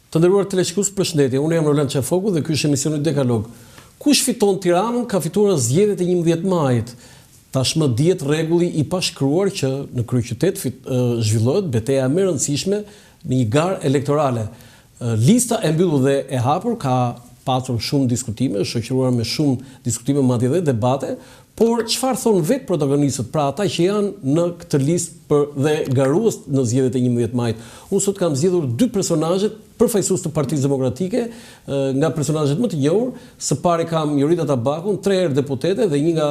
Të nderuar teleshikues, përshëndetje. Unë jam Roland Çafoku dhe ky është emisioni Dekalog. Kush fiton Tiranën ka fituar zgjedhjet e 11 majit. Tashmë dihet rregulli i pashkruar që në kryeqytet zhvillohet betejë më e rëndësishme në një garë elektorale. Lista e mbyllur dhe e hapur ka pasur shumë diskutime, shoqëruar me shumë diskutime, madje edhe debate, por çfarë thon vetë protagonistët, pra ata që janë në këtë listë dhe garues në zgjedhjet e 11 majit. Unë sot kam zgjedhur dy personazhe përfaqësues të Partisë Demokratike, nga personazhet më të njohur. Së pari kam Jorita Tabakun, 3 herë deputete dhe një nga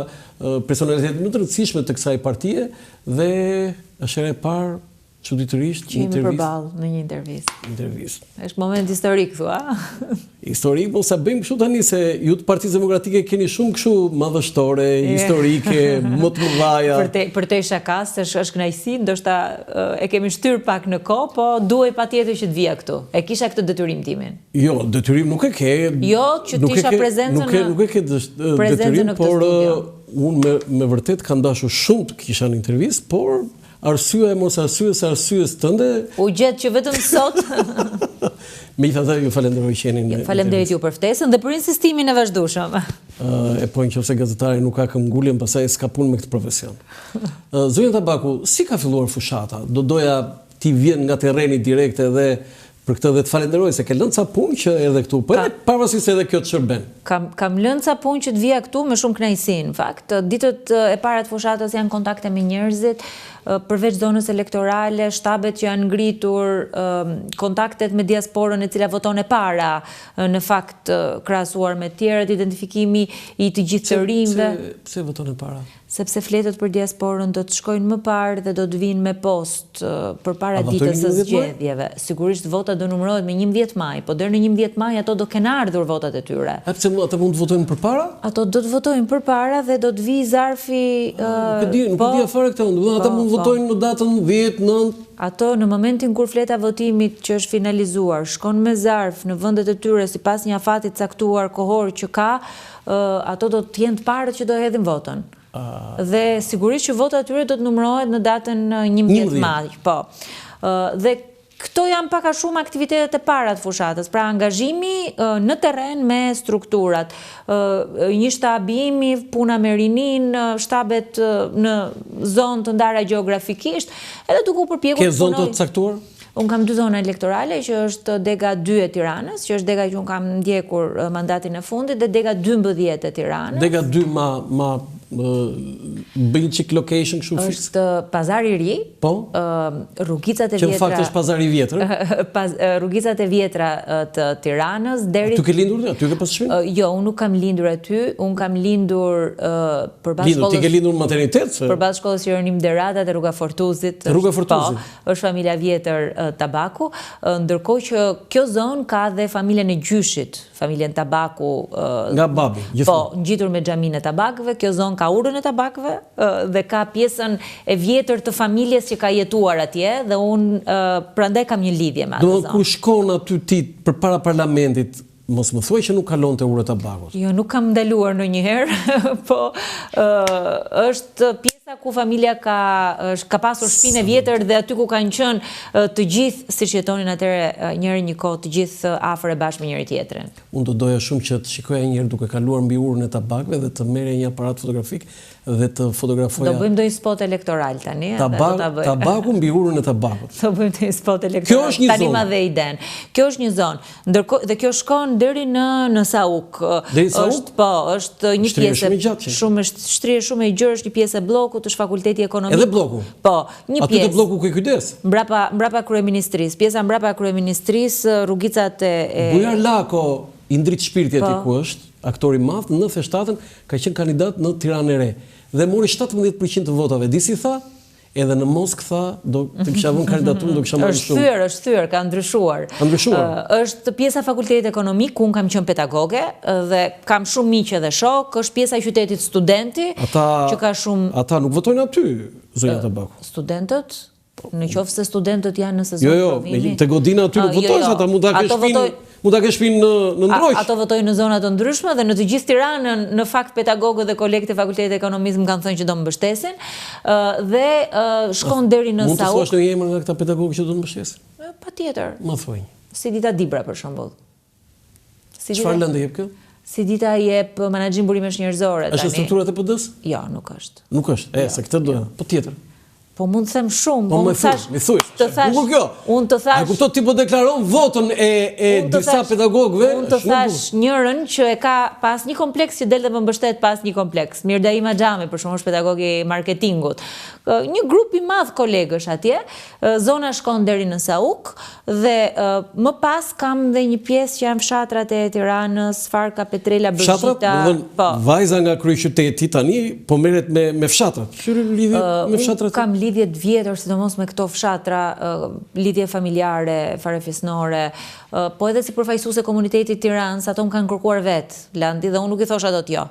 personalitetet më të rëndësishme të kësaj partie, dhe është hera e parë çuditërisht që jemi përballë në një intervistë. Është moment historik, thua? Historik, po sa bëjmë kështu tani, se ju të Partisë Demokratike keni shumë kështu madhështore, historike, më të mëdhaja. Për te shakas, është kënaqësi, ndoshta e kemi shtyr pak në kohë, po duhej patjetër që të vija këtu. E kisha këtë detyrim timin. Jo, detyrim nuk e ke. Jo, që të isha prezencë në nuk e ke detyrim, por unë me vërtet kam dashur shumë të kisha në intervistë, por arsyeja e mos arsyes tënde u gjet që vetëm sot. Megjithatë, ju falenderoj që jeni në. Faleminderit ju për ftesën dhe për insistimin e vazhdueshëm. Po nëse gazetari nuk ka këmbguljen, pastaj s'ka punë me këtë profesion. Zonja Tabaku, si ka filluar fushata? Do doja ti vjen nga terreni direkt edhe për këtë dhe të falenderoj se ke lënë ca punë që edhe këtu, po edhe pavarësisht se edhe kjo të shërben. Kam lënë ca punë që të vija këtu me shumë kënaqësi, në fakt. Ditët e para të fushatës janë kontakte me njerëzit, përveç zonës elektorale, shtabet që janë ngritur, kontaktet me diasporën e cila voton e para, në fakt krahasuar me tjerët, identifikimi i të gjithë të rinjve. Pse voton e para? Sepse fletët për diasporën do të shkojnë më parë dhe do të vinë me post përpara ditës së zgjedhjeve. Sigurisht vota do numërohet me 11 maj, po deri në 11 maj ato do kenë ardhur votat e tyre. A pse ata mund të votojnë përpara? Ato do të votojnë përpara dhe do të vijë zarfi. Nuk e di afare këtë, ata mund të votojnë në datën 10, 9. Ato në momentin kur fleta votimit që është finalizuar shkon me zarf në vendet e tyre sipas një afati caktuar kohor që ka, ato do të jenë të parët që do hedhin votën. Dhe sigurisht që vota atyre do të numërohet në datën 11 maj. Po. Dhe këto janë pak a shumë aktivitetet e para të fushatës, pra angazhimi në terren me strukturat, një shtabimi, puna me rinin, shtabet në zonë të ndara gjeografikisht, edhe duke u përpjekur. Ke zonë të caktuar? Unë kam 2 zona elektorale, që është dega 2 e Tiranës, që është dega që unë kam ndjekur mandatin e fundit, dhe dega 12 e Tiranës. Dega 2 ma bëjnë qik location kështu fix? Është Pazari i Ri, rrugicat e vjetra. Që në fakt është Pazari i Vjetër? Rrugicat e vjetra të Tiranës. Tu ke lindur aty? Ty ke pas shpinë? Jo, unë nuk kam lindur aty, unë kam lindur përballë shkollës. Ti ke lindur në maternitet? Përballë shkollës Jeronim Derata te Rruga Fortuzit. Rruga Fortuzit. Është familja vjetër Tabaku, ndërkohë që kjo zonë ka dhe familjen e gjyshit, familjen Tabaku. Nga babi, gjithmonë. Po, ngjitur me xhamin e tabakëve, kjo zonë ka urën e tabakëve dhe ka pjesën e vjetër të familjes që ka jetuar atje, dhe unë prandaj kam një lidhje me atë zonë. Ku shkon aty ti përpara parlamentit, mos më thuaj që nuk kalonte urë e tabakut. Jo, nuk kam ndaluar ndonjëherë, po është pjesa ku familja ka pasur shtëpinë e vjetër dhe aty ku kanë qenë të gjithë, siç jetonin atëherë njëri një kohë, të gjithë afër e bashkë me njëri tjetrin. Unë do doja shumë që të shikoja një herë duke kaluar mbi urën e tabakëve dhe të merrja një aparat fotografik dhe të fotografoja. Do bëjmë ndonjë spot elektoral tani, tabaku mbi urën e tabakut. Do bëjmë ndonjë spot elektoral. Tani ma dhe iden. Kjo është një zonë. Ndërkohë dhe kjo shkon deri në Sauk. Është një pjesë shumë shtrije shumë e gjerë, është një pjesë e bllokut, është Fakulteti Ekonomik. Edhe bloku? Po, një pjesë. Aty te bloku ku kujdes? Mbrapa kryeministrisë, pjesa mbrapa kryeministrisë, rrugicat e Bujar Lako i ndrit shpirti aty ku është, aktori madh, në 97-ën ka qenë kandidat në Tiranë e Re dhe mori 17% të votave. Di si tha? Edhe në Moskë tha, do të kisha vënë kandidaturën, do kisha marrë shumë. Është thyer, ka ndryshuar. Është pjesa Fakultetit Ekonomik, ku unë kam qenë pedagoge dhe kam shumë miq edhe shok, është pjesa e qytetit Studenti, që ka shumë. Ata nuk votojnë aty, zonja Tabaku. Studentët? Në qoftë se studentët janë në sezon provimi. Jo, te godina aty nuk votojnë, ata mund ta kesh shpinë në ndroq. Ato votojnë në zona të ndryshme dhe në të gjithë Tiranën, në fakt pedagogët dhe kolegët e Fakultetit Ekonomisë më kanë thënë që do më mbështesin dhe shkon deri në Sauk. Mund të thuash një emër nga këta pedagogë që do të mbështesin? Patjetër. Më thuaj. Si dita Dibra për shembull. Çfarë lëndë jep kjo? Si dita jep menaxhim burimesh njerëzore tani. Është strukturat e PD-s? Jo, nuk është. Nuk është. Se këtë do. Po tjetër. Po mund të them shumë, po më thash. Mi thuaj. Unë të thash. A kupton ti po deklaron votën e disa pedagogëve? Unë të thash njërin që e ka pas një kompleks që del dhe më mbështet pas një kompleks. Mirdaim Axhami për shkak është pedagog i marketingut. Një grup i madh kolegësh atje, zona shkon deri në Sauk dhe më pas kam dhe një pjesë që janë fshatrat e Tiranës, Farka, Petrela, Bërshita. Po. Vajza nga kryeqyteti tani po merret me fshatrat. Çfarë lidhje me fshatrat? Kam lidhje të vjetër, sidomos me këto fshatra, lidhje familjare, farefisnore, po edhe si përfaqësuese komunitetit Tiranës, ato më kanë kërkuar vetë, Landi, dhe unë nuk i thosha dot jo.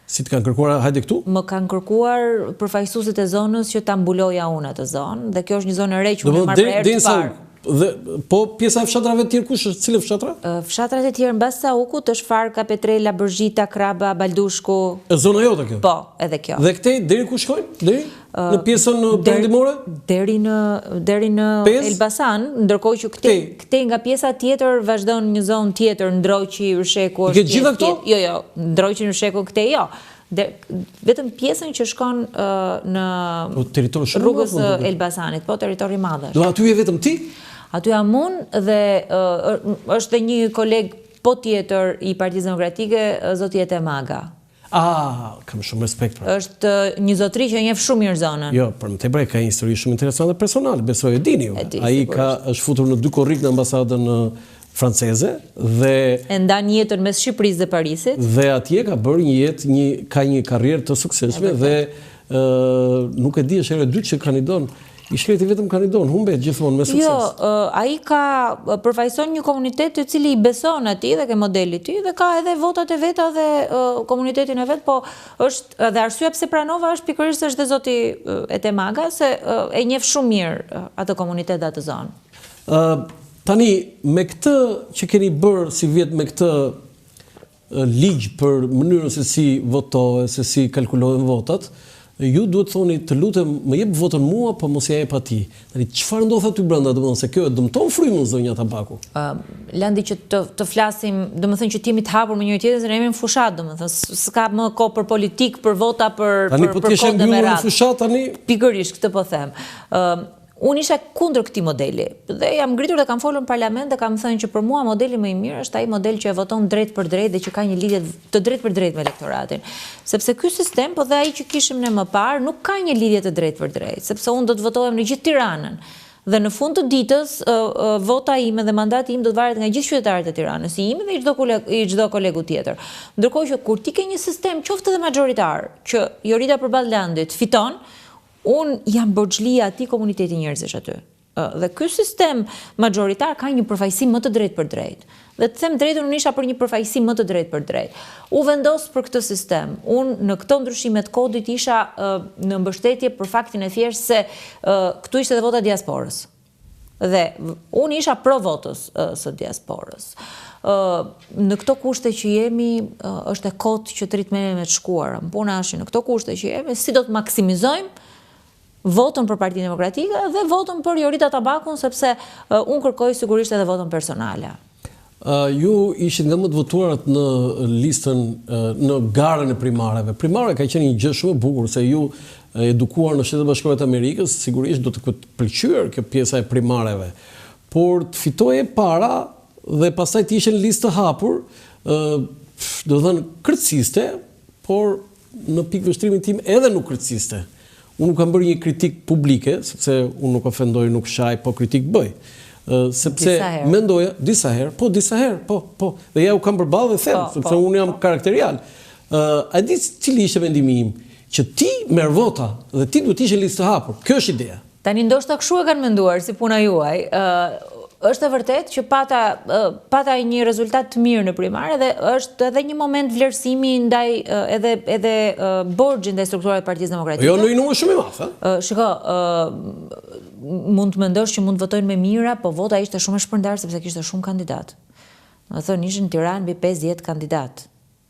Si të kanë kërkuar hajde këtu? Më kanë kërkuar përfaqësuesit e zonës që ta mbuloja unë atë zonë, dhe kjo është një zonë e re që unë marr për herë të parë. Dhe po pjesa e fshatrave të tjerë kush është? Cilë fshatra? Fshatrat e tjerë mbas Saukut është Farka, Petrela, Bërgjita, Kraba, Baldushku. Zona jote kjo? Po, edhe kjo. Dhe këtej deri ku shkojnë? Deri në pjesën perëndimore? Deri në Elbasan, ndërkohë që këtej nga pjesa tjetër vazhdon një zonë tjetër, Ndroqi, Yrsheku. Ke gjitha këto? Jo, Ndroqi, Yrsheku këtej jo. Vetëm pjesën që shkon në rrugës Elbasanit, po territori madh është. Do aty je vetëm ti? Aty jam unë dhe është dhe një koleg po tjetër i Partisë Demokratike, zoti Ete Maga. Kam shumë respekt për. Është një zotëri që njeh shumë mirë zonën. Jo, për më tepër ka një histori shumë interesante personale, besoj e dini ju. Ai është futur në 2 korrik në ambasadën franceze dhe e ndan jetën mes Shqipërisë dhe Parisit. Dhe atje ka bërë një jetë, ka një karrierë të suksesshme dhe nuk e di është herë e dytë që kandidon. I shkreti vetëm kandidon, humbet gjithmonë me sukses. Jo, ai ka përfaqëson një komunitet i cili i beson atij dhe ke modelit të tij dhe ka edhe votat e veta dhe komunitetin e vet, po është dhe arsyeja pse pranova është pikërisht është dhe zoti Ete Maga se e njeh shumë mirë atë komunitet dhe atë zonë. Tani, me këtë që keni bërë si vjet me këtë ligj për mënyrën se si votohet, se si kalkulohen votat, ju duhet thoni të lutem më jep votën mua, po mos ja jep atij. Tani çfarë ndodh aty brenda, domethënë se kjo e dëmton frymën zonja Tabaku. Landi që të flasim, domethënë që jemi të hapur me njëri tjetrin, se ne jemi në fushat, domethënë s'ka më kohë për politik, për vota, për tani po të shëm në fushat tani. Pikërisht këtë po them. Unë isha kundër këtij modeli dhe jam ngritur dhe kam folur në parlament dhe kam thënë që për mua modeli më i mirë është ai model që e voton drejt për drejt dhe që ka një lidhje të drejt për drejt me elektoratin. Sepse ky sistem, po dhe ai që kishim ne më parë, nuk ka një lidhje të drejt për drejt, sepse unë do të votohem në gjithë Tiranën. Dhe në fund të ditës, vota ime dhe mandati im do të varet nga gjithë qytetarët e Tiranës, i imi dhe i çdo kolegu tjetër. Ndërkohë që kur ti ke një sistem qoftë edhe majoritar, që Jorita përballë Landit fiton, unë jam borxhlia atij komuniteti njerëzish aty. Dhe ky sistem majoritar ka një përfaqësim më të drejtë për drejtë. Dhe të them drejtën, unë isha për një përfaqësim më të drejtë për drejtë. U vendos për këtë sistem. Unë në këto ndryshime të kodit isha në mbështetje për faktin e thjeshtë se këtu ishte edhe vota diasporës. Dhe unë isha pro votës së diasporës. Në këto kushte që jemi, është e kotë që të rritë me të shkuarëm. Puna është në këto kushte që jemi, si do të maksimizojmë votën për Partinë Demokratike dhe votën për Jorita Tabakun, sepse unë kërkoj sigurisht edhe votën personale. Ju ishin nga më të votuarat në listën, në garën e primareve. Primare ka qenë një gjë shumë e bukur, se ju edukuar në Shtetet Bashkuara të Amerikës, sigurisht do të këtë pëlqyer kjo pjesa e primareve. Por të fitoje para dhe pastaj të ishin listë të hapur, do thënë kërciste, por në pikë vështrimin tim edhe nuk kërciste. Unë nuk kam bërë një kritik publike, sepse unë nuk ofendoj, nuk shaj, po kritik bëj. Sepse mendoja, disa herë, po. Dhe ja u kam përballë dhe them, sepse unë jam karakterial. A di cili ishte vendimi im? Që ti merr vota dhe ti duhet të ishe listë të hapur. Kjo është ideja. Tani ndoshta kështu e kanë menduar si puna juaj. Është e vërtet që pata një rezultat të mirë në primare dhe është edhe një moment vlerësimi ndaj edhe borxhi ndaj strukturave të Partisë Demokratike. Jo, në një numër shumë i madh, Shiko, mund të mendosh që mund të votojnë me mira, po vota ishte shumë e shpërndarë sepse kishte shumë kandidat. Do të thonë ishin në Tiranë mbi 50 kandidat.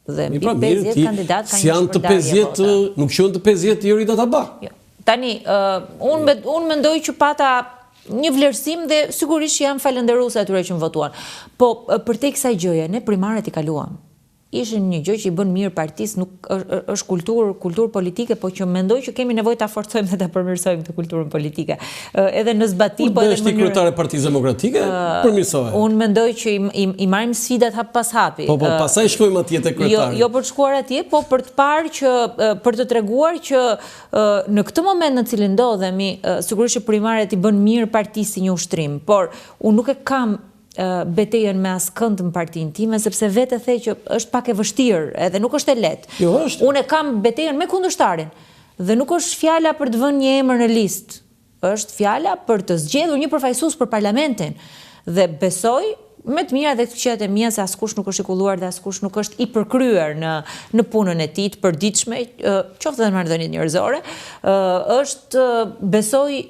Dhe mbi 50 kandidat ka një shpërndarje vota. Nuk qenë të 50 Jorita Tabak. Tani, unë mendoj që pata një vlerësim dhe sigurisht jam falënderuese atyre që më votuan. Po për te kësaj gjëje, ne primaret i kaluam. Ishin një gjë që i bën mirë partisë, nuk është kulturë politike, po që mendoj që kemi nevojë ta forcojmë dhe ta përmirësojmë këtë kulturën politike. Edhe në zbatim po edhe në mënyrë kryetare e Partisë Demokratike, përmirësohet. Unë mendoj që i marrim sfidat hap pas hapi. Po pastaj shkojmë atje te kryetari. Jo për të shkuar atje, po për të parë që për të treguar që në këtë moment në cilin ndodhemi, sigurisht që primaret i bën mirë partisë si një ushtrim, por unë nuk e kam betejën me askënd në partinë time, sepse vetë the që është pak e vështirë, edhe nuk është e lehtë. Jo, është. Unë e kam betejën me kundërshtarin, dhe nuk është fjala për të vënë një emër në listë, është fjala për të zgjedhur një përfaqësues për parlamentin. Dhe besoj me të mira dhe të këqijat e mia se askush nuk është i kulluar dhe askush nuk është i përkryer në punën e tij të përditshme, qoftë edhe në marrëdhëniet njerëzore, është besoj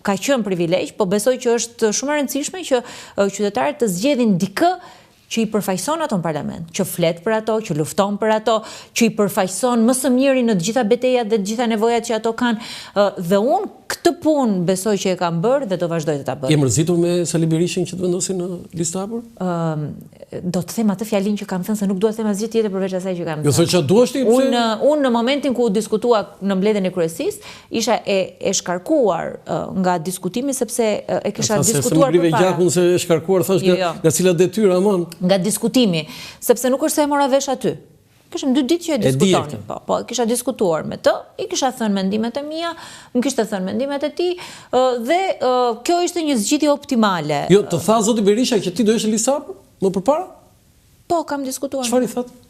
ka qenë privilegj, po besoj që është shumë e rëndësishme që qytetarët të zgjedhin dikë që i përfaqëson ato në parlament, që flet për ato, që lufton për ato, që i përfaqëson më së miri në të gjitha betejat dhe të gjitha nevojat që ato kanë. Dhe unë këtë punë besoj që e kam bërë dhe do vazhdoj të ta bëj. Je mërzitur me Sali Berishin që të vendosin në listë hapur? Do të them atë fjalin që kam thënë se nuk dua të them asgjë tjetër përveç asaj që kam thënë. Jo thoj çfarë duash ti? Unë në momentin ku diskutua në mbledhjen e kryesisë, isha e shkarkuar nga diskutimi sepse e kisha diskutuar përpara. Se gjakun se e shkarkuar thash nga cilat detyra aman. Nga diskutimi, sepse nuk është se e mora vesh aty. Kishim 2 ditë që e diskutonin, po kisha diskutuar me të, i kisha thënë mendimet e mia, më kishte thënë mendimet e tij, dhe kjo ishte një zgjidhje optimale. Jo, të tha zoti Berisha që ti do ishe listë hapur më përpara? Po, kam diskutuar. Çfarë i thatë?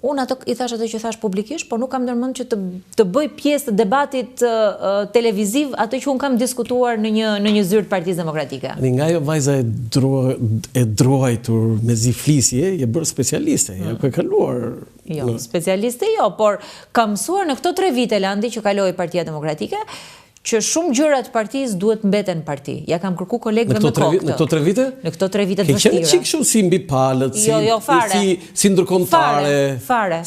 Unë i thash atë që thash publikisht, por nuk kam ndërmend që të bëj pjesë të debatit televiziv atë që unë kam diskutuar në një zyrë të Partisë Demokratike. Nga jo vajza e druajtur me ziflisje, je bërë specialiste, je ke kaluar. Jo, specialiste jo, por kam mësuar në këto 3 vite Landi që kaloi Partia Demokratike, që shumë gjëra të partisë duhet mbeten në parti. Ja kam kërku kolegëve me kokë. Në këto 3 vite? Në këto 3 vite të vështira. Ke qenë çik shumë si mbi palët, si ndërkombëtare. Fare.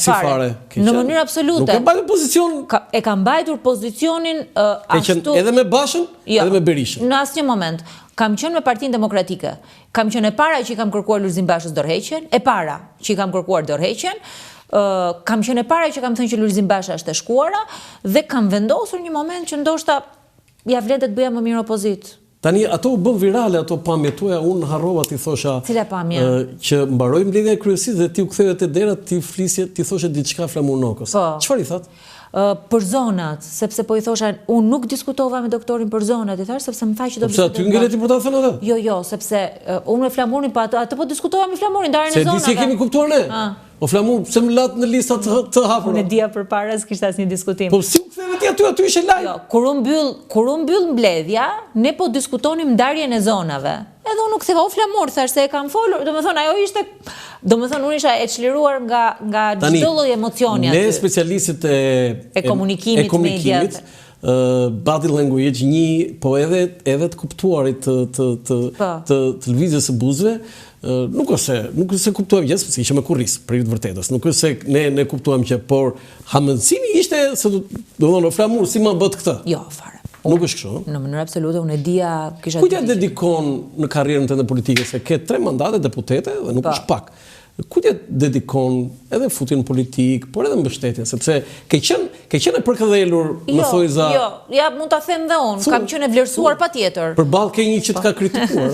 Në mënyrë absolute. Nuk e mbajtur pozicion. E kam mbajtur pozicionin ashtu. Edhe me Bashën, edhe me Berishën. Në asnjë moment. Kam qenë me Partinë Demokratike. Kam qenë e para që i kam kërkuar Lulzim Bashës dorëheqjen, e para që i kam kërkuar dorëheqjen. Kam qenë e para që kam thënë që Lulzim Basha është e shkuara dhe kam vendosur një moment që ndoshta ja vlen të bëja më mirë opozit. Tani ato u bën virale ato pamjet tuaja, unë harrova ti thosha cila pamje? Që mbaroi mbledhja e kryesisë dhe ti u ktheve te dera, ti flisje, ti thoshe diçka flamurnokës. Çfarë i that? Për zonat, sepse po i thosha, unë nuk diskutova me doktorin për zonat, i thash sepse më tha që do bisedoj. Sepse aty ngeleti për ta thënë atë? Jo, sepse unë me Flamurin, po atë po diskutova me Flamurin, darën e zonave. Se di si kemi kuptuar ne. O Flamur, pse më lat në lista të hapura? Unë e dija përpara s'kishte asnjë diskutim. Po si u ktheve ti aty ishe live? Jo, kur u mbyll mbledhja, ne po diskutonim ndarjen e zonave. Edhe unë nuk theva o Flamur, thash se e kam folur, domethënë ajo ishte, domethënë unë isha e çliruar nga çdo lloj emocioni aty. Ne specialistët e komunikimit, mediat, body language, po edhe të kuptuarit të lëvizjes së buzëve, nuk është se kuptuam gjithë, sepse ishte me kurris, për të vërtetës. Nuk është se ne kuptuam që, por hamendësimi ishte se do të thonë Flamur si ma bët këtë. Jo, fare. Nuk është kështu. Në mënyrë absolute unë e dija kisha. Kujt ja dedikon në karrierën tënde politike, se ke 3 mandate deputete dhe nuk është pak. Kujt ja dedikon edhe futin politik, por edhe mbështetjen, sepse ke qenë e përkëdhelur në thojza. Jo, ja mund ta them dhe unë, kam qenë e vlerësuar patjetër. Përballë ke një që të ka kritikuar,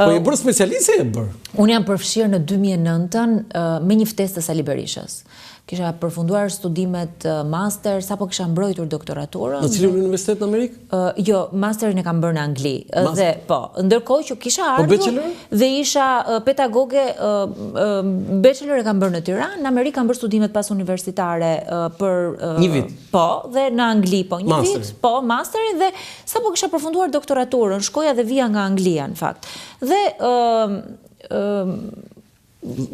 po je bërë specialiste e bërë. Unë jam përfshirë në 2009 me një ftesë të Sali Berishës. Kisha përfunduar studimet master, sapo kisha mbrojtur doktoraturën. Në cilin universitet në Amerikë? Jo, masterin e kam bërë në Angli. Dhe po, ndërkohë që kisha ardhur dhe isha pedagoge, bachelor e kam bërë në Tiranë, në Amerikë kam bërë studimet pas universitare për një vit. Po, dhe në Angli po një vit, po masterin dhe sapo kisha përfunduar doktoraturën, shkoja dhe vija nga Anglia në fakt. Dhe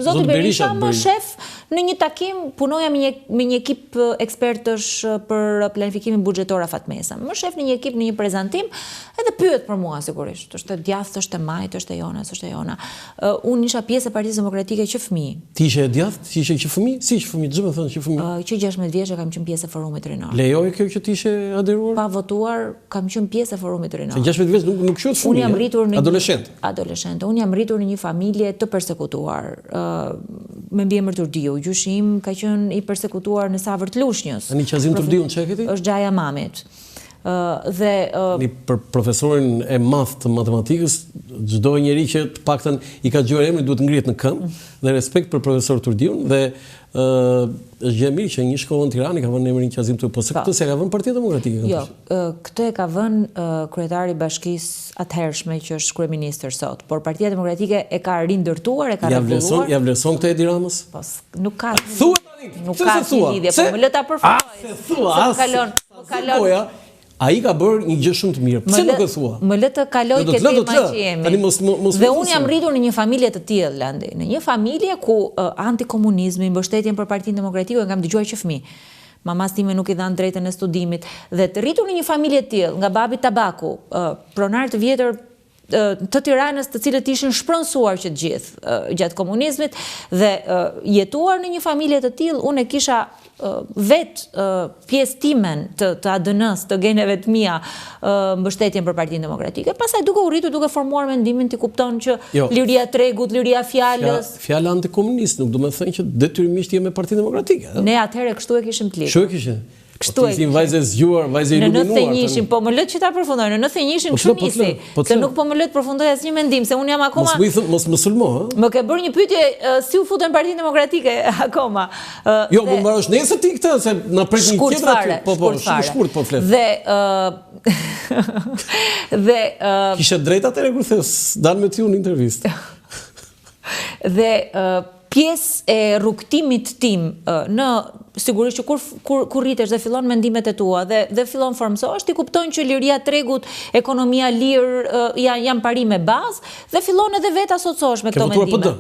Zoti Berisha më shef në një takim, punoja me një ekip ekspertësh për planifikimin buxhetor Afat Mesa. Më shef në një ekip në një prezantim edhe pyet për mua sigurisht. Është djathtë, është e majt, është e jona, është e jona. Unë isha pjesë e Partisë Demokratike që fëmijë. Ti ishe e djathtë, ti ishe që fëmijë? Si që fëmijë? Ç'më thënë që fëmijë? Që 16 vjeç kam qenë pjesë e forumit rinor. Lejoje kjo që ti ishe aderuar? Pa votuar, kam qenë pjesë e forumit rinor. Se 16 vjeç nuk quhet fëmijë. Unë jam rritur në adoleshent. Unë jam rritur në një familje të përsekutuar. Me mbiemër Turdiu, gjyshi im ka qenë i përsekutuar në Savër të Lushnjës. Tani Qazim Turdiu çe ke ti? Është xhaja mamit. Për profesorin e math të matematikës, çdo njeri që të paktën i ka dëgjuar emrin duhet ngrihet në këmbë dhe respekt për profesor Turdiun dhe është gjë e mirë që një shkollë në Tiranë ka vënë emrin Qazim Turdiu, po se këtë se ka vënë Partia Demokratike. Jo, këtë e ka vënë kryetari i bashkisë atëhershme që është kryeministër sot, por Partia Demokratike e ka rindërtuar, e ka rregulluar. Ja vlerëson këtë Edi Ramës? Po, nuk ka. Nuk ka lidhje, po më lë ta përfundoj. Kalon. Ai ka bërë një gjë shumë të mirë. Pse nuk e thua? Më lë të kaloj ke tema që jemi. Dhe unë jam rritur në një familje të tillë, Landi. Në një familje ku antikomunizmi, mbështetjen për Partinë Demokratike e kam dëgjuar që fëmijë. Mamas time nuk i dhanë drejtën e studimit. Dhe të rritur në një familje të tillë, nga babi Tabaku, pronar të vjetër të Tiranës, të cilët ishin shpronësuar që të gjithë gjatë komunizmit dhe jetuar në një familje të tillë, unë e kisha vetë pjesë timen të ADN-s, të geneve të mia, mbështetjen për Partinë Demokratike. Pastaj duke u rritur, duke formuar mendimin, ti kupton që liria tregut, liria fjalës. Fjala antikomunist nuk do të thënë që detyrimisht je me Partinë Demokratike. Ne atëherë kështu e kishim të lidhur. Kështu e kishim. Kështu e kishim. Vajzë zgjuar, vajzë i iluminuar. Në 91-shin, po më lë që ta përfundoj. Në 91-shin kështu nisi. Se nuk po më lë të përfundoj asnjë mendim, se unë jam akoma. Mos më sulmo, ha? Më ke bërë një pyetje si u futën Partinë Demokratike akoma. Jo, më mbarosh nesër ti këtë, se na pret një tjetër aty. Po, shkurt po flet. Dhe kishe drejt atëherë kur thes, dal me ti unë intervistë. Dhe pjesë e rrugtimit tim në sigurisht që kur rritesh dhe fillon mendimet e tua dhe fillon formsohesh, ti kupton që liria tregut, ekonomia lirë janë parime bazë dhe fillon edhe vetë asociohesh me këto mendime.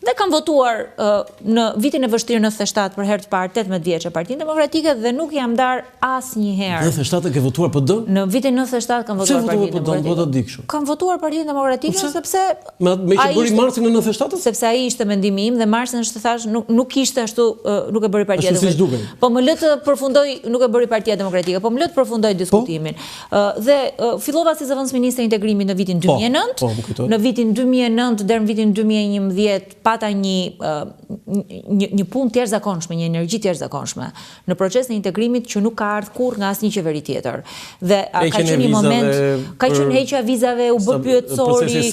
Dhe kam votuar në vitin e vështirë 97 për herë të parë 18 vjeç e Partinë Demokratike dhe nuk jam ndar asnjëherë. 97 ke votuar PD? Në vitin 97 kam votuar Partinë Demokratike. Kam votuar Partinë Demokratike sepse me që bëri marsin në 97? Sepse ai ishte mendimi im dhe marsin është thash nuk ishte ashtu, nuk e bëri Partia Demokratike. Po më lë të përfundoj, nuk e bëri Partia Demokratike, po më lë të përfundoj diskutimin. Dhe fillova si zëvendësministër integrimit në vitin 2009. Në vitin 2009 deri në vitin 2011 pata një punë tjerëzakonshme, një energji tjerëzakonshme në procesin e integrimit që nuk ka ardhur kurrë nga asnjë qeveri tjetër. Dhe ka qenë një moment, ka qenë heqja vizave, u bë pyetësori.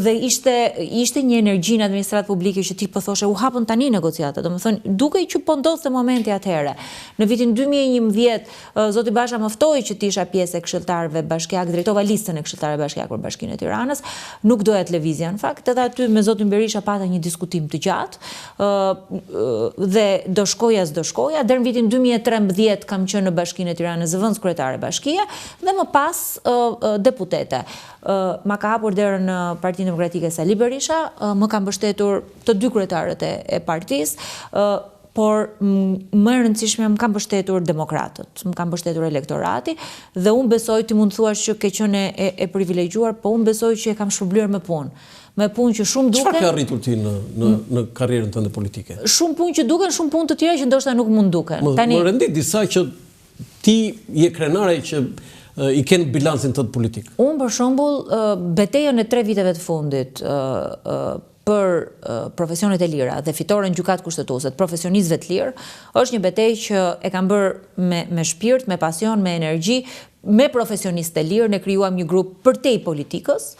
Dhe ishte një energji në administratë publike që ti po thoshe u hapën tani negociata. Domethënë, duke që po ndodhte momenti atëherë. Në vitin 2011 zoti Basha më ftoi që të isha pjesë e këshilltarëve bashkiak, drejtova listën e këshilltarëve bashkiak për Bashkinë e Tiranës. Nuk doja televizia në fakt, edhe aty me zotin Berisha pata një diskutim të gjatë dhe do shkoja deri në vitin 2013 kam qenë në Bashkinë e Tiranës zëvendës kryetare bashkie dhe më pas deputete. Ma ka hapur derën në Partinë Demokratike Sali Berisha, më kanë mbështetur të dy kryetarët e partisë, por më e rëndësishme më kanë mbështetur demokratët, më kanë mbështetur elektorati dhe unë besoj, ti mund të thuash që ke qenë e privilegjuar, po unë besoj që e kam shpërblyer me punë. Me punë që shumë duken. Çfarë ka arritur ti në karrierën tënde politike? Shumë punë që duken, shumë punë të tjera që ndoshta nuk mund duken. Më rendit disa që ti je krenare që i kenë bilancin tënd politik. Unë për shembull betejën e 3 viteve të fundit për profesionet e lira dhe fitoren gjykatë kushtetuese të profesionistëve të lirë, është një betejë që e kam bërë me shpirt, me pasion, me energji, me profesionistë të lirë, ne krijuam një grup përtej politikës,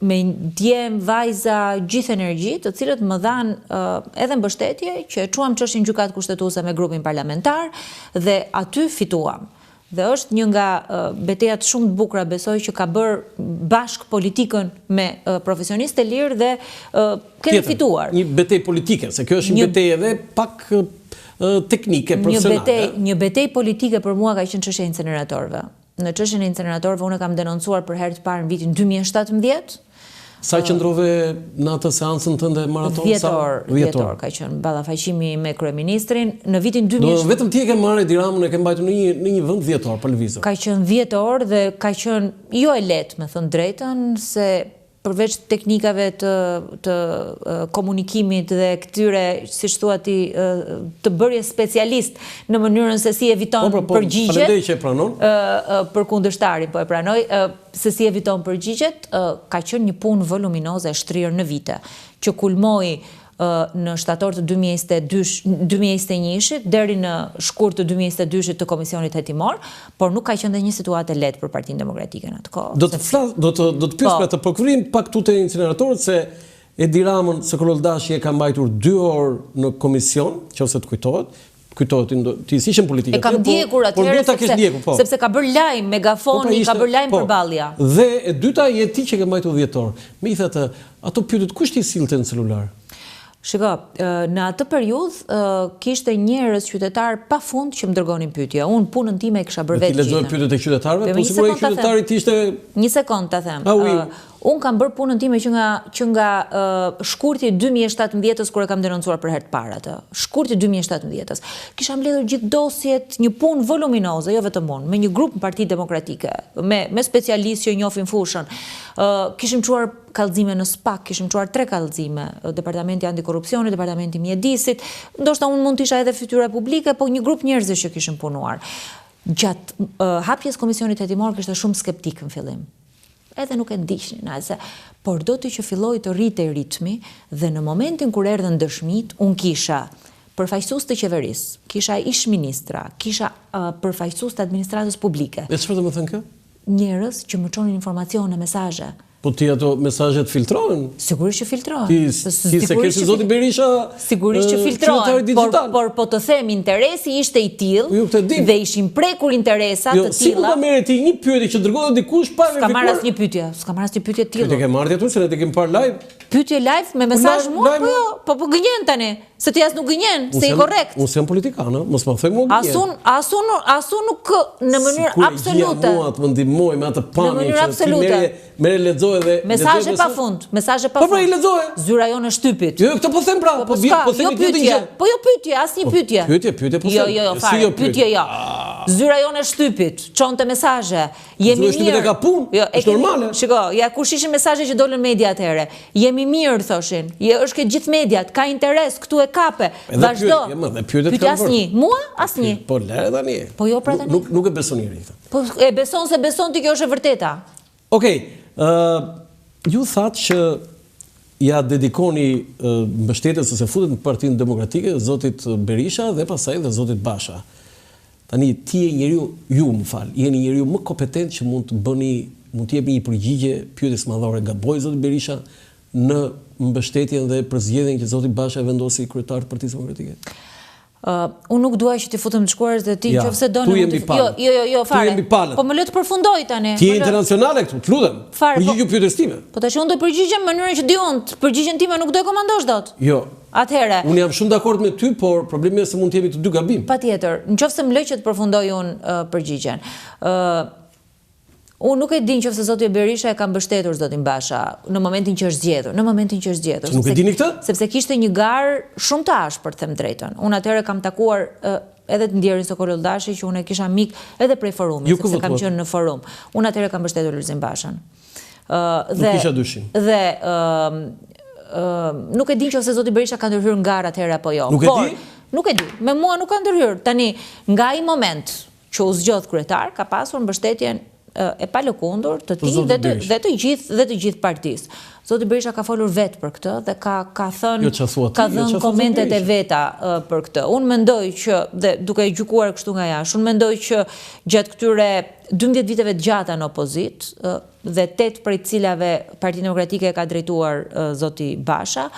me djem, vajza, gjithë energji, të cilët më dhanë edhe mbështetje që e çuam çështjen gjykatë kushtetuese me grupin parlamentar dhe aty fituam. Dhe është një nga betejat shumë të bukura, besoj, që ka bërë bashk politikën me profesionistë të lirë dhe kemi fituar. Një betejë politike, se kjo është një betejë edhe pak teknike, profesionale. Një betejë politike për mua ka qenë çështja e incineratorëve. Në çështjen e incineratorëve unë kam denoncuar për herë të parë në vitin 2017. Sa qëndrove në atë seancën tënde maraton? 10 orë ka qenë ballafaqimi me kryeministrin në vitin 2000. Vetëm ti e ke marrë Edi Ramën, e ke mbajtur në një vend 10 orë për lëvizje. Ka qenë 10 orë dhe ka qenë jo e lehtë, me thënë drejtën, se përveç teknikave të komunikimit dhe këtyre, siç thua ti, të bërje specialist në mënyrën se si eviton përgjigjet. Faleminderit që e pranon. Për kundërshtarin po e pranoj, se si eviton përgjigjet, ka qenë një punë voluminoze e shtrirë në vite, që kulmoi në shtator të 2021 deri në shkurt të 2022 të Komisionit Hetimor, por nuk ka qenë dhe një situatë e lehtë për Partinë Demokratike në atë kohë. Do të pyes për të përkryim pak tute incineratorët, se Edi Ramën së Kololdashi e ka mbajtur 2 orë në komision, nëse të kujtohet, ti s'ishen politike. E kam ndjekur atëherë sepse ka bërë lajm, megafoni ka bërë lajm përballja. Dhe e dyta je ti që ke mbajtur 10 orë. Me i thëtë, ato pyetët kush ti sillte në celular? Shiko, në atë periudhë kishte njerëz qytetar pafund që më dërgonin pyetje. Unë punën time e kisha bërë vetë. Ti lexoj pyetjet e qytetarëve, po sigurisht qytetarit ishte. Një sekond ta them. Unë kam bërë punën time që nga shkurti 2017-ës kur e kam denoncuar për herë të parë atë. Shkurti 2017-ës. Kisha mbledhur gjithë dosjet, një punë voluminoze, jo vetëm unë, me një grup në Partinë Demokratike, me specialistë që njohin fushën. Kishim çuar kallëzime në SPAK, kishim çuar 3 kallëzime, Departamenti Antikorrupsioni, Departamenti Mjedisit, ndoshta unë mund të isha edhe fytyra publike, po një grup njerëzish që kishim punuar. Gjatë hapjes Komisionit Hetimor kishte shumë skeptik në fillim. Edhe nuk e ndiqnin asë, por do të që filloi të rritej ritmi dhe në momentin kur erdhën dëshmit, unë kisha përfaqësues të qeverisë, kisha ish ministra, kisha përfaqësues të administratës publike. E çfarë do të thënë kjo? Njerëz që më çonin informacione, mesazhe. Po ti ato mesazhet filtrohen? Sigurisht që filtrohen. Ti se ke si zoti Berisha? Sigurisht që filtrohen, por po të them interesi ishte i tillë dhe ishin prekur interesa të tilla. Si mund ta merre ti një pyetje që dërgohet dikush pa verifikuar? S'ka marrë asnjë pyetje, s'ka marrë asnjë pyetje të tillë. Ti ke marrë aty se ne të kemi parë live? Pyetje live me mesazh mua, po gënjen tani. Se ti as nuk gënjen, se i korrekt. Unë jam politikanë, mos më thoj mua gënjen. Asun nuk në mënyrë absolute. Mua të më ndihmoj me atë pamje që ti merre lexoje dhe mesazhe pafund, mesazhe pafund. Po pra i lexoje. Zyra jonë shtypit. Jo, këtë po them pra, po themi pyetje gjë. Po jo pyetje, asnjë pyetje. Pyetje po them. Jo, fare, pyetje jo. Zyra jonë shtypit, çonte mesazhe. Jemi mirë. Shtypit e ka punë, është normale. Shiko, ja kush ishin mesazhet që dolën media atëherë. Jemi mirë thoshin. Është ke gjithë mediat, ka interes, këtu e kape. Vazhdo. Pyetje asnjë. Mua asnjë. Po lere tani. Po jo pra tani. Nuk e beson njëri këtë. Po e beson se beson ti, kjo është e vërteta. Okej. Ju thatë që ja dedikoni mbështetjes ose futet në Partinë Demokratike zotit Berisha dhe pastaj dhe zotit Basha. Tani ti je njeriu, jeni njeriu më kompetent që mund të jepni një përgjigje pyetjes madhore. Gaboi zoti Berisha në mbështetjen dhe përzgjedhjen që zoti Basha vendosi kryetar të Partisë Demokratike? Unë nuk duaj që ti futem të shkuar dhe ti nëse do në jo fare. Po më le të përfundoj tani. Ti je internacionale këtu, të lutem. Përgjigju pyetjes time. Po tash unë do përgjigjem në mënyrën që di unë, përgjigjen time nuk do e komandosh dot. Jo. Atëherë. Unë jam shumë dakord me ty, por problemi është se mund të jemi të dy gabim. Patjetër. Nëse më lë që të përfundoj unë përgjigjen. Unë nuk e di nëse zoti Berisha e ka mbështetur zotin Basha në momentin që është zgjedhur, Nuk e dini këtë? Sepse kishte një garë shumë të ashpër, them drejtën. Unë atëherë kam takuar edhe të ndjerin së Kololdashi që unë e kisha mik edhe prej forumit, sepse kam qenë në forum. Unë atëherë kam mbështetur Lulzim Bashën. Nuk kisha dyshim. Dhe nuk e di nëse zoti Berisha ka ndërhyrë garë atëherë apo jo. Nuk e di? Nuk e di. Me mua nuk ka ndërhyrë. Tani, nga ai moment që u zgjodh kryetar, ka pasur mbështetjen e palëkundur të tij dhe të gjithë partisë. Zoti Berisha ka folur vetë për këtë dhe ka dhënë komentet e veta për këtë. Unë mendoj që, dhe duke gjykuar kështu nga jashtë, unë mendoj që gjatë këtyre 12 viteve të gjata në opozit dhe 8 prej cilave Partia Demokratike ka drejtuar zoti Basha,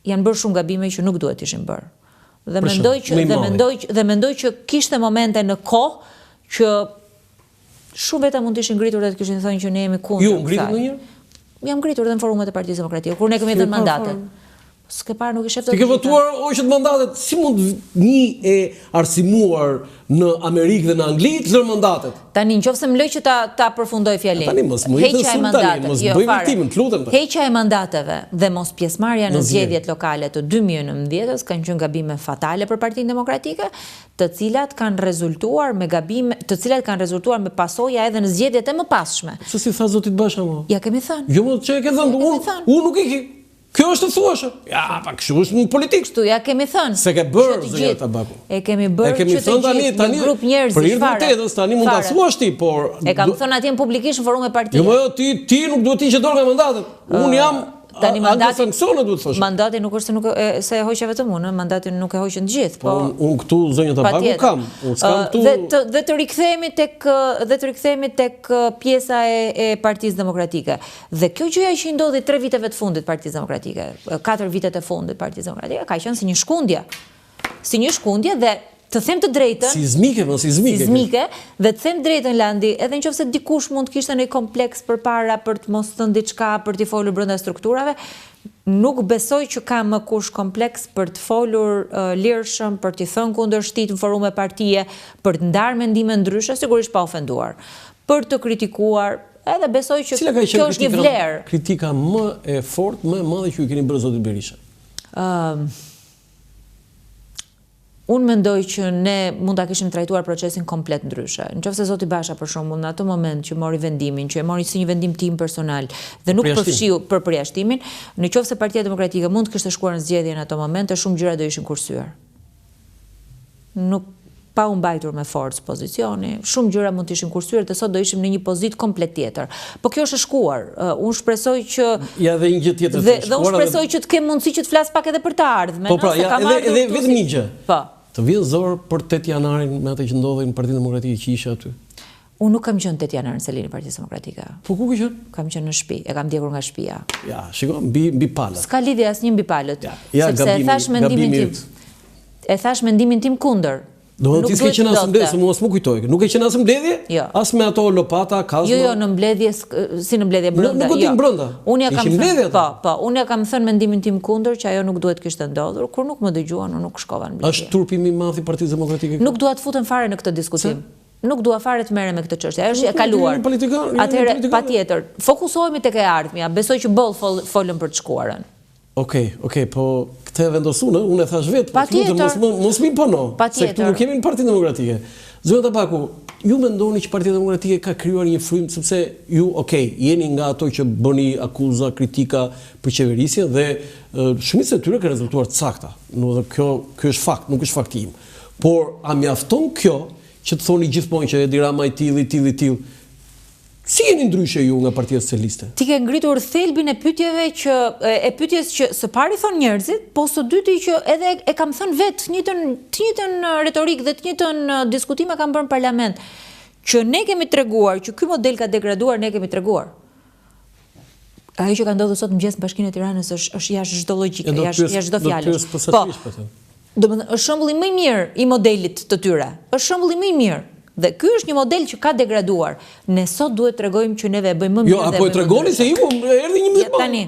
janë bërë shumë gabime që nuk duhet ishin bërë. Dhe mendoj që kishte momente në kohë që shumë veta mund të ishin ngritur dhe të kishin thënë që ne jemi kundër. Ju ngritur ndonjëherë? Jam ngritur edhe në forumet e Partisë Demokratike, kur ne kemi dhënë mandatet. S'ke parë nuk i shef Ti ke votuar hoqët mandatet, si mund një e arsimuar në Amerikë dhe në Angli të lërë mandatet? Tani nëse më lë që ta përfundoj fjalën. Tani mos më i thënë tani, mos bëj vërtimin, të lutem. Heqja e mandateve dhe mos pjesëmarrja në zgjedhjet lokale të 2019-s kanë qenë gabime fatale për Partinë Demokratike, të cilat kanë rezultuar me gabime, të cilat kanë rezultuar me pasoja edhe në zgjedhjet e mëpasshme. Se si tha zoti Basha më? Ja kemi thënë. Jo më çe ke thënë, unë nuk e ki. Kjo është të thuashë. Ja, pa kështu është në politikë. Kështu ja kemi thënë. Se ke bërë zënja Tabaku. E kemi bërë që të gjithë një grup njerëzish për hir të vërtetës tani mund ta thuash ti, por e kam thënë atje publikisht në forum e partisë. Jo, ti nuk duhet të hiqe dorë nga mandatet. Unë jam tani mandati sankcione duhet të thosh. Mandati nuk është se e hoqja vetëm unë, mandatin nuk e hoqën të gjithë, po unë këtu zënja Tabaku kam. Unë s'kam këtu. Dhe të rikthehemi tek pjesa e Partisë Demokratike. Dhe kjo gjëja që i ndodhi 3 viteve të fundit Partisë Demokratike, 4 vitet e fundit Partisë Demokratike, ka qenë si një shkundje. Si një shkundje dhe të them të drejtën, sizmike, dhe të them drejtën Landi, edhe nëse dikush mund të kishte një kompleks përpara për të mos thënë diçka, për të folur brenda strukturave, nuk besoj që ka më kush kompleks për të folur lirshëm, për të thënë kundërshtit në forume partie, për të ndarë mendime ndryshe, sigurisht pa ofenduar, për të kritikuar, edhe besoj që kjo është një vlerë. Kritika më e fortë, më e madhe që ju keni bërë zotit Berisha? Unë mendoj që ne mund ta kishim trajtuar procesin komplet ndryshe. Nëse zoti Basha për shembull në atë moment që mori vendimin, që e mori si një vendim tim personal dhe nuk përfshiu për përjashtimin, nëse Partia Demokratike mund të kishte shkuar në zgjedhje në atë moment, shumë gjëra do ishin kursyer. Nuk pa u mbajtur me forcë pozicioni, shumë gjëra mund të ishin kursyer dhe sot do ishim në një pozitë komplet tjetër. Po kjo është e shkuar. Unë shpresoj që ja dhe një gjë tjetër. Dhe unë shpresoj që të kem mundësi që të flas pak edhe për të ardhmen. Po pra, edhe vetëm një gjë. Po. Të vjen zor për 8 janarin me atë që ndodhi në Partinë Demokratike që ishe aty. Unë nuk kam qenë 8 janar në selinë e Partisë Demokratike. Po ku ke qenë? Kam qenë në shtëpi, e kam ndjekur nga shtëpia. Ja, shiko, mbi palët. S'ka lidhje asnjë mbi palët. Ja, sepse e thash mendimin tim. E thash mendimin tim kundër. Do të s'ke qenë as mbledhje, mos më kujtoj. Nuk e qenë as mbledhje? Jo. As me ato lopata, kazma. Jo, në mbledhje, si në mbledhje brenda. Nuk u brenda. Unë ja kam thënë, po, unë ja kam thënë mendimin tim kundër që ajo nuk duhet kishte ndodhur, kur nuk më dëgjuan, unë nuk shkova në mbledhje. Është turpimi i madh i Partisë Demokratike? Nuk dua të futem fare në këtë diskutim. Nuk dua fare të merrem me këtë çështje. Ajo është e kaluar. Atëherë, patjetër, fokusohemi tek e ardhmja. Besoj që boll folën për të shkuarën. Okej, po këtë e vendosunë, unë e thash vetë, mos më impono, se këtu nuk kemi në Partinë Demokratike. Zoti Tabaku, ju mendoni që Partia Demokratike ka krijuar një frymë, sepse ju, jeni nga ato që bëni akuza, kritika për qeverisjen dhe shumica e tyre ka rezultuar të sakta. Kjo është fakt, nuk është faktim. Por a mjafton kjo që të thoni gjithmonë që Edi Rama i tillë? Si jeni ndryshe ju nga Partia Socialiste? Ti ke ngritur thelbin e pyetjes që së pari thon njerëzit, po së dyti që edhe e kam thënë vetë, të njëjtën retorikë dhe të njëjtën diskutime kam bërë në parlament, që ne kemi treguar që ky model ka degraduar, ne kemi treguar. Ajo që ka ndodhur sot mëngjes në Bashkinë e Tiranës është jashtë çdo logjike, jashtë çdo fjalë. Po. Domethënë është shembulli më i mirë i modelit të tyre. Është shembulli më i mirë. Dhe ky është një model që ka degraduar. Ne sot duhet tregojmë që neve e bëjmë më mirë. Jo, apo e tregoni se ju erdhi një minutë. Tani,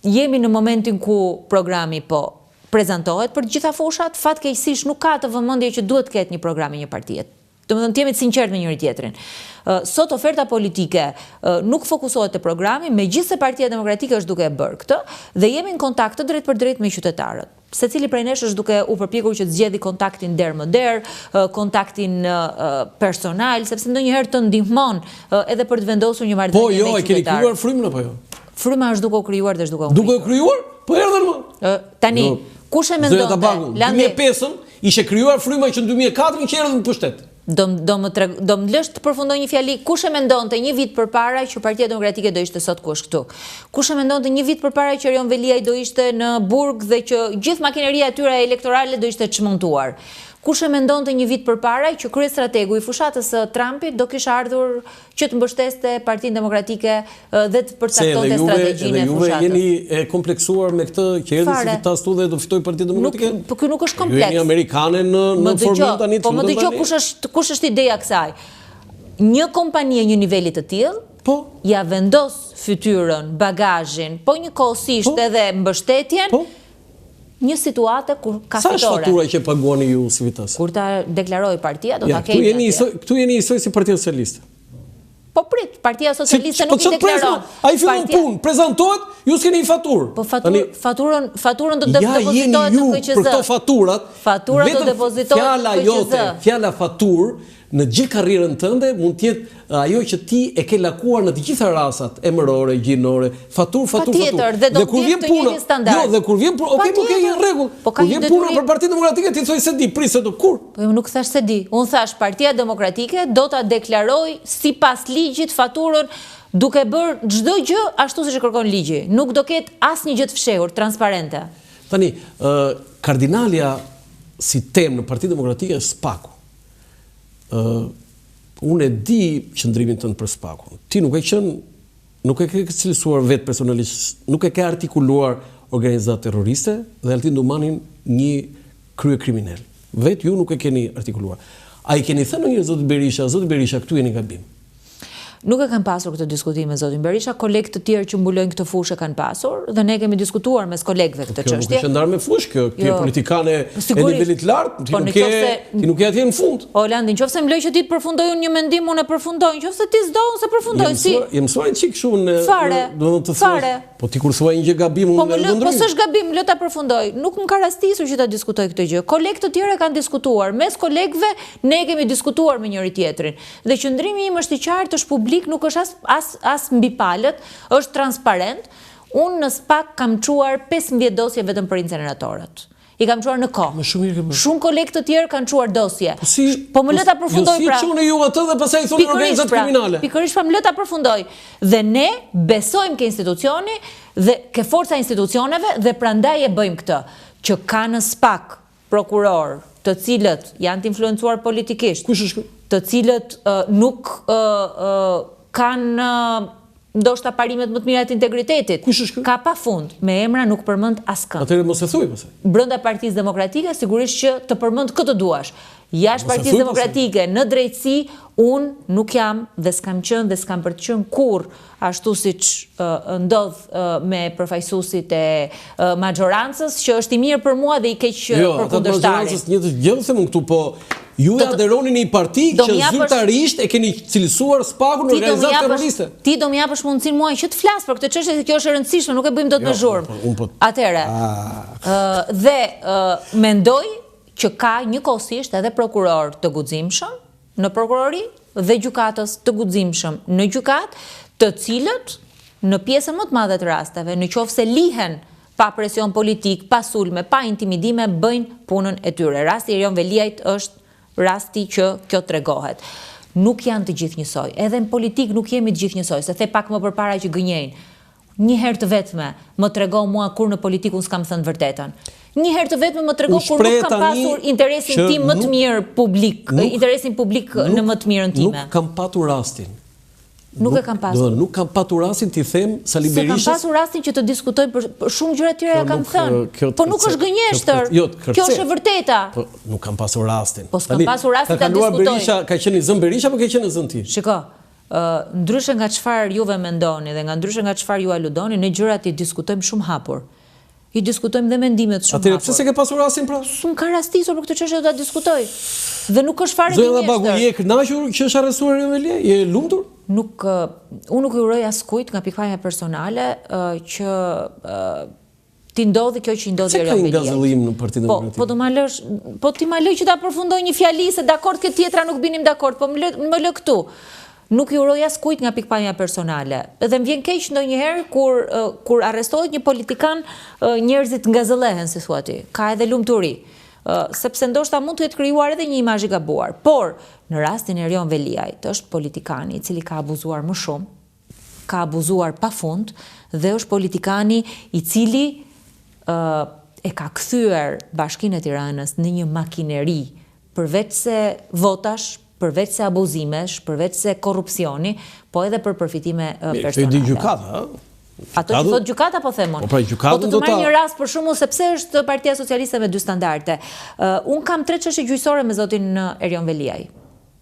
jemi në momentin ku programi po prezantohet për të gjitha fushat, fatkeqësisht nuk ka të vëmendje që duhet të ketë një program i një partie. Domethënë të jemi të sinqertë me njëri tjetrin. Sot oferta politike nuk fokusohet te programi, megjithëse Partia Demokratike është duke e bërë këtë dhe jemi në kontakt të drejt për drejt me qytetarët. Secili prej nesh është duke u përpjekur që të zgjedhë kontaktin der më der, kontaktin personal, sepse ndonjëherë të ndihmon edhe për të vendosur një marrëdhënie me qytetarët. Po jo, e keni krijuar frymën apo jo? Fryma është duke u krijuar dhe është duke u ngritur. Duke u krijuar? Po erdhën më. Tani, kush e mendonte? 2005-ën ishte krijuar fryma që në 2004 që erdhën në pushtet. Do më lësh të përfundoj një fjali, kush e mendonte një vit përpara që Partia Demokratike do ishte sot ku është këtu? Kush e mendonte një vit përpara që Erion Veliaj do ishte në burg dhe që gjithë makineria e tyre elektorale do ishte çmontuar? Kush e mendonte një vit përpara që kryestrategu i fushatës së Trumpit do kishte ardhur që të mbështeste Partinë Demokratike dhe të përcaktonte strategjinë e fushatës? Juve jeni e kompleksuar me këtë që erdhi si fitastu dhe do fitoj Partia Demokratike? Po ky nuk është kompleks. Ju jeni amerikane në formë tani. Po më dëgjoj kush është ideja kësaj? Një kompani e një niveli të tillë ja vendos fytyrën, bagazhin, po njëkohësisht edhe mbështetjen, një situate kur ka fitore. Sa është fatura që paguani ju si Vitas? Kur ta deklaroj partia, do ta kemi atje. Këtu jeni njësoj si Partia Socialiste. Po prit, Partia Socialiste nuk i deklaron. A i fillon punë, prezentohet, ju s'keni një faturë. Po faturën do të depozitohet në KQZ. Për këto faturat, fatura do depozitohet në KQZ. Fjala faturë, në gjithë karrierën tënde mund të jetë ajo që ti e ke lakuar në të gjitha rastat, emërore, gjinore, faturë. Dhe do të jetë të njëjtin standard. Jo, dhe kur vjen puna, okej, në rregull. Kur vjen puna për Partinë Demokratike, ti thoj se di, prisë do kur. Po unë nuk thash se di. Unë thash Partia Demokratike do ta deklaroj sipas ligjit faturën, duke bërë çdo gjë ashtu siç e kërkon ligji. Nuk do ketë asnjë gjë të fshehur, transparente. Tani, kardinalja si temë në Partinë Demokratike është SPAK-u. Unë e di qëndrimin tënd për SPAK-un. Ti nuk e ke cilësuar vetë personalisht, nuk e ke artikuluar organizatë terroriste dhe Altin Dumanin një krye kriminal. Vetë ju nuk e keni artikuluar. A i keni thënë një Zoti Berisha, këtu jeni gabim? Nuk e kanë pasur këtë diskutim me Zotin Berisha, kolegë të tjerë që mbulojnë këtë fushë kanë pasur dhe ne kemi diskutuar mes kolegëve këtë çështje. Kjo nuk është ndarë me fushë, kjo je politikane e nivelit lartë, ti nuk je atje në fund. Holandi, nëse më lej që ti të përfundoj unë një mendim, unë e përfundoj, nëse ti s'do unë se përfundoj. Je mësuar një çik kështu Fare. Po ti kur thuaj një gjë gabim unë e ndroj. Po s'është gabim, lë ta përfundoj. Nuk më ka rastisur që ta diskutoj këtë gjë. Kolegë të tjerë kanë diskutuar, mes kolegëve ne kemi diskutuar me njëri tjetrin. Dhe qëndrimi im është i qartë, është publik, nuk është as mbi palët, është transparent. Unë në SPAK kam çuar 15 dosje vetëm për inceneratorët. I kam çuar në kohë. Shumë kolegë të tjerë kanë çuar dosje. Po më lë ta përfundoj pra. Jo si çunë ju atë dhe pastaj thonë organizat kriminale. Pikërisht pa më lë ta përfundoj. Dhe ne besojmë ke institucioni dhe ke forca institucioneve dhe prandaj e bëjmë këtë. Që ka në SPAK prokuror, të cilët janë të influencuar politikisht. Kush është? Të cilët nuk kanë ndoshta parimet më të mira të integritetit. Kush është? Ka pafund, me emra nuk përmend askënd. Atëherë mos e thuaj pastaj. Brenda Partisë Demokratike sigurisht që të përmend këtë duash. Jashtë Partisë Demokratike në drejtësi unë nuk jam dhe s'kam qenë dhe s'kam për të qenë kurrë ashtu siç ndodh me përfaqësuesit e majorancës, që është i mirë për mua dhe i keq për kundërshtarin. Jo, majorancës një të gjë them këtu, po ju e aderoni në një parti që zyrtarisht e keni cilësuar SPAK-un në organizatë terroriste. Ti do më japësh mundësinë muaj që të flas për këtë çështje, se kjo është e rëndësishme, nuk e bëjmë dot me zhurmë. Atëherë, dhe mendoj që ka njëkohësisht edhe prokuror të guximshëm në prokurori dhe gjykatës të guximshëm në gjykatë, të cilët në pjesën më të madhe të rasteve, nëse lihen pa presion politik, pa sulme, pa intimidime, bëjnë punën e tyre. Rasti i Erion Veliajt është rasti që kjo tregohet. Nuk janë të gjithë njësoj. Edhe në politik nuk jemi të gjithë njësoj, se the pak më përpara që gënjejnë. Një herë të vetme më tregon mua kur në politikë unë s'kam thënë vërtetën. Një herë të vetme më tregon kur nuk kam pasur interesin tim më të mirë publik, interesin publik në më të mirën time. Nuk kam patur rastin. Nuk e kam pasur. Nuk kam patur rastin t'i them Sali Berishës. Se kam pasur rastin që të diskutoj për shumë gjëra të tjera ja kam thënë. Po nuk është gënjeshtër. Kjo është e vërteta. Po nuk kam pasur rastin. Po s'kam pasur rastin ta diskutoj. Ka qenë i zën Berisha apo ka qenë i zën ti? Shiko, ndryshe nga çfarë juve mendoni dhe nga ndryshe nga çfarë ju aludoni, ne gjërat i diskutojmë shumë hapur. I diskutojmë dhe mendimet shumë hapur. Atëherë pse se ke pasur rastin pra? S'm ka rastisur për këtë çështje do ta diskutoj. Dhe nuk është fare gënjeshtër. Zoja Bagu, je e kënaqur që është arrestuar Erion Veliaj? Je lumtur? Unë nuk i uroj askujt nga pikpamja personale që ti ndodhi kjo që i ndodhi Erion Veliaj. Se ka një gazëllim në Partinë Demokratike? Po ti ma lë që ta përfundoj një fjali se dakord këtë tjetra nuk binim dakord, po më lë këtu. Nuk i uroj askujt nga pikpamja personale. Dhe më vjen keq ndonjëherë kur arrestohet një politikan, njerëzit ngazëllehen, si thua ti. Ka edhe lumturi. Sepse ndoshta mund të jetë krijuar edhe një imazh i gabuar. Por në rastin e Erion Veliajt është politikani i cili ka abuzuar më shumë, ka abuzuar pafund dhe është politikani i cili e ka kthyer Bashkinë e Tiranës në një makineri, përveç se votash, përveç se abuzimesh, përveç se korrupsioni, po edhe për përfitime personale. Këtë di gjykata, Ato që thot gjykata po themon. Po të të marrë një rast për shembull sepse është Partia Socialiste me dy standarde. Un kam 3 çështje gjyqësore me zotin Erion Veliaj.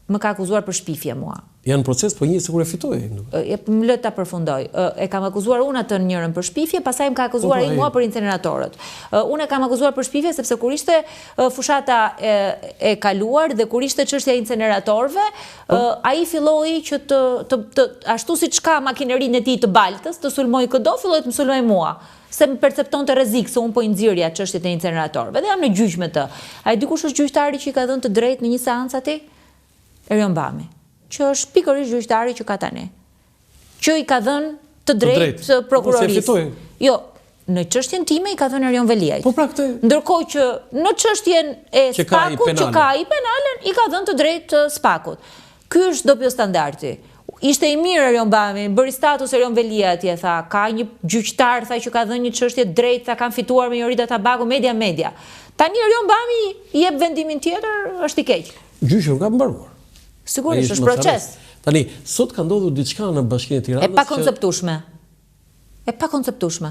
Më ka akuzuar për shpifje mua. Janë proces, po një se kur e fitoj. Më lë ta përfundoj. E kam akuzuar unë atë njërën për shpifje, pastaj më ka akuzuar ai mua për incineratorët. Unë e kam akuzuar për shpifje sepse kur ishte fushata e kaluar dhe kur ishte çështja e incineratorëve, ai filloi që ashtu siç ka makinerinë e tij të baltës, të sulmoj këdo, filloi të më sulmoj mua. Se më perceptonte rrezik se unë po i nxirrja çështjet e incineratorëve. Dhe jam në gjyq me të. Ai dikush është gjyqtari që i ka dhënë të drejtë në një seancë atij? Erion Bami, që është pikërisht gjyqtari që ka tani, që i ka dhënë të drejtë prokurorisë. Jo, në çështjen time i ka dhënë Erion Veliajt. Po pra këtë. Ndërkohë që në çështjen e Spakut, që ka i penalen, i ka dhënë të drejtë Spakut. Ky është doppio standardi. Ishte i mirë Erion Bami, bëri status Erion Veliajt, atje tha, ka një gjyqtar tha që ka dhënë një çështje drejt, tha kanë fituar me Jorita Tabaku, media. Tani Erion Bami i jep vendimin tjetër, është i keq. Gjyqi nuk ka mbaruar. Sigurisht, është proces. Tani, sot ka ndodhur diçka në Bashkinë e Tiranës. E pakonceptueshme. E pakonceptueshme.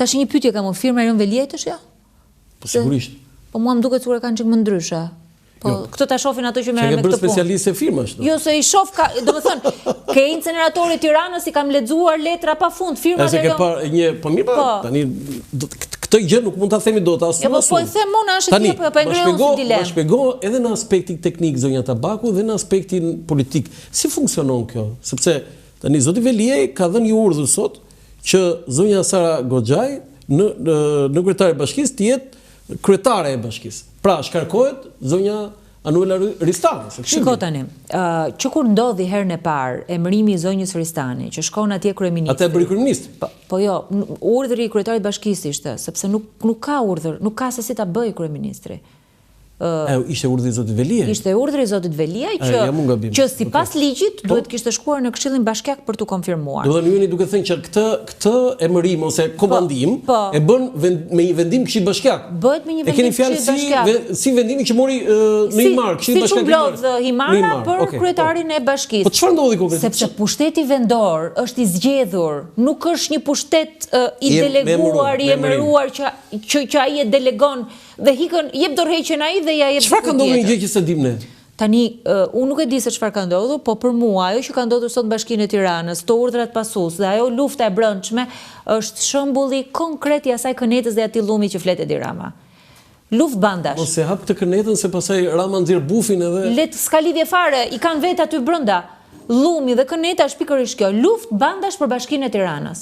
Tash një pyetje kam, firma Erion Veliajt është jo? Po sigurisht. Po mua më duket sikur e kanë çik më ndryshe. Po këto ta shohin ato që merren me këtë punë. Ke bërë specialistë e firmash. Jo, se i shoh ka, domethënë, ke incineratori Tiranës i kam lexuar letra pafund, firma e ke parë një, po mirë, tani këtë gjë nuk mund ta themi dot as. Jo, po e them unë është kjo, po e ngreu si dilemë. Ma shpjego edhe në aspektin teknik zonja Tabaku dhe në aspektin politik. Si funksionon kjo? Sepse tani zoti Veliaj ka dhënë një urdhër sot që zonja Sara Goxhaj në kryetare e bashkisë të jetë kryetare e bashkisë. Pra shkarkohet zonja Anuela Ristani. Shiko tani, që kur ndodhi herën e parë emërimi i zonjës Ristani, që shkon atje kryeministri. Atë e bëri kryeminist. Po jo, urdhri i kryetarit bashkisë ishte, sepse nuk ka urdhër, nuk ka se si ta bëjë kryeministri. Ishte urdhri i zotit Veliaj. Ishte urdhri i zotit Veliaj që sipas ligjit duhet kishte shkuar në Këshillin Bashkiak për t'u konfirmuar. Do të thënë duke thënë që këtë emërim ose komandim e bën me një vendim Këshilli Bashkiak. Bëhet me një vendim Këshilli Bashkiak. Si vendimi që mori në Himar, Këshilli Bashkiak. Si çublodh Himara për kryetarin e bashkisë. Po çfarë ndodhi konkretisht? Sepse pushteti vendor është i zgjedhur, nuk është një pushtet i deleguar, i emëruar që ai e delegon dhe jep dorëheqjen ai dhe ja jep. Çfarë ka ndodhur një gjë që s'e dim ne? Tani, unë nuk e di se çfarë ka ndodhur, po për mua ajo që ka ndodhur sot në Bashkinë e Tiranës, to urdhrat pasues dhe ajo lufta e brendshme është shembulli konkret i asaj kënetës dhe atij llumi që flet Edi Rama. Luftë bandash. Mos e hap këtë kënetën se pastaj Rama nxjerr bufin edhe. S'ka lidhje fare, i kanë vetë aty brenda. Llumi dhe këneta është pikërisht kjo, luftë bandash për Bashkinë e Tiranës.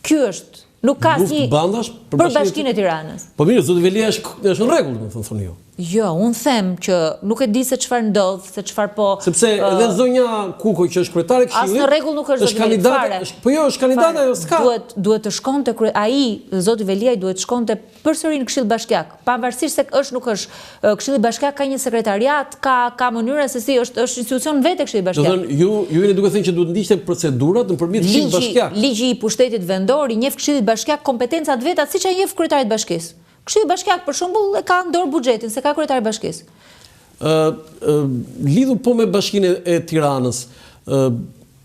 Ky është. Nuk ka si për Bashkinë e Tiranës. Po mirë, zoti Veliaj është në rregull, më thonë ju. Jo, unë them që nuk e di se çfarë ndodh, se çfarë po. Sepse edhe zonja Kuko që është kryetare e Këshillit. As në rregull nuk është kandidate. Po jo, është kandidate ajo s'ka. Duhet të shkonte ai, zoti Veliaj duhet të shkonte përsëri në Këshill Bashkiak. Pavarësisht se është nuk është, Këshilli Bashkiak ka një sekretariat, ka mënyra se si është institucion vetë Këshilli Bashkiak. Do të thënë ju jeni duke thënë që duhet ndiqte procedurat nëpërmjet Këshillit Bashkiak. Ligji i pushtetit vendor i njeh Këshillit Bashkiak kompetencat veta siç ai njeh kryetarit bashkisë. Këshilli Bashkiak për shembull e ka në dorë buxhetin, se ka kryetari i bashkisë. Lidhur po me Bashkinë e Tiranës,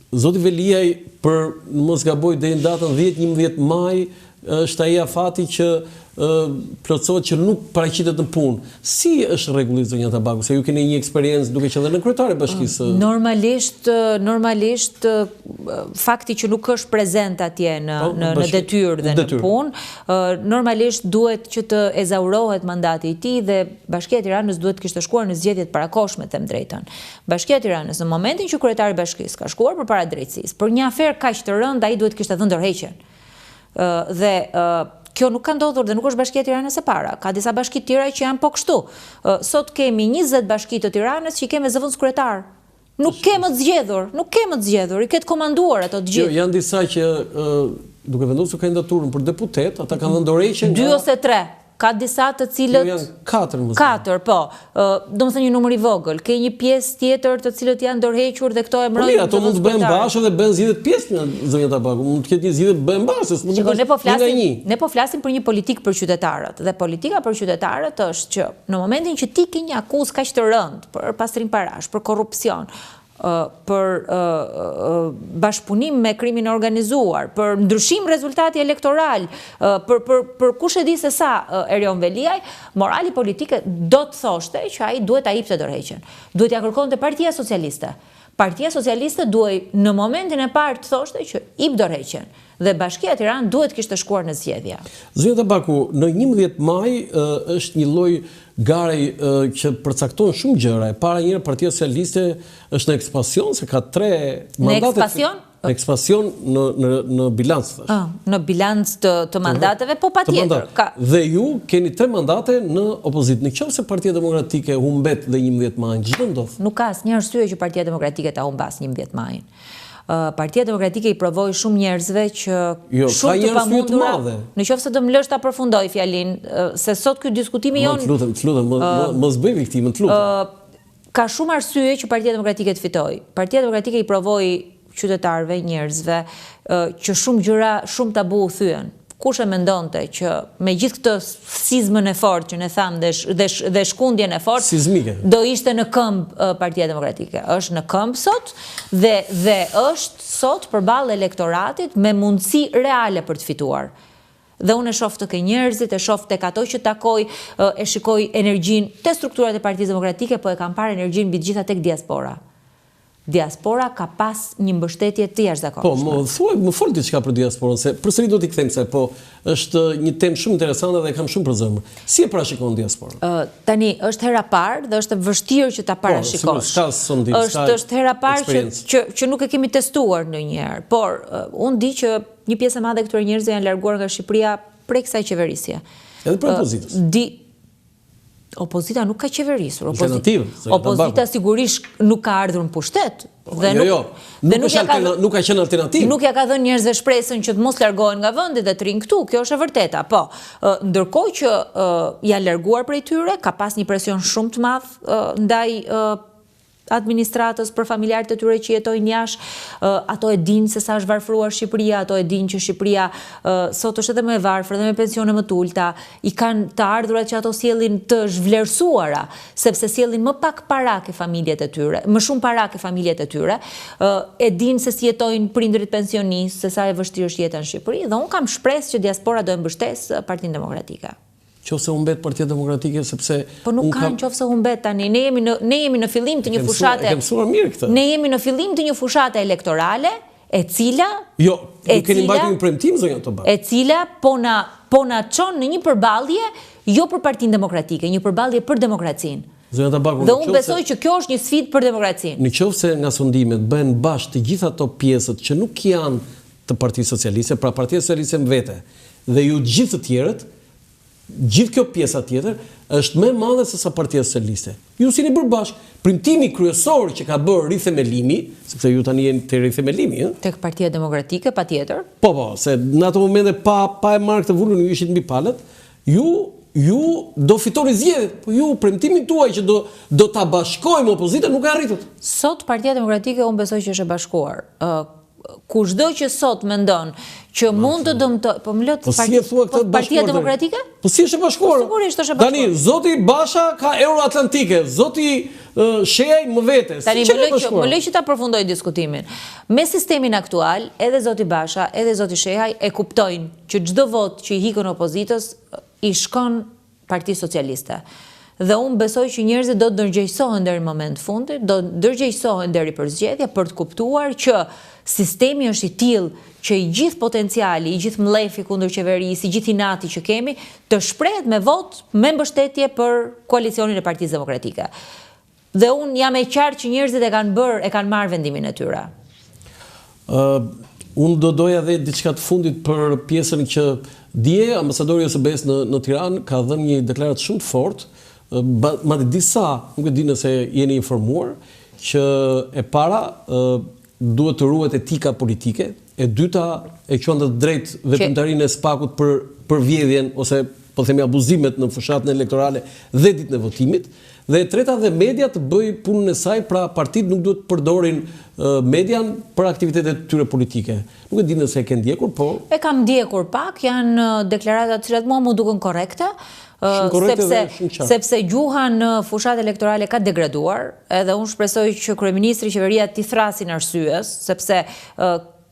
zoti Veliaj për mos gaboj deri në datën 10-11 maj është ai afati që plotësohet që nuk paraqitet në punë. Si është rregulli zonja Tabaku? Se ju keni një eksperiencë duke qenë në kryetare e bashkisë. Normalisht fakti që nuk është prezent atje në detyrë dhe në punë, normalisht duhet që të ezaurohet mandati i tij dhe Bashkia e Tiranës duhet kishte shkuar në zgjedhjet parakoshme, them drejtën. Bashkia e Tiranës në momentin që kryetari i bashkisë ka shkuar përpara drejtësisë për një aferë kaq të rëndë, ai duhet kishte dhënë dorëheqjen. Dhe kjo nuk ka ndodhur dhe nuk është Bashkia e Tiranës e para. Ka disa bashki tjera që janë po kështu. Sot kemi 20 bashki të Tiranës që i kemi zëvendës kryetar. Nuk kemë të zgjedhur, i ketë komanduar ato të gjithë. Janë disa që duke vendosur kandidaturën për deputet, ata kanë dhënë dorëheqjen. 2 ose 3. Ka disa të cilët... Janë 4, më thënë. 4, po. Do më thënë një numër i vogël. Ke një pjesë tjetër të cilët janë dorëhequr dhe këto e mbrojnë. Po mirë, ato mund të bëhen bashkë dhe bëhen zgjedhje pjesë në zonja Tabaku. Mund të ketë një zgjedhje bëhen bashkë. Ne po flasim për një politikë për qytetarët. Dhe politika për qytetarët është që në momentin që ti ke një akuzë kaq të rëndë për pastrim parash, për korrupsion, për bashkëpunim me krimin organizuar, për ndryshim rezultati elektoral, për kush e di se sa Erion Veliaj, morali politike do të thoshte që ai duhet ta jepte dorëheqjen. Duhet ja kërkonte Partia Socialiste. Partia Socialiste duhej në momentin e parë të thoshte që ip dorëheqjen dhe Bashkia e Tiranës duhet kishte shkuar në zgjedhje. Zyrta Baku, në 11 maj është një lloj gare që përcakton shumë gjëra. E para njëherë Partia Socialiste është në ekspansion se ka 3 mandate. Në ekspansion në bilanc. Në bilanc të mandateve, po patjetër. Dhe ju keni 3 mandate në opozitë. Në qoftë se Partia Demokratike humbet dhe 11 maj, ç'do ndodh? Nuk ka asnjë arsye që Partia Demokratike ta humbas 11 majin. Partia Demokratike i provoi shumë njerëzve që shumë të pamundura. Në qoftë se do më lësh ta përfundoj fjalinë, se sot ky diskutimi jon. Të lutem, mos bëj viktimën, të lutem. Ka shumë arsye që Partia Demokratike të fitojë. Partia Demokratike i provoi qytetarëve, njerëzve, që shumë gjëra, shumë tabu u thyen. Kush e mendonte që me gjithë këtë sizmën e fortë që ne thamë dhe shkundjen e fortë, do ishte në këmbë Partia Demokratike. Është në këmbë sot dhe është sot përballë elektoratit me mundësi reale për të fituar. Dhe unë e shoh të njerëzit, e shoh tek ato që takoj, e shikoj energjinë te strukturat e Partisë Demokratike, po e kam parë energjinë mbi të gjitha tek diaspora. Diaspora ka pas një mbështetje të jashtëzakonshme. Më fol diçka për diasporën, se përsëri do t'i kthem se është një temë shumë interesante dhe kam shumë për zemër. Si e parashikon diasporën? Tani është hera parë dhe është vështirë që ta parashikosh. Është hera parë që nuk e kemi testuar ndonjëherë, por unë di që një pjesë e madhe e këtyre njerëzve janë larguar nga Shqipëria prej kësaj qeverisje. Edhe për opozitës. Opozita nuk ka qeverisur. Opozita sigurisht nuk ka ardhur në pushtet. Nuk ka qenë alternativë. Nuk ja ka dhënë njerëzve shpresën që të mos largohen nga vendi dhe të rinë këtu. Kjo është e vërteta. Po, ndërkohë që janë larguar prej tyre, ka pas një presion shumë të madh ndaj administratës për familjarët e tyre që jetojnë jashtë, ato e dinë se sa është varfëruar Shqipëria, ato e dinë që Shqipëria sot është edhe më e varfër dhe me pensione më të ulta, i kanë të ardhurat që ato sjellin të zhvlerësuara, sepse sjellin më pak para ke familjet e tyre, më shumë para ke familjet e tyre, e dinë se si jetojnë prindërit pensionistë, se sa e vështirë është jeta në Shqipëri, dhe unë kam shpresë që diaspora do e mbështesë Partinë Demokratike. Qofse humbet Partia Demokratike sepse po nuk kanë qofse humbet tani. Ne jemi në fillim të një fushate. E mësuar mirë këtë. Ne jemi në fillim të një fushate elektorale, e cila nuk keni mbajtur një premtim zonja Tobak. E cila po na çon në një përballje jo për Partinë Demokratike, një përballje për demokracinë. Zonja Tobak, dhe unë besoj që kjo është një sfidë për demokracinë. Nëse nga sondimet bëhen bashkë të gjitha ato pjesët që nuk janë të Partisë Socialiste, pra Partia Socialiste më vete, dhe ju gjithë të tjerët, gjithë kjo pjesa tjetër është më e madhe se sa Partia Socialiste. Ju sini bërë bashkë. Premtimi kryesor që ka bërë rithemelimi, sepse ju tani jeni te rithemelimi, tek Partia Demokratike patjetër. Po, se në ato momente pa e marrë këtë vullën, ju ishit mbi palët, ju do fitoni zgjedhjet, po ju premtimin tuaj që do ta bashkojmë opozitën nuk e arritët. Sot Partia Demokratike unë besoj që është e bashkuar. Kushdo që sot mendon që mund të dëmtoj, po më lët Partia Demokratike? Po si është e bashkuar? Sigurisht është e bashkuar. Tani zoti Basha ka Euroatlantike, zoti Shehaj më vete. Tani më lej që ta përfundoj diskutimin. Me sistemin aktual, edhe zoti Basha, edhe zoti Shehaj e kuptojnë që çdo vot që i hikën opozitës i shkon Partisë Socialiste. Dhe unë besoj që njerëzit do të ndërgjegjësohen deri në moment fundit, do të ndërgjegjësohen deri për zgjedhje për të kuptuar që sistemi është i tillë që i gjithë potenciali, i gjithë mlefi kundër qeverisë, i gjithë inati që kemi, të shprehet me vot, me mbështetje për koalicionin e Partisë Demokratike. Dhe unë jam e qartë që njerëzit e kanë marrë vendimin e tyre. Unë do doja dhe diçka të fundit për pjesën që dje ambasadori OSBE-s në Tiranë ka dhënë një deklaratë shumë të fortë. Madje disa, nuk e di nëse jeni informuar, që e para duhet të ruhet etika politike, e dyta e quan të drejt veprimtarinë e SPAK-ut për vjedhjen ose po themi abuzimet në fushatën elektorale dhe ditën e votimit, dhe e treta dhe media të bëj punën e saj, pra partitë nuk duhet të përdorin median për aktivitetet të tyre politike. Nuk e di nëse e ke ndjekur, po e kam ndjekur pak, janë deklarata të cilat mua më duken korrekte. Sepse gjuha në fushat elektorale ka degraduar, edhe unë shpresoj që kryeministri, qeveria t'i thrasin arsyes, sepse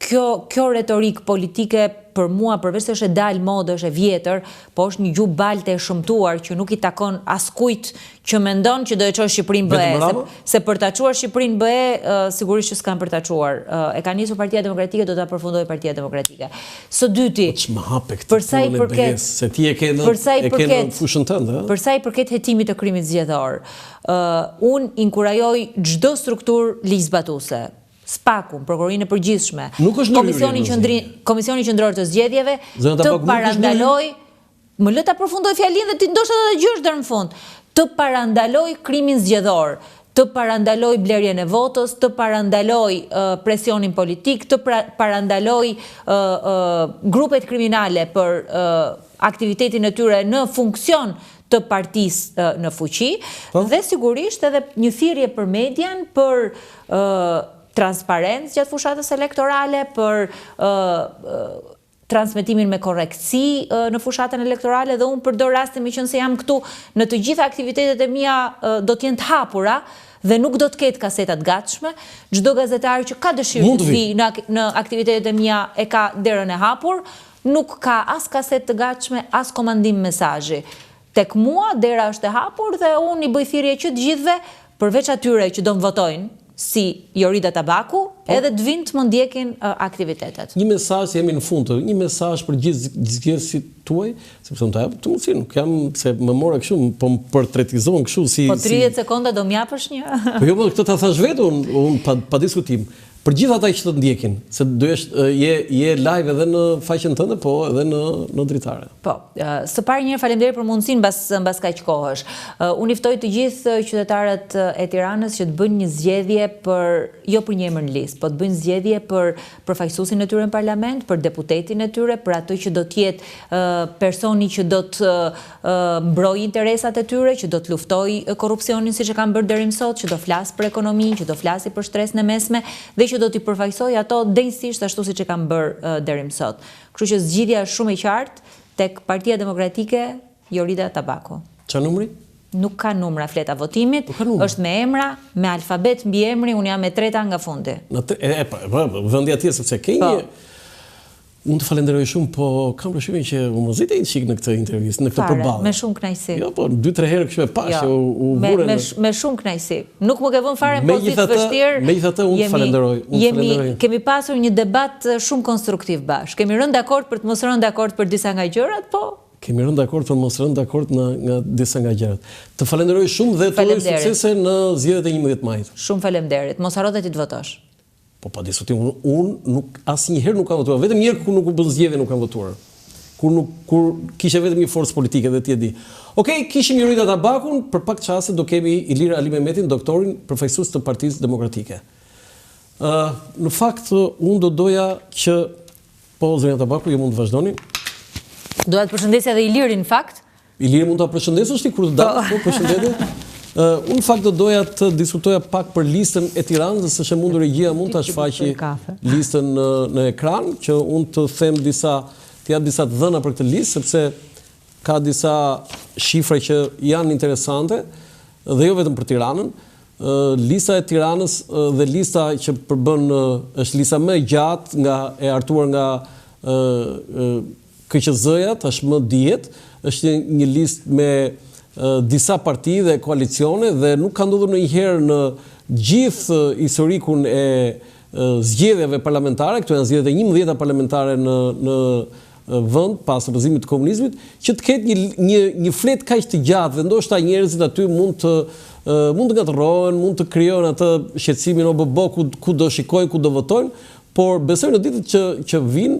kjo retorik politike për mua, përveç se është e dalë modë, është e vjetër, po është një gjuhë balte e shëmtuar që nuk i takon askujt që mendon që do e çojë Shqipërinë BE. Se për ta çuar Shqipërinë BE, sigurisht që s'kan për ta çuar. E ka nisur Partia Demokratike, do ta përfundojë Partia Demokratike. Së dyti, për sa i përket se ti e ke në fushën tënde, për sa i përket hetimit të krimit zgjedhor, unë inkurajoj çdo strukturë ligjzbatuese. SPAK-un, Prokurorinë e Përgjithshme, Komisioni Qendror të Zgjedhjeve, të parandaloj, më lë ta përfundoj fjalinë dhe ti ndoshta do ta dëgjosh deri në fund, të parandaloj krimin zgjedhor, të parandaloj blerjen e votës, të parandaloj presionin politik, të parandaloj grupet kriminale për aktivitetin e tyre në funksion të partisë në fuqi, dhe sigurisht edhe një thirrje për median, për transparencë gjatë fushatës elektorale, për transmetimin me korrektësi në fushatën elektorale, dhe unë përdor rastin me qenë se jam këtu në të gjitha aktivitetet e mia do të jenë të hapura dhe nuk do të ketë kaseta të gatshme. Çdo gazetar që ka dëshirë të vi në aktivitetet e mia e ka derën e hapur, nuk ka as kasetë të gatshme, as komandim mesazhi. Tek mua dera është e hapur dhe unë i bëj thirrje që të gjithëve, përveç atyre që do më votojnë, si Jorida Tabaku, edhe të vinë të më ndjekin aktivitetet. Një mesazh, jemi në fund, një mesazh për gjithë zgjedhësit tuaj, sepse unë ta jap të mundësi, nuk jam se më mora kështu, po më portretizon kështu si... Po 30 sekonda do m'japësh një? Po jo, këtë ta thash vetë, unë pa diskutim. Për gjithë ata që të ndjekin, se je live edhe në faqen tënde, po edhe në dritare. Po, së pari njërë faleminderit për mundësinë mbas kaq kohësh. Unë i ftoj të gjithë qytetarët e Tiranës që të bëjnë një zgjedhje jo për një emër në listë, po të bëjnë zgjedhje për përfaqësuesin e tyre në parlament, për deputetin e tyre, për atë që do të jetë personi që do të mbrojë interesat e tyre, që do të luftojë korrupsionin siç e kanë bërë deri më sot, që do flasë për ekonominë, që do flasë për stresin e mesme dhe që do t'i përfaqësoj ato denjësisht ashtu siç e kanë bërë deri më sot. Kështu që zgjidhja është shumë e qartë tek Partia Demokratike Jorida Tabaku. Çfarë numri? Nuk ka numra fleta votimit, është me emra, me alfabet mbi emri, unë jam e treta nga fundi. Vendi atje sepse ke një... Unë të falenderoj shumë, po kam përshtypjen që u mërzitej një çik në këtë intervistë, në këtë përballje. Me shumë kënaqësi. Jo, po 2-3 herë kështu e pash që u vure. Me shumë kënaqësi. Nuk më ke vënë fare në pozitë vështirë. Megjithatë unë të falenderoj. Kemi pasur një debat shumë konstruktiv bashkë. Kemi rënë dakord për të mos rënë dakord për disa nga gjërat, po kemi rënë dakord për të mos rënë dakord nga disa nga gjërat. Të falenderoj shumë dhe të uroj suksese në zgjedhjet e 11 majit. Shumë faleminderit. Mos harro të votosh. Po pa diskutim, unë asnjëherë nuk kam votuar, vetëm një herë kur nuk u bën zgjedhje nuk kam votuar. Kur kisha vetëm një forcë politike dhe ti e di. Okej, kishim Jorida Tabakun, për pak çaste do kemi Ilir Ali Mehmetin, doktorin, përfaqësues të Partisë Demokratike. Në fakt unë do doja që po zonja Tabaku ju mund të vazhdoni. Doja të përshëndesja edhe Ilirin në fakt. Iliri mund ta përshëndesësh ti kur të dalë, po përshëndetje. Unë fakt do doja të diskutoja pak për listën e Tiranës, se është mundur regjia mund ta shfaqë listën në ekran, që unë të them të jap disa të dhëna për këtë listë, sepse ka disa shifra që janë interesante dhe jo vetëm për Tiranën. Lista e Tiranës dhe lista që përbën është lista më e gjatë e hartuar nga KQZ-ja, tashmë dihet, është një listë me disa parti dhe koalicione dhe nuk ka ndodhur ndonjëherë në gjithë historikun e zgjedhjeve parlamentare, këto janë zgjedhjet e 11 parlamentare në vend pas opozimit të komunizmit, që të ketë një flet kaq të gjatë dhe ndoshta njerëzit aty mund të ngatërrohen, mund të krijojnë atë shqetësimin OBB ku do shikojnë, ku do votojnë, por besoj në ditët që vinë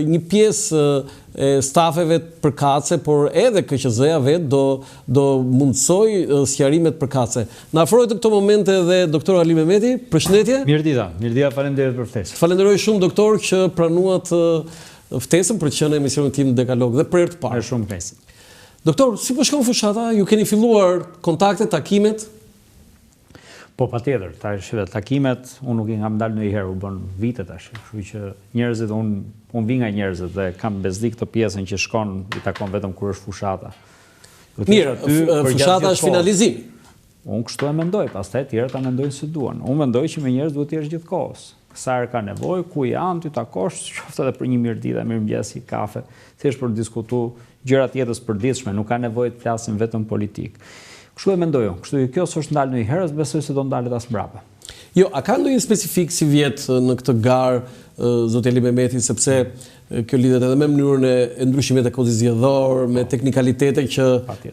një pjesë e stafeve përkatëse, por edhe KQZ-ja vetë do mundsoj sqarimet përkatëse. Na afroi të këto momente edhe doktor Ali Mehmeti, përshëndetje. Mirëdita, faleminderit për ftesën. Falenderoj shumë doktor që pranuat ftesën për të qenë në emisionin tim Dekalog dhe për herë të parë. Me shumë kënaqësi. Doktor, si po shkon fushata? Ju keni filluar kontakte, takimet? Po patjetër, takimet unë nuk i kam dalë ndonjëherë, u bën vite tash, kështu që njerëzit unë vi nga njerëzit dhe kam bezdik këtë pjesën që shkon i takon vetëm kur është fushata. Mirë, fushata është finalizim. Unë kështu e mendoj, pastaj tjerët ta mendojnë si duan. Unë mendoj që me njerëz duhet të jesh gjithkohës. sa herë ka nevojë, ku janë, ty takosh, qoftë edhe për një mirëditë, mirëmëngjes, kafe, thjesht për të diskutuar gjëra të jetës përditshme, nuk ka nevojë të flasim vetëm politik. Kështu e mendoj unë. Kështu kjo s'është ndalë ndonjëherë, besoj se do ndalet as mbrapa. Jo, a ka ndonjë specifik si vjet në këtë garë zoti Ali Mehmeti, sepse kjo lidhet edhe me mënyrën e ndryshimit të kodit zgjedhor, me teknikalitete që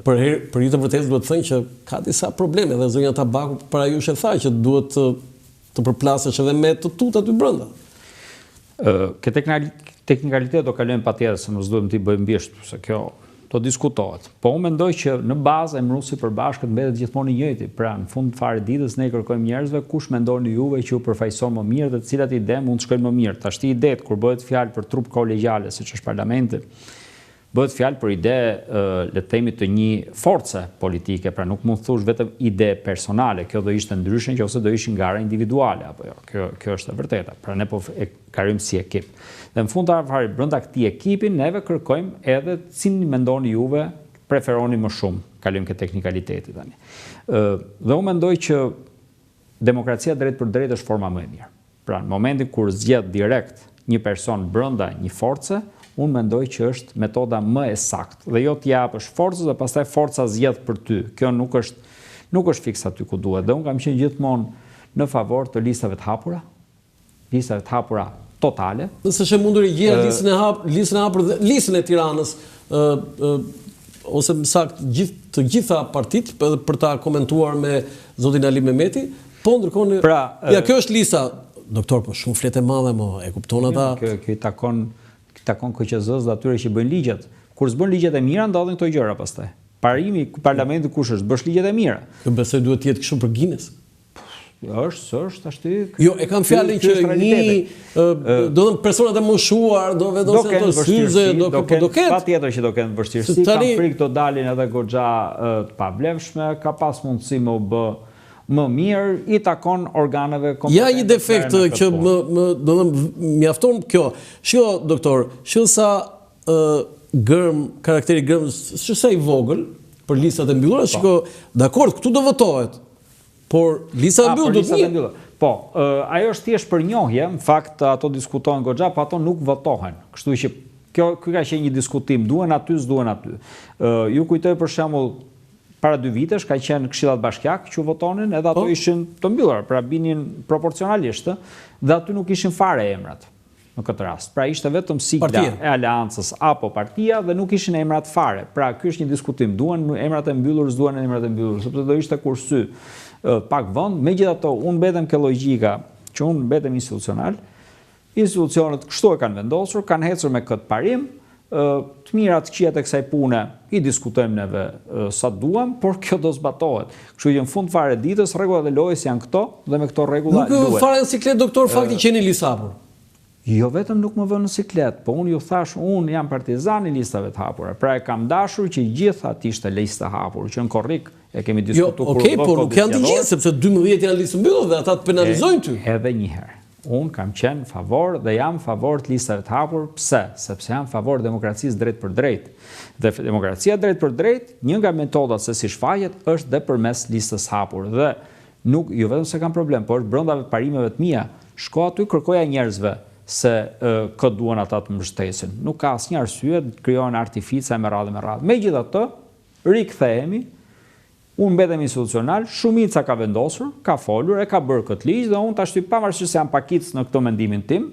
për hir të vërtetës duhet të thënë që ka disa probleme dhe zonja Tabaku para jush e tha që duhet të përplasesh edhe me të tut aty brenda. Ke teknikalitet do kalojmë patjetër se mos duhem t'i bëjmë mbiesht, se kjo do diskutohet. Po unë mendoj që në bazë Emrusi përbashkët mbetet gjithmonë i njëjti. Pra në fund fare ditës ne kërkojmë njerëzve kush mendoni juve që ju përfaqëson më mirë dhe cilat ide mund të shkojnë më mirë. Tashti idet kur bëhet fjalë për trup kolegjiale, siç është parlamenti, bëhet fjalë për ide le të themi të një force politike, pra nuk mund thosh vetëm ide personale. Kjo do ishte ndryshe nëse do ishin gara individuale apo jo. Kjo është e vërteta. Pra ne po e karojmë si ekip. Dhe në fund të fare brenda këtij ekipi neve kërkojmë edhe cilin mendoni juve preferoni më shumë. Kalojmë ke teknikaliteti tani. Dhe unë mendoj që demokracia drejt për drejt është forma më e mirë. Pra në momentin kur zgjedh direkt një person brenda një force, unë mendoj që është metoda më e saktë. Dhe jo t'i japësh forcës dhe pastaj forca zgjedh për ty. Kjo nuk është fiks aty ku duhet. Dhe unë kam qenë gjithmonë në favor të listave të hapura. Listave të hapura totale. Nëse është mundur i gjeja listën e hapur dhe listën e Tiranës ose më saktë të gjitha partitë për ta komentuar me zotin Ali Mehmeti, po ndërkohë ja kjo është lista, doktor, po shumë fletë e madhe mo, e kupton ata. Kjo i takon KQZ-s dhe atyre që bëjnë ligjet. Kur s'bën ligjet e mira ndodhin këto gjëra pastaj. Parimi parlamentit kush është? Bësh ligjet e mira. Kjo besoj duhet të jetë kështu për Guinness. Është ashtu. Jo, e kam fjalën që do të personat e moshuar do vendosen ato syze, do ketë. Patjetër që do kenë vështirësi, kanë frikë të dalin edhe goxha të pavlefshme, ka pas mundësi më u bë më mirë, i takon organeve kompetente. Ja një defekt që do të mjafton kjo. Shiko, doktor, shiko sa karakteri gërm, sa i vogël për listat e mbyllura, shiko, dakord, këtu do votohet. Por lista e mbyllur do të jetë. Po, ajo është thjesht për njohje, në fakt ato diskutohen goxha, po ato nuk votohen. Kështu që kjo ka qenë një diskutim, duhen aty, s'duhen aty. Ju kujtoj për shembull para 2 vitesh ka qenë këshillat bashkiake që votonin, edhe ato ishin të mbyllura, pra binin proporcionalisht, dhe aty nuk ishin fare emrat në këtë rast. Pra ishte vetëm sigla e aleancës apo partia dhe nuk ishin emrat fare. Pra ky është një diskutim, duhen emrat e mbyllur, s'duhen emrat e mbyllur, sepse do ishte kursy pak vend. Megjithatë, unë mbetem ke logjika që unë mbetem institucional. Institucionet kështu e kanë vendosur, kanë ecur me këtë parim. Të mirat këqijat e kësaj pune i diskutojmë neve sa duam, por kjo do zbatohet. Kështu që në fund fare ditës rregullat e lojës janë këto dhe me këto rregulla duhet. Nuk fare në siklet, doktor, fakti qeni listë hapur. Jo vetëm nuk më vënë në siklet, po unë ju thash, unë jam partizan i listave të hapura. Pra e kam dashur që gjitha t'ishte lista hapur, që në korrik e kemi diskutuar. Jo, por nuk janë të gjithë, sepse 12 janë listë mbyllur dhe ata të penalizojnë ty. Edhe një herë. Unë kam qenë favor dhe jam favor të listave të hapur. Pse? Sepse jam favor demokracisë drejt për drejt. Dhe demokracia drejt për drejt, një nga metodat se si shfaqet është dhe përmes listës hapur. Dhe nuk, jo vetëm se kam problem, por është brenda parimeve të mia, shko aty kërkoja njerëzve se këtë duan ata të mbështesin. Nuk ka asnjë arsye të krijohen artifica me radhë. Megjithatë, rikthehemi, unë mbetem institucional, shumica ka vendosur, ka folur, e ka bërë këtë ligj dhe unë tashti pavarësisht se jam pakicë në këtë mendimin tim,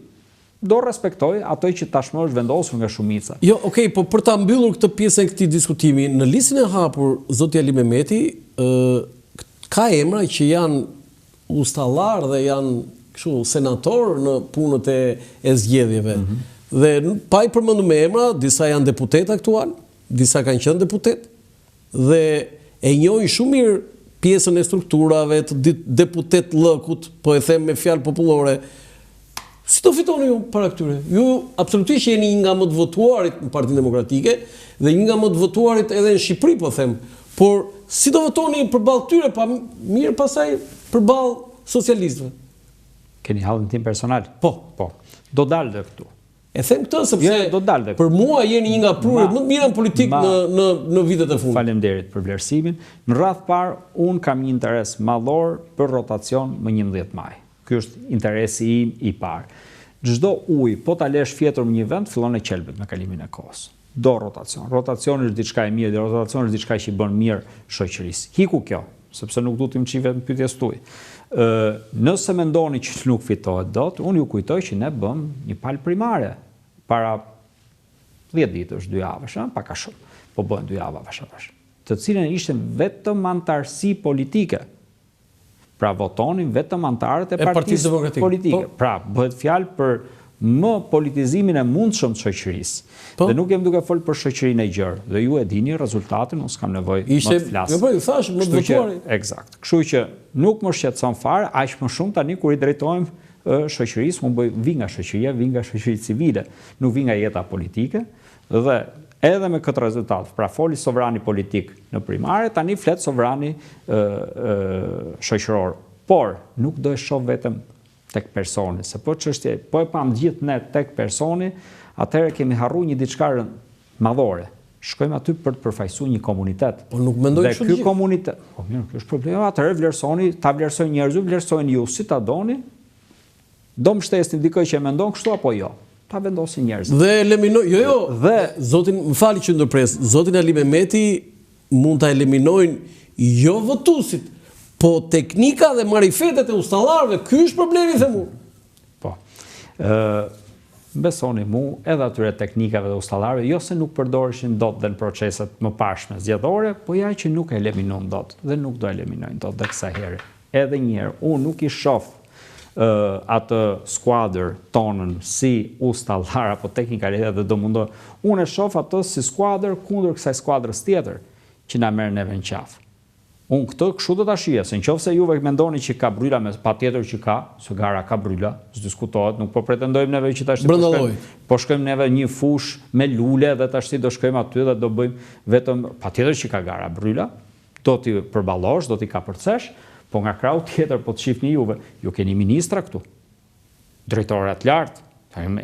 do respektoj ato që tashmë është vendosur nga shumica. Jo, okay, po për ta mbyllur këtë pjesën e këtij diskutimi, në listën e hapur zoti Ali Mehmeti ka emra që janë ustallar dhe janë kështu senator në punët e zgjedhjeve. Dhe pa i përmendur me emra, disa janë deputet aktual, disa kanë qenë deputet dhe e njohin shumë mirë pjesën e strukturave të deputet lëkut, po e them me fjalë popullore. Si do fitoni ju para këtyre? Ju absolutisht jeni një nga më të votuarit në Partinë Demokratike dhe një nga më të votuarit edhe në Shqipëri, po them. Por si do votoni përballë këtyre, pa mirë pasaj përballë socialistëve? Keni hallin tim personal? Po. Do dalë dhe këtu. E them këtë sepse për mua jeni një nga prurët më të mira në politikë në vitet e fundit. Faleminderit për vlerësimin. Në radhë parë, unë kam një interes madhor për rotacion më 11 maj. Ky është interesi im i parë. Çdo ujë, po ta lesh fjetur në një vend, fillon e qelbet me kalimin e kohës. Do rotacion. Rotacioni është diçka e mirë, rotacioni është diçka që i bën mirë shoqërisë. Hiku kjo, sepse nuk du t'im qive në pyetjes tuaj. Nëse mendoni që nuk fitohet dot, unë ju kujtoj që ne bëm një palë primare para 10 ditësh, 2 javësh, pak a shumë, po bëhen 2 java vash, të cilën ishte vetëm antarësi politike. Pra votonin vetëm antarët e partisë politike. Pra bëhet fjalë për më politizimin e mundshëm të shoqërisë. Dhe nuk jem duke folë për shoqërinë e gjerë. Dhe ju e dini rezultatin, unë s'kam nevojë më të flas. Po, thash, më të votuari. Eksakt. Kështu që nuk më shqetëson fare, aq më shumë tani kur i drejtohem shoqërisë, unë vi nga shoqëria, vi nga shoqëria civile, nuk vi nga jeta politike, dhe edhe me këtë rezultat, pra foli sovrani politik në primare, tani flet sovrani shoqëror. Por nuk do e shoh vetëm tek personi, se po e pam gjithë ne tek personi, atëherë kemi harruar një diçka madhore. Shkojmë aty për të përfaqësuar një komunitet. Po nuk mendoj kështu. Dhe ky komunitet, po mirë, kjo është problemi. Atëherë vlerësoni, ta vlerësojnë njerëzit, vlerësojnë ju si ta doni. Do mbështesni dikë që mendon kështu apo jo? Ta vendosin njerëzit. Dhe eliminoj, dhe zotin, më fali që ndërpres, zotin Ali Mehmeti mund ta eliminojnë jo votuesit, po teknika dhe marifetet e ustallarëve, ky është problemi, them unë. Po. Besoni mu, edhe atyre teknikave dhe ustallarëve, jo se nuk përdoreshin dot dhe në proceset më pashme zgjedhore, po ja që nuk e eliminon dot dhe nuk do eliminojnë dot dhe kësaj here. Edhe një herë, unë nuk i shoh atë skuadër tonën si ustallar apo teknikalitet dhe do mundoj. Unë e shoh atë si skuadër kundër kësaj skuadrës tjetër që na merr neve në qafë. Unë këtë kështu do ta shija, se nëse juve mendoni që ka bryla, patjetër që ka, se gara ka bryla, s'diskutohet, nuk po pretendojmë neve që tash po shkojmë neve një fush me lule dhe tash do shkojmë aty dhe do bëjmë vetëm, patjetër që ka gara bryla, do t'i përballosh, do t'i kapërcesh, po nga krau tjetër po të shihni juve, ju keni ministra këtu. Drejtorë të lartë,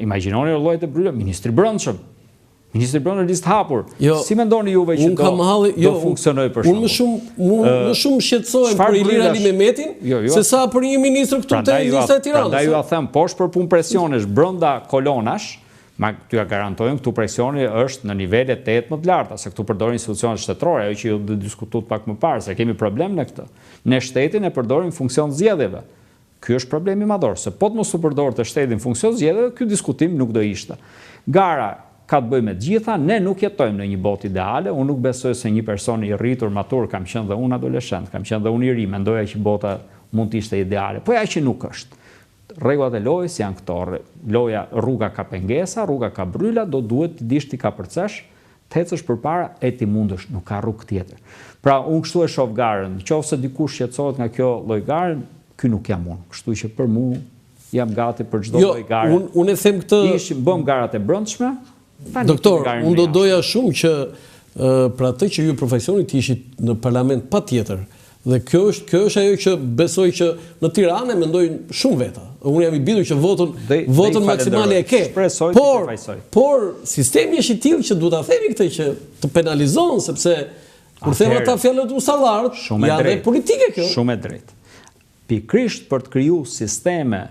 imagjinoni llojet e bryla, ministri brendshëm. Ministri Brendshëm në listë hapur. Si mendoni juve që do funksionojë për shkak? Unë më shumë shqetësohem për Ilir Ali Mehmetin se sa për një ministër këtu te lista e Tiranës. Prandaj ju a them, poshtë për punë presionesh brenda kolonash, t'ju ja garantojmë këtu presioni është në nivele 8 më të larta, se këtu përdorin institucionet shtetërore, ajo që ju diskutuat pak më parë, se kemi problem në këtë. Ne shtetin e përdorim funksion zgjedhjeve. Ky është problemi madhor, se po të mos u përdorte shtetin funksion zgjedhjeve, ky diskutim nuk do ishte. Gara ka të bëjë me gjitha, ne nuk jetojmë në një botë ideale, unë nuk besoj se një person i rritur, matur, kam qenë dhe unë adoleshent, kam qenë dhe unë i ri, mendoja që bota mund të ishte ideale, po ja që nuk është. Rregullat e lojës janë këto, loja rruga ka pengesa, rruga ka bryla, do duhet të dish ti ka përcesh, të ecësh përpara e ti mundësh, nuk ka rrugë tjetër. Pra unë kështu e shoh garën, nëse dikush shqetësohet nga kjo lloj gare, ky nuk jam unë, kështu që për mua jam gati për çdo lloj gare. Unë e them këtë, bëm garat e brendshme. Doktor, unë do doja shumë që për atë që ju profesionit ishit në parlament pa tjetër, dhe kjo është ajo që besoj që në Tiranë mendojnë shumë veta. Unë jam i bindur që votën maksimale e ke. Por sistemi është i tillë që duhet ta themi këtë që të penalizon, sepse kur them ata fjalët ustallarët, janë dhe politike kjo. Shumë e drejtë. Pikërisht për të krijuar sisteme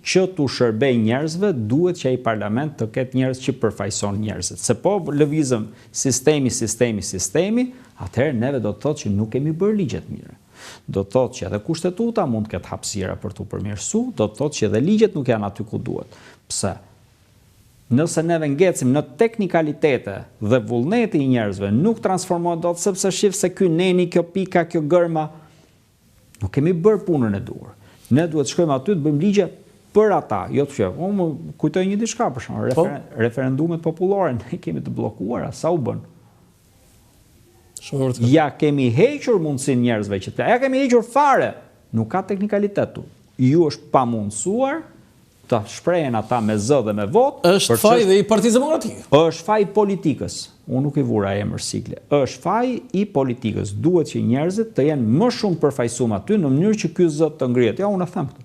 që t'u shërbej njerëzve, duhet që ai parlament të ketë njerëz që përfaqëson njerëzit. Se po lëvizëm sistemi, atëherë neve do të thotë që nuk kemi bërë ligjet mirë. Do të thotë që edhe kushtetuta mund të ketë hapësira për t'u përmirësuar, do të thotë që edhe ligjet nuk janë aty ku duhet. Pse? Nëse neve ngecim në teknikalitete dhe vullneti i njerëzve nuk transformohet dot sepse shif se ky neni, kjo pika, kjo gërma, nuk kemi bërë punën e duhur. Ne duhet shkojmë aty të bëjmë ligje për ata, jo të shef. Unë kujtoj një diçka për shembull, referendumet popullore ne kemi të bllokuara, sa u bën? Ja kemi hequr mundësinë njerëzve që ja kemi hequr fare. Nuk ka teknikalitet tu. Ju është pamundsuar të shprehen ata me zë dhe me votë. Është faj dhe i Partisë Demokratike. Është faj politikës. Unë nuk i vura emër sikle. Është faj i politikës. Duhet që njerëzit të jenë më shumë përfaqësuar aty në mënyrë që ky zë të ngrihet. Ja, unë e them këtë.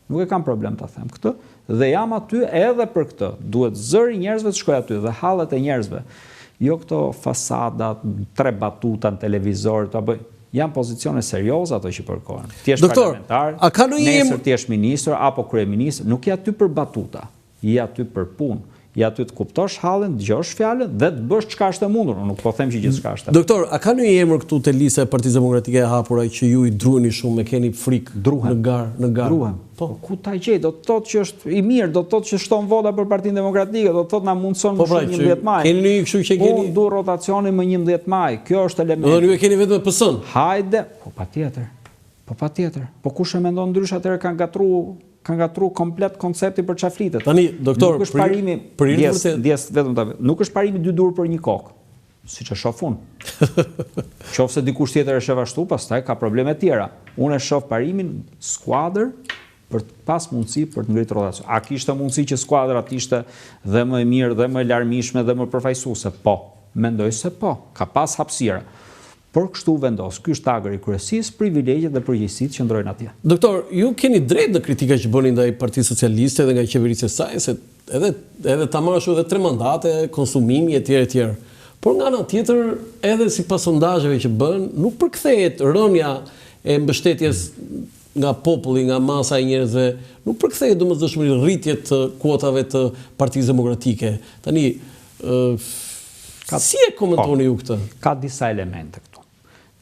Nuk e kam problem ta them këtë, dhe jam aty edhe për këtë. Duhet zëri njerëzve të shkojë aty dhe hallet e njerëzve. Jo këto fasadat, 3 batuta në televizor, janë pozicione serioze ato që përkohen. Ti je parlamentar, nesër ti je ministër apo kryeminist, nuk je aty për batuta, je aty për punë. Ja ty të kuptosh hallin, dëgjosh fjalën dhe të bësh çka është e mundur. Unë nuk po them që gjithçka është. Doktor, a ka ndonjë emër këtu te lista e Partisë Demokratike e hapura që ju i druheni shumë, me keni frikë në garë? Druhem. Po, ku ta gjej? Do të thotë që është i mirë, do të thotë që shton vota për Partinë Demokratike, do të thotë na mundson më shumë 11 maj. Keni një kështu që keni? Unë du rotacionin më 11 maj. Kjo është element. Do ju e keni vetëm PS-n? Hajde, po patjetër. Po kush e mendon ndryshe atëherë kanë gatru komplet koncepti për çfarë flitet. Tani, doktor, nuk është parimi, nuk është parimi 2 durë për një kokë, siç e shoh unë. Qofse dikush tjetër e shef ashtu, pastaj ka probleme tjera. Unë e shoh parimin skuadër për të pas mundësi për të ngritur rotacion. A kishte mundësi që skuadra të ishte dhe më e mirë dhe më e larmishme dhe më përfaqësuese? Po, mendoj se po, ka pas hapësira. Por kështu vendos, ky është agri i kryesisë, privilegjet dhe përgjegjësitë që ndrojnë atje. Doktor, ju keni drejt në kritika që bëni ndaj Partisë Socialiste dhe nga qeverisja e saj, se edhe ta marrësh edhe 3 mandate, konsumimi etj. Por nga ana tjetër, edhe sipas sondazheve që bën, nuk përkthehet rënja e mbështetjes nga populli, nga masa e njerëzve, nuk përkthehet domosdoshmëri rritje të kuotave të Partisë Demokratike. Tani, si e komentoni ju këtë? Ka disa elemente këtu.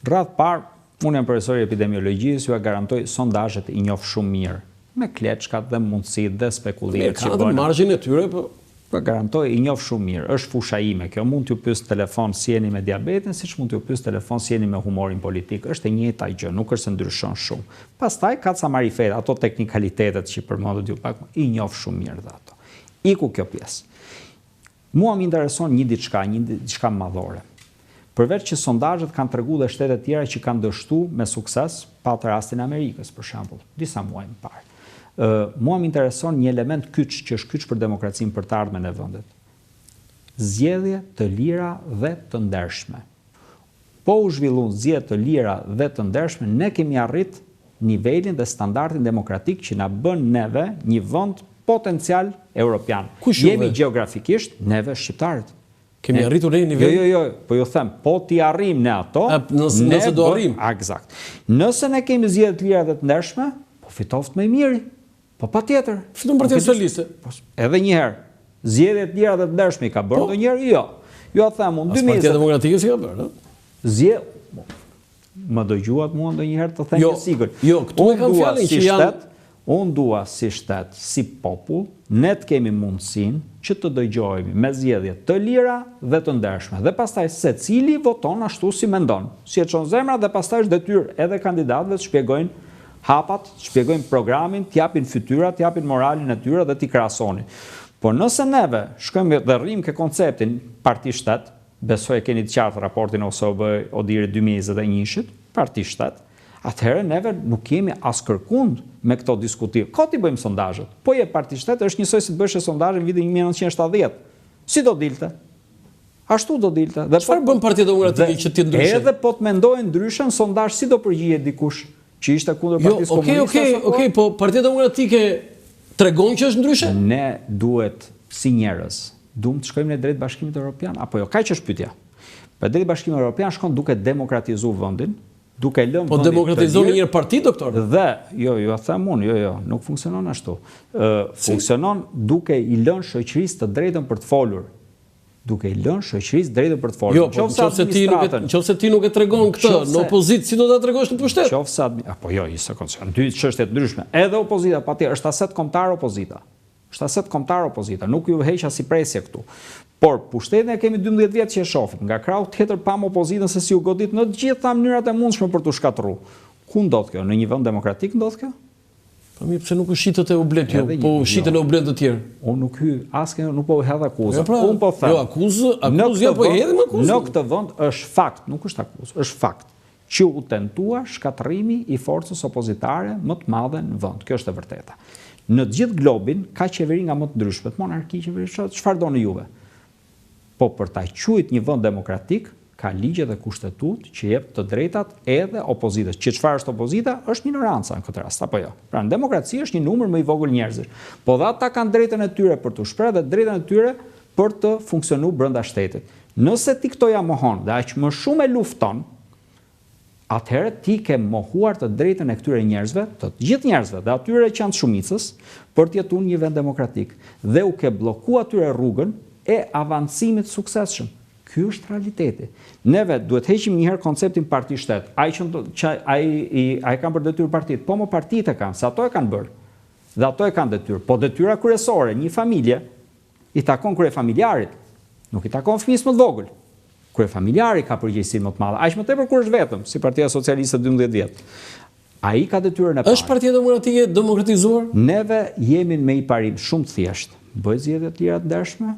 Rreth parë, unë jam profesor i epidemiologjisë, ju e garantoj sondazhet i njoh shumë mirë, me kleçkat dhe mundësitë dhe spekullimet që bëjnë. Ka margjin e tyre, po garantoj i njoh shumë mirë. Është fusha ime. Kjo mund t'ju pyes telefon si jeni me diabetin, siç mund t'ju pyes telefon si jeni me humorin politik. Është e njëjta gjë, nuk është se ndryshon shumë. Pastaj ka ca marifet, ato teknikalitetet që përmendet ju pak, i njoh shumë mirë dhe ato. Iku kjo pjesë. Mua më intereson një diçka madhore. Përveç që sondazhet kanë treguar dhe shtete tjera që kanë dështuar me sukses, pat rastin e Amerikës për shembull, disa muaj më parë. Mua më intereson një element kyç që është kyç për demokracinë për të ardhmen e vendit. Zgjedhje të lira dhe të ndershme. Po u zhvilluan zgjedhje të lira dhe të ndershme, ne kemi arrit nivelin dhe standardin demokratik që na bën neve një vend potencial europian. Jemi gjeografikisht neve shqiptarët. Kemi arritur në një nivel? Jo, po ju them, po ti arrim ne ato, nëse do arrim. Eksakt. Nëse ne kemi zgjedhje të lira dhe të ndershme, po fitoft më i miri. Po patjetër. Fiton Partia Socialiste. Edhe një herë, zgjedhje të lira dhe të ndershme i ka bërë ndonjëherë? Jo. Jo them unë 2020. Partia Demokratike si ka bërë, më dëgjuat mua ndonjëherë të them të sigurt. Jo, këtu e kam fjalën që janë. Unë dua si shtet, si popull, ne të kemi mundësinë që të dëgjojmë me zgjedhje të lira dhe të ndershme. Dhe pastaj secili voton ashtu si mendon. Si e çon zemra dhe pastaj është detyrë edhe kandidatëve të shpjegojnë hapat, të shpjegojnë programin, të japin fytyrat, të japin moralin e tyre dhe t'i krahasonin. Por nëse neve shkojmë dhe rrim ke konceptin parti shtet, besoj e keni të qartë raportin ODIHR 2021-shit, parti shtet, atëherë neve nuk kemi as kërkund me këto diskutim. Ka t'i bëjmë sondazhet. Po je parti shtet, është njësoj si të bësh sondazhin në vitin 1970. Si do dilte? Ashtu do dilte. Dhe çfarë bën Partia Demokratike që ti ndryshe? Edhe po të mendojnë ndryshe në sondazh, si do përgjigjet dikush që ishte kundër Partisë Komuniste? Okej, po Partia Demokratike tregon që është ndryshe? Ne duhet si njerëz, duam të shkojmë në drejt Bashkimit Evropian apo jo? Kaq është pyetja. Për drejt Bashkimit Evropian shkon duke demokratizuar vendin, duke lënë po demokratizoni një parti, doktor? Dhe, jo, them unë, jo, nuk funksionon ashtu. Funksionon duke i lënë shoqërisë të drejtën për të folur. Duke i lënë shoqërisë drejtën për të folur. Jo, po nëse ti nuk e tregon këtë në opozitë, si do ta tregosh në pushtet? Apo jo, një sekond, janë dy çështje të ndryshme. Edhe opozita, patjetër, është aset kombëtar opozita. Është aset kombëtar opozita, nuk ju heqa si presje këtu. Por pushtetin e kemi 12 vjet që e shohim. Nga krau tjetër pam opozitën se si u godit në të gjitha mënyrat e mundshme për t'u shkatërruar. Ku ndodh kjo? Në një vend demokratik ndodh kjo? Po mirë, pse nuk u shitet e u blet ju, po u shiten e u blet të tjerë. Unë nuk hy asnjë, nuk po hedh akuzë. Unë po them. Jo, akuzë po hedhim akuzë. Në këtë vend është fakt, nuk është akuzë, është fakt që u tentua shkatërrimi i forcës opozitare më të madhe në vend. Kjo është e vërteta. Në të gjithë globin ka qeveri nga më të ndryshmet, monarki, qeveri, çfarë doni juve? Po për ta quajtur një vend demokratik, ka ligje dhe kushtetut që jep të drejtat edhe opozitës. Që çfarë është opozita? Është minoranca në këtë rast, apo jo? Pra në demokraci është një numër më i vogël njerëzish. Po dhe ata kanë drejtën e tyre për të shprehur dhe drejtën e tyre për të funksionuar brenda shtetit. Nëse ti këto ja mohon dhe aq më shumë e lufton, atëherë ti ke mohuar të drejtën e këtyre njerëzve, të gjithë njerëzve, dhe atyre që janë të shumicës, për të jetuar një vend demokratik. Dhe u ke bllokuar atyre rrugën e avancimit suksesshëm. Ky është realiteti. Neve duhet heqim një herë konceptin parti-shtet. Ai kanë për detyrë partitë, po më partitë e kanë, se ato e kanë bërë. Dhe ato e kanë detyrë. Po detyra kryesore, një familje, i takon kryefamiljarit, nuk i takon fëmijës më të vogël. Kryefamiljari ka përgjegjësinë më të madhe. Aq më tepër kur është vetëm, si Partia Socialiste 12 vjet. Ai ka detyrën e parë. Është Partia Demokratike demokratizuar? Neve jemi me një parim shumë të thjeshtë. Bëj zgjedhje të lira të ndershme,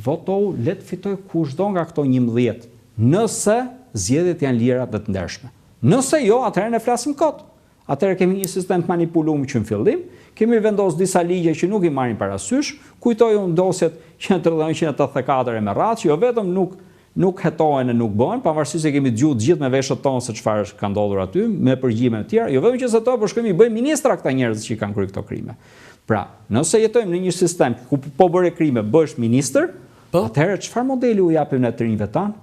votohu, le të fitoj kushdo nga këto 11. Nëse zgjedhjet janë lira dhe të ndershme. Nëse jo, atëherë ne flasim kot. Atëherë kemi një sistem të manipuluar që në fillim, kemi vendosur disa ligje që nuk i marrin parasysh, kujtoj unë dosjet që në 1984 me radhë, që jo vetëm nuk hetohen e nuk bëhen, pavarësisht se kemi dëgjuar gjithë me veshët tonë se çfarë ka ndodhur aty, me përgjime të tjera, jo vetëm që se to, por shkojmë i bëjmë ministra këta njerëz që kanë kryer këto krime. Pra, nëse jetojmë në një sistem ku po bëre krime bësh ministër, atëherë çfarë modeli u japim ne të rinjve tan?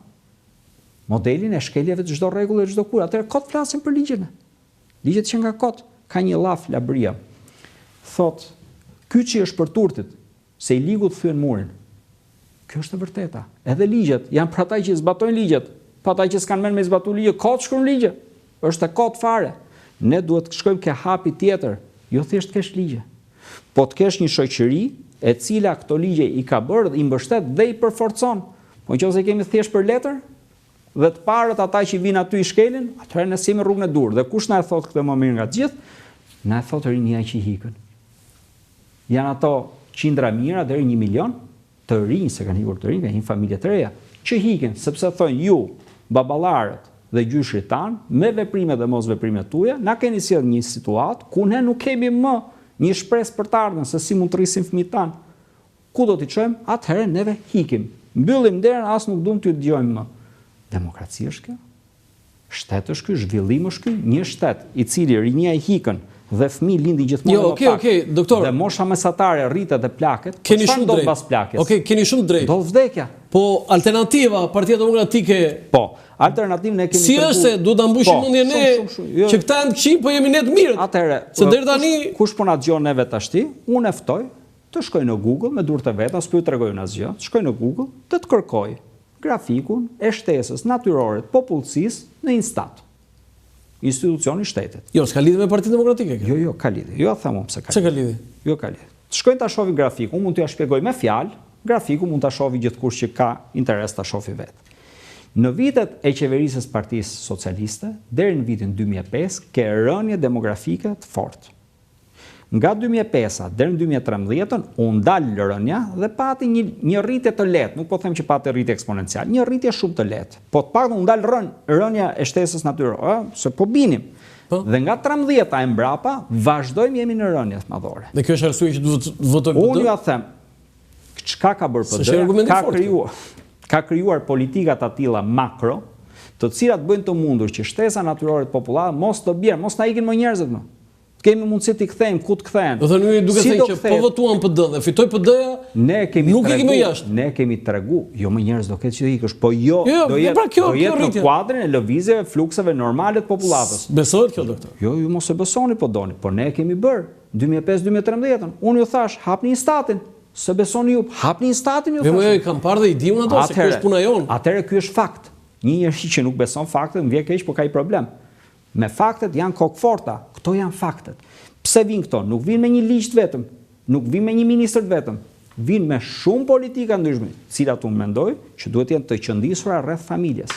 Modelin e shkeljeve të çdo rregull e çdo kur. Atëherë kot flasim për ligjin. Ligjet që nga kot ka një llaf labria. Thot, kyçi është për turtit, se i ligut thyen murin. Kjo është e vërteta. Edhe ligjet janë për ata që zbatojnë ligjet, pa ata që s'kan mend me zbatuar ligjet, kot shkruan ligje. Është e kot fare. Ne duhet të shkojmë ke hapi tjetër, jo thjesht kesh ligje. Po të kesh një shoqëri e cila këto ligje i ka bërë, i mbështet dhe i përforcon. Po nëse kemi thjesht për letër, dhe të parët ata që vinë aty i shkelin, atëherë ne jemi rrugën e dur. Dhe kush na e thot këtë më mirë nga të gjithë? Na e thot rinia që hikën. Janë ato qindra mijëra deri 1 milion të rinj, se kanë hikur të rinj, një familje të reja, që hikin sepse thonë ju, baballarët dhe gjyshrit tan, me veprimet dhe mos veprimet tuaja, na keni sjell një situatë ku ne nuk kemi më një shpresë për të ardhmen se si mund të rrisim fëmijët tan. Ku do t'i çojmë? Atëherë neve hikim. Mbyllim derën, as nuk duam t'ju dëgjojmë më. Demokracia është kjo? Shtet është ky, zhvillim është ky, një shtet i cili rinia i hikën dhe fëmijë lindin gjithmonë më pak. Okej, doktor. Dhe mosha mesatare rritet dhe plaket. Keni shumë drejt. Pas plakjes. Okej, keni shumë drejt. Do vdekja. Po alternativa, Partia Demokratike. Po, alternativë ne kemi. Si është se duhet ta mbushim mendjen ne që këta janë këqij, po jemi ne të mirët. Atëherë, se deri tani kush po na dëgjon neve tashti, unë e ftoj të shkoj në Google me durë të veta, s'po ju tregoj asgjë. Të shkoj në Google, të kërkoj grafikun e shtesës natyrore të popullsisë në Instat, institucioni i shtetit. Jo, s'ka lidhje me Partinë Demokratike kjo. Jo, ka lidhje. Jo, thamë pse ka. Çka ka lidhje? Jo, ka lidhje. Shkojnë ta shohin grafikun, unë mund t'ja shpjegoj me fjalë, grafikun mund ta shohë gjithkush që ka interes ta shohë vetë. Në vitet e qeverisës Partisë Socialiste, deri në vitin 2005, ke rënje demografike të fortë. Nga 2005 deri në 2013 u ndal rënja dhe pati një rritje të lehtë, nuk po them që pati rritje eksponencial, një rritje shumë të lehtë. Po të paktën u ndal rënja e shtesës natyrore, se po binim. Dhe nga 13-a e mbrapa vazhdojmë jemi në rënje madhore. Dhe kjo është arsye që duhet votojmë PD. Unë ja them, çka ka bërë PD? Ka krijuar politika të tilla makro, të cilat bëjnë të mundur që shtesa natyrore të popullatës mos të bjerë, mos na ikin më njerëzit më. Kemi mundësi t'i kthejmë ku të kthehen. Do thënë duke thënë që po votuan PD dhe fitoi PD-ja, nuk i kemi jashtë. Ne kemi tregu, jo më njerëz do ketë që ikësh, po jo do jetë në kuadrin e lëvizjeve, flukseve normale të popullatës. Besohet kjo, doktor? Jo, ju mos e besoni po doni, por ne kemi bërë 2005-2013. Unë ju thash, hapni Instatin. Se besoni ju, hapni Instatin ju thash. Jo, kam parë dhe i diun ato se kjo është puna jon. Atëherë ky është fakt. Një njerëz që nuk beson faktet, më vjen keq, po ka i problem. Me faktet janë kokforta, këto janë faktet. Pse vinë këto? Nuk vinë me një ligj vetëm, nuk vinë me një ministër vetëm, vinë me shumë politika ndryshme, cilat unë mendoj që duhet jenë të qëndisura rreth familjes.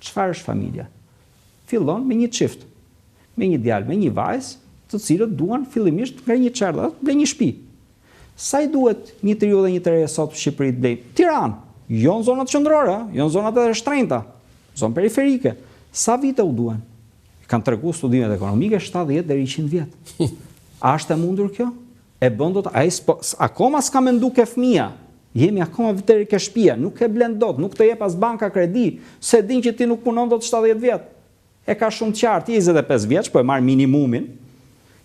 Çfarë është familja? Fillon me një çift, me një djalë, me një vajzë, të cilët duan fillimisht nga një çerdhe, blej një shtëpi. Sa i duhet një trio dhe një të reja sot në Shqipëri të blej? Tiranë, jo në zonat qendrore, jo në zonat e shtrenjta, zonë periferike. Sa vite u duan? Kanë treguar studimet ekonomike 70 deri 100 vjet. A është e mundur kjo? E bën dot ai akoma s'ka mendu ke fëmia. Jemi akoma deri ke shtëpia, nuk e blen dot, nuk të jep as banka kredi, se din që ti nuk punon dot 70 vjet. E ka shumë qartë, 25 vjeç, po e marr minimumin.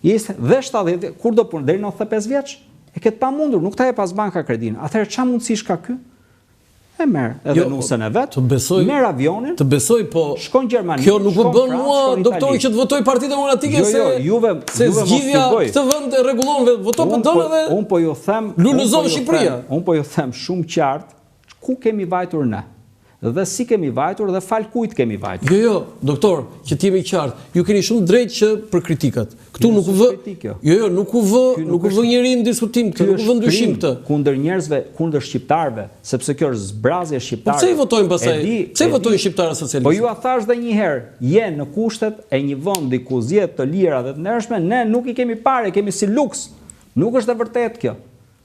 Jese dhe 70 vjet, kur do punon deri 95 vjeç? E ket pamundur, nuk ta jep as banka kredin. Atëherë ç'a mundësish ka ky? e merr edhe nusën e vet, merr avionin, të besoj, po shkon në Gjermani. Kjo nuk më bën mua, doktori, që të votoj Partitë Demokratike se zgjidhja këtë vend e rregullon, voto për dona dhe un po ju them, lulëzon Shqipëria. Un po ju them shumë qartë ku kemi vajtur ne. Dhe si kemi vajtur dhe fal kujt kemi vajtur. Jo, doktor, që të jemi qartë, ju keni shumë drejt që për kritikat. Këtu nuk u vë. Jo, nuk u vë njëri në diskutim, nuk u vë ndryshim këtë. Kundër njerëzve, kundër shqiptarëve, sepse kjo është zbrazje shqiptare. Po pse i votojnë pastaj? Pse votojnë shqiptarët socialistë? Po ju a thash edhe një herë, je në kushtet e një vendi ku zgjedh të lira dhe të ndershme, ne nuk i kemi parë, kemi si luks. Nuk është e vërtetë kjo.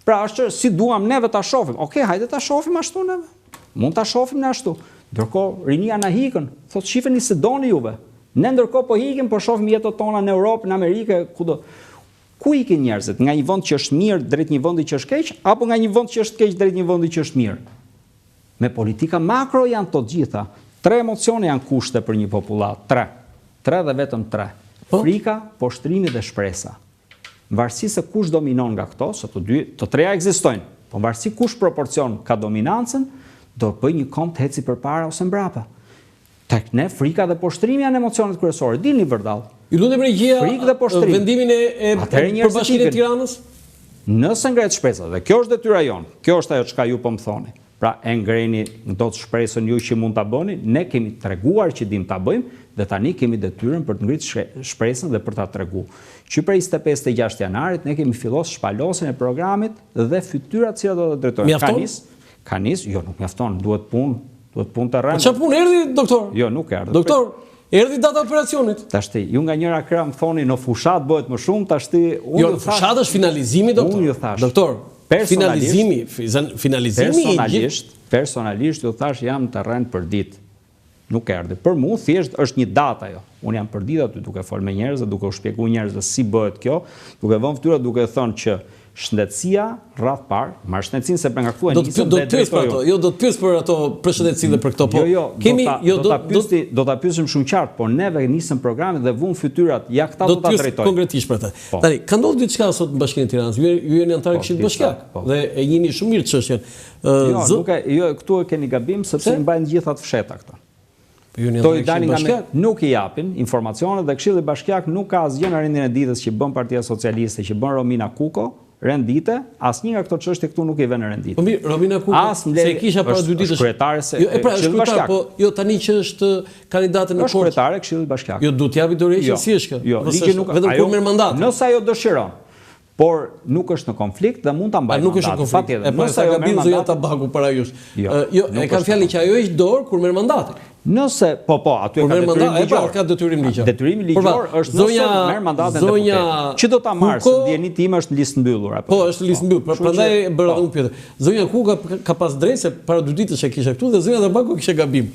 Pra është si duam neve ta shohim. Okej, hajde ta shohim ashtu neve. Mund ta shohim ne ashtu. Ndërkohë rinia na hikën, thotë shifeni se doni juve. Ne ndërkohë po hikim, po shohim jetët tona në Europë, në Amerikë, kudo. Ku ikin njerëzit? Nga një vend që është mirë drejt një vendi që është keq, apo nga një vend që është keq drejt një vendi që është mirë? Me politika makro janë të gjitha. 3 emocione janë kushte për një popullat. 3 dhe vetëm 3. Frika, poshtrimi dhe shpresa. Varësi se kush dominon nga këto, se të treja ekzistojnë, po varësi kush proporcion ka dominancën, do bëj një kom të heci përpara ose mbrapa. Tek ne frika dhe poshtrimi janë emocionet kryesore. Dilni vërdall. Ju lutem regjia vendimin e përbashkimit të Tiranës? Nëse ngret shpresa, dhe kjo është detyra jon, kjo është ajo çka ju po më thoni. Pra e ngreni do të shpresën ju që mund ta bëni, ne kemi treguar që dim ta bëjmë dhe tani kemi detyrën për të ngritur shpresën dhe për ta treguar. Që për 25 të 6 janarit ne kemi filluar shpalosjen e programit dhe fytyrat që do të drejtojnë. Ka nis, jo nuk mjafton, duhet punë të rëndë. Çfarë punë erdhi, doktor? Jo, nuk erdhi. Doktor, erdhi data operacionit. Tashti, ju nga njëra krah më thoni në fushat bëhet më shumë, tashti unë ju thash. Jo, fushat është finalizimi, doktor. Unë ju thash. Doktor, finalizimi personalisht ju thash jam të rënd për ditë. Nuk erdhi. Për mua thjesht është një datë ajo. Unë jam për ditë aty duke fol me njerëz, duke u shpjeguar njerëzve si bëhet kjo, duke vënë fytyra, duke thënë që shëndetësia rreth parë, marr shëndetësinë se për nga këtu e nisëm do të pyes për ato. Jo, do të pyes për ato për shëndetësinë dhe për këto, po. Do ta pyesim shumë qartë, po neve nisëm programin dhe vum fytyrat, ja këta do ta drejtojnë. Do të pyes konkretisht për atë. Tani, ka ndodhur diçka sot në Bashkinë e Tiranës. Ju jeni antar i Këshillit Bashkiak dhe e njihni shumë mirë çështjen. Jo, këtu e keni gabim sepse i mbajnë gjitha të fsheta këto. Nuk i japin informacionet dhe Këshilli Bashkiak nuk ka asgjë në rendin e ditës që bën Partia Socialiste, që bën Romina Kuko, rendite, asnjë nga këto çështje këtu nuk i vën në rendite. Po mirë, Romina Kuko, se e kisha para 2 ditësh. Kryetare se Këshilli Bashkiak. Po jo tani që është kandidate në Korçë. Është kryetare e Këshillit Bashkiak. Jo, duhet t'japi dorë që si është kjo. Jo, ligji nuk vetëm kur merr mandat. Nëse ajo dëshiron, por nuk është në konflikt dhe mund ta mbajë. Nuk është në konflikt. Nëse ajo merr mandat, zonja Tabaku para jush. Jo, e kanë fjalën që ajo hiq dorë kur merr mandatin. Nëse aty ka detyrim ligjor. Ka detyrim ligjor. Detyrimi ligjor është nëse merr mandatin deputet. Që do ta marrë, se dieni time është në listë mbyllur apo. Po, është listë mbyllur. Prandaj bëra edhe unë pyetje. Zonja Kuka ka pas drejt se para 2 ditësh e kisha këtu dhe zonja Tabaku kishte gabim.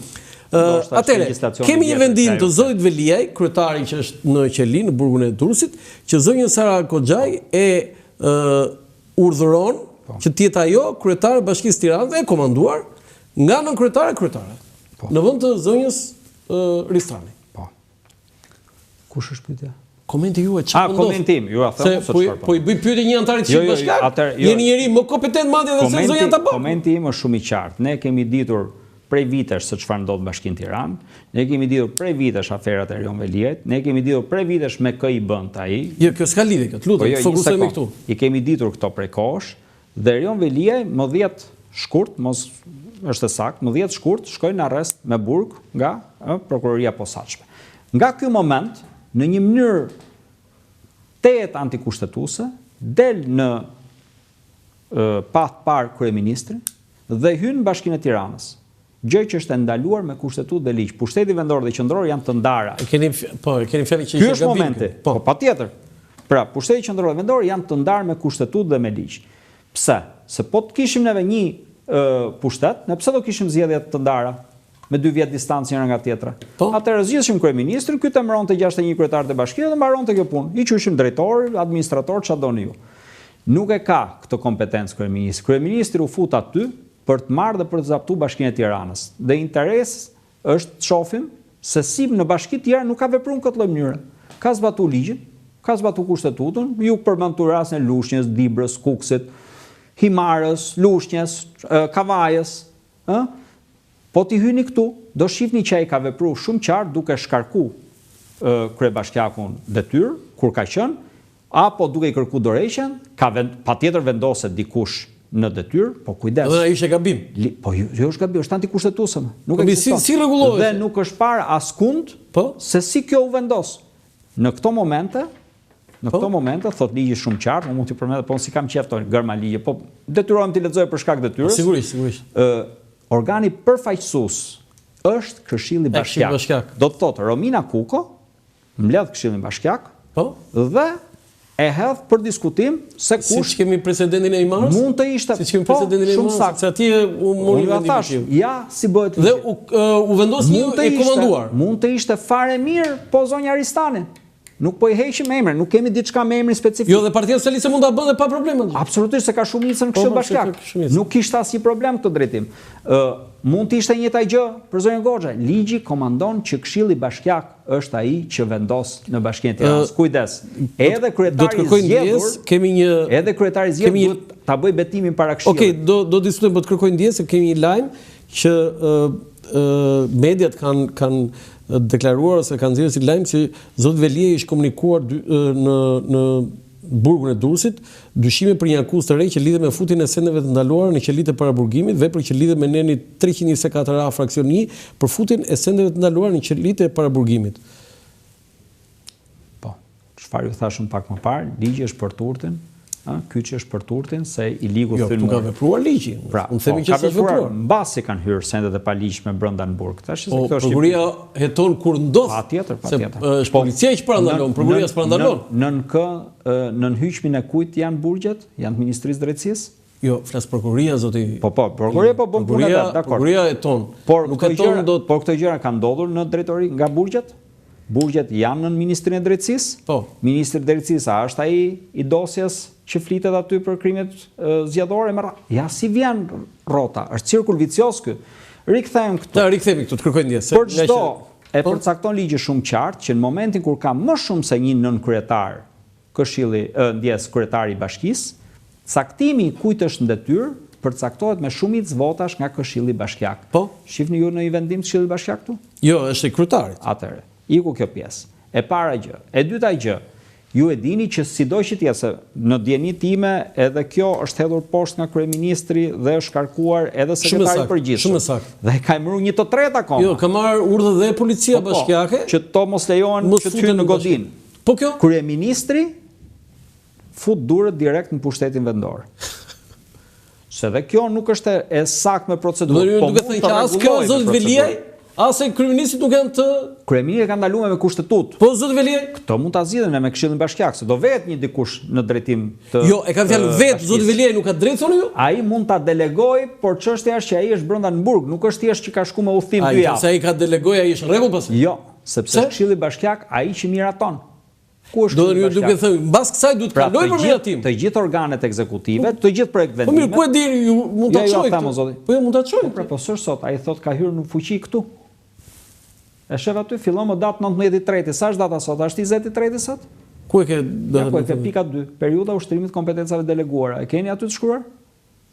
Atëre, kemi një vendim të zonjit Veliaj, kryetari që është në Qeli, në burgun e Durrësit, që zonja Sara Koxhaj e urdhëron që të jetë ajo kryetare e Bashkisë Tiranës e komanduar nga nën kryetare. Në vend të zonjës Ristrani. Po. Kush është pyetja? Komenti juaj çfarë ndodh? Komentim, ju a them se çfarë. Po i bëj pyetje një antar i Këshillit Bashkiak. Jeni njëri më kompetent madje edhe se zonja Tabaku. Komenti im është shumë i qartë. Ne kemi ditur prej vitesh se çfarë ndodh në Bashkinë Tiranë. Ne kemi ditur prej vitesh aferat e Rion Veliajt. Ne kemi ditur prej vitesh me kë i bën ai. Jo, kjo s'ka lidhje kjo. Lutem, fokusojmë këtu. I kemi ditur këto prej kohësh dhe Rion Veliaj më 10 shkurt, mos është sakt, më 10 shkurt shkoi në arrest me burg nga prokuroria posaçme. Nga ky moment, në një mënyrë tejet antikushtetuese, del në path parë kryeministrin dhe hyn në Bashkinë e Tiranës. Gjë që është ndaluar me kushtetutë dhe ligj. Pushteti vendor dhe qendror janë të ndara. Keni fjalë që ky është momenti. Po, patjetër. Pra, pushteti qendror dhe vendor janë të ndarë me kushtetutë dhe me ligj. Pse? Se po të kishim neve një pushtet, ne pse do kishim zgjedhje të ndara me 2 vjet distancë njëra nga tjetra. Atëherë zgjidhshim kryeministrin, ky të mbronte 61 kryetar të bashkisë dhe mbaronte kjo punë. I quajshim drejtor, administrator, çfarë doni ju. Nuk e ka këtë kompetencë kryeministri. Kryeministri u fut aty për të marrë dhe për të zaptuar Bashkinë e Tiranës. Dhe interes është të shohim se si në bashki të tjera nuk ka vepruar në këtë lloj mënyre. Ka zbatuar ligjin, ka zbatuar kushtetutën, ju përmend rastin e Lushnjës, Dibrës, Kuksit, Himarës, Lushnjës, Kavajës, po t'i hyni këtu, do shifni që ai ka vepruar shumë qartë duke shkarku kryebashkiakun detyrë, kur ka qenë, apo duke i kërku dorëheqjen, patjetër vendoset dikush në detyrë, po kujdes. Dhe ai ishte gabim. Po jo është gabim, është antikushtetueshëm. Nuk ekziston. Si rregullohet? Dhe nuk është parë askund se si kjo u vendos. Në këto momente, thot ligji shumë qartë, unë mund t'i përmend, po si kam qefton gërma ligje, po detyrohem t'i lexoj për shkak detyrës. Sigurisht. Organi përfaqësues është Këshilli Bashkiak. Do të thotë Romina Kuko mbledh Këshillin Bashkiak, dhe e hedh për diskutim se kush siç kemi precedentin e Imarës. Mund të ishte. Siç kemi precedentin e Imarës, se atje u mori vendimin. Ja, si bëhet. Dhe u vendos një e komanduar. Mund të ishte fare mirë, po zonja Aristani. Nuk po i heqim emrin, nuk kemi diçka me emrin specifik. Jo, dhe Partia Socialiste mund ta bënte pa probleme. Absolutisht, se ka shumicën në Këshill Bashkiak. Nuk kishte asnjë problem këtë drejtim. Mund të ishte njëjta gjë për zonjën Goxha. Ligji komandon që Këshilli Bashkiak është ai që vendos në Bashkinë e Tiranës. Kujdes. Edhe kryetari i zgjedhur, kemi një edhe kryetari i zgjedhur duhet ta bëj betimin para Këshillit. Okej, do diskutojmë, po të kërkoj ndjes se kemi një lajm që mediat kanë deklaruar ose kanë nxjerrë si lajm që zoti Velie ishte komunikuar në burgun e Durrësit dyshime për një akuzë të re që lidhet me futjen e sendeve të ndaluara në qelitë e paraburgimit, vepër që lidhet me nenin 324A fraksion 1 për futjen e sendeve të ndaluara në qelitë e paraburgimit. Po, çfarë ju thashëm pak më parë, ligji është për turtin. Kyçi është për turtin se i ligu thënë. Jo, ka vepruar ligji. Pra, unë themi që s'është vepruar. Mbasi kanë hyrë sendet e paligjshme brenda në burg. Tash se këto është prokuria heton kur ndodh. Patjetër. Është policia që parandalon, prokuria s'parandalon. Nën hyjmin e kujt janë burgjet? Janë të Ministrisë Drejtësisë? Jo, flas prokuria zoti. Prokuria po bën punë vet, dakor. Prokuria heton. Por këto gjëra kanë ndodhur në drejtori nga burgjet? Burgjet janë në Ministrinë e Drejtësisë? Po. Ministri i Drejtësisë është ai i dosjes që flitet aty për krimet zgjedhore me ja si vjen rrota, është cirkul vicioz ky. Rikthehemi këtu. Rikthehemi këtu, të kërkoj ndjes. Por çdo e përcakton ligji shumë qartë që në momentin kur ka më shumë se një nënkryetar Këshilli, kryetari i bashkisë, caktimi i kujt është në detyrë përcaktohet me shumicë votash nga Këshilli Bashkiak. Po, shihni ju në një vendim të Këshillit Bashkiak këtu? Jo, është i kryetarit. Atëherë, iku kjo pjesë. E para gjë, e dyta gjë, ju e dini që sido që tjetë, se në dieni time edhe kjo është hedhur poshtë nga kryeministri dhe është shkarkuar edhe sekretari i përgjithshëm. Shumë saktë. Dhe ka emëruar një të tretë akoma. Jo, ka marrë urdhë dhe policia bashkiake që to mos lejohen që të hyjnë në godinë. Po kjo? Kryeministri fut durët direkt në pushtetin vendor. Se dhe kjo nuk është e saktë me procedurën. Do duke thënë që as kjo zot Velie, as kryeministri nuk janë të kryeministri ka ndaluar me kushtetut. Po zot Velie, këto mund ta zgjidhen me Këshillin Bashkiak, se do vetë një dikush në drejtim të Jo, e kanë fjalë vetë zot Velie nuk ka drejt thonë ju? Ai mund ta delegoj, por çështja është që ai është brenda në burg, nuk është thjesht që ka shkuar me udhtim 2 javë. Ai ka delegoj, ai është në rregull pasi? Jo, sepse Këshilli Bashkiak ai që miraton. Ku është? Do të ju duke thënë, mbas kësaj duhet të kaloj për miratim. Të gjithë organet ekzekutive, të gjithë projekt vendimet. Po mirë, ku e dini ju mund ta çojë? Po ju mund ta çojë. Po s'është sot, ai thotë ka hyrë në fuqi këtu. E shef aty, fillon më datë 19/3. Sa është data sot? Është 20/3 sot? Ku e ke ku e ke pika 2? Periudha ushtrimit kompetencave deleguara. E keni aty të shkruar?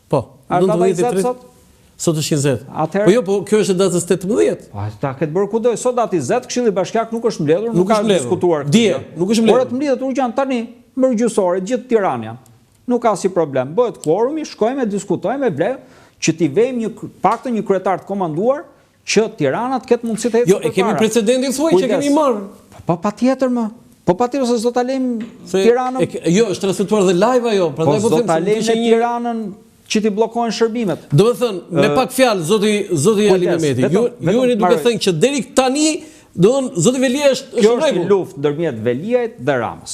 Po. Është data 20 sot? Sot është 20. Atëherë. Po jo, po kjo është datës 18. Po ta ketë bërë kudo. Sot datë 20, Këshilli Bashkiak nuk është mbledhur, nuk ka diskutuar. Dje, nuk është mbledhur. Por të mbledhet urgjent tani, mërgjysore, gjithë Tirana. Nuk ka si problem. Bëhet kvorumi, shkojmë, diskutojmë, vlejmë që t'i vejmë një paktën një kryetar të komanduar që Tirana të ketë mundësi të ecë. Jo, e kemi precedentin thuaj që kemi marrë. Po patjetër më. Po patjetër se s'do ta lejmë Tiranën. Jo, është transmetuar dhe live ajo, prandaj po them se ta lejmë Tiranën që t'i bllokojnë shërbimet. Do të thënë, me pak fjalë zoti Ali Mehmeti, ju jeni duke thënë që deri tani, do të thonë zoti Velia është në rregull. Kjo është luftë ndërmjet Veliajt dhe Ramës.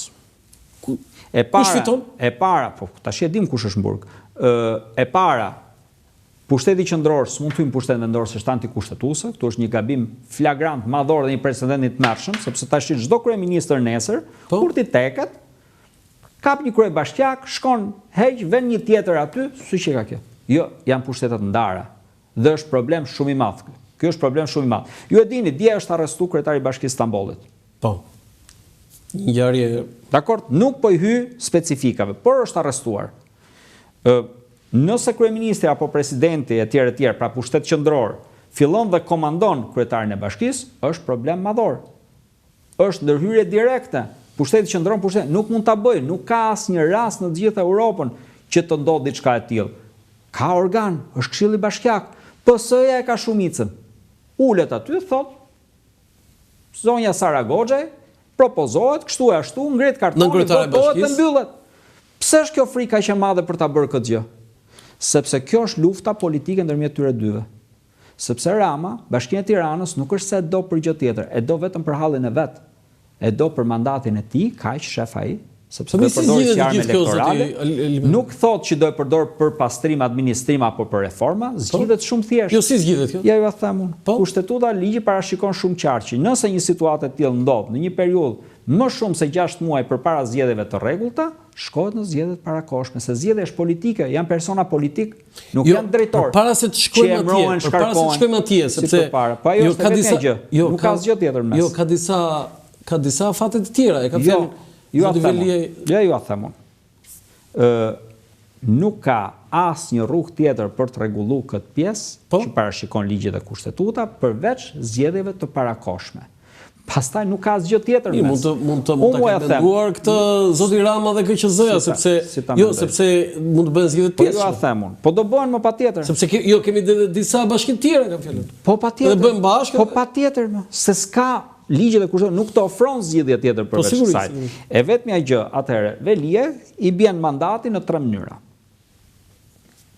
Kush fiton? E para, po tash e dim kush është në burg. E para, pushteti qendror s'mund të hyjë pushtet vendor se është antikushtetuese, këtu është një gabim flagrant madhor dhe një precedent i tmerrshëm, sepse tash çdo kryeministër nesër, kur ti teket, kap një kryebashkiak, shkon, heq, vën një tjetër aty, siç e ka kjo. Jo, janë pushtetet ndara. Dhe është problem shumë i madh. Ky është problem shumë i madh. Ju e dini, dje është arrestuar kryetari i Bashkisë Stambollit. Po. Një ngjarje, dakor, nuk po i hy specifikave, por është arrestuar. Nëse kryeministri apo presidenti e tjerë, pra pushtet qendror, fillon dhe komandon kryetarin e bashkisë, është problem madhor. Është ndërhyrje direkte. Pushteti qendron pushtet, nuk mund ta bëjë, nuk ka asnjë rast në të gjithë Europën që të ndodhë diçka e tillë. Ka organ, është Këshilli Bashkiak. PS-ja e ka shumicën. Ulet aty, thot, zonja Sara Goxhaj propozohet kështu e ashtu, ngret kartonin, votohet dhe mbyllet. Pse është kjo frika që e madhe për ta bërë këtë gjë? Sepse kjo është lufta politike ndërmjet tyre dyve. Sepse Rama, Bashkia e Tiranës, nuk është se e do për gjë tjetër, e do vetëm për hallin e vet. E do për mandatin e tij, kaq shef ai, sepse do të përdorë si armë elektorale. Nuk thotë që do e përdor për pastrim, administrim apo për reforma, zgjidhet shumë thjesht. Jo, si zgjidhet kjo? Ja ju them unë. Kushtetuta ligji parashikon shumë qartë që nëse një situatë e tillë ndodh në një periudhë më shumë se 6 muaj përpara zgjedhjeve të rregullta, shkohet në zgjedhjet parakoshme, se zgjedhja është politike, janë persona politik, nuk janë drejtor. Para se të shkojmë atje, sepse jo ka disa gjë, nuk ka asgjë tjetër mes. Jo, ka disa afate të tjera, e ka thënë. Ju a them unë. Nuk ka asnjë rrugë tjetër për të rregulluar këtë pjesë që parashikon ligji dhe kushtetuta përveç zgjedhjeve të parakoshme. Pastaj nuk ka asgjë tjetër mes. Mund të menduar këtë zoti Rama dhe KQZ-ja, sepse mund të bëhen zgjedhje të tjera. Po ju a them unë. Po do bëhen më patjetër. Sepse kemi disa bashki të tjera, kam fjalën. Po patjetër. Do bëjmë bashkë. Po patjetër më. Se s'ka ligji dhe kushtetuta nuk të ofron zgjidhje tjetër përveç kësaj. E vetmja gjë, atëherë, Velie i bën mandati në 3 mënyra.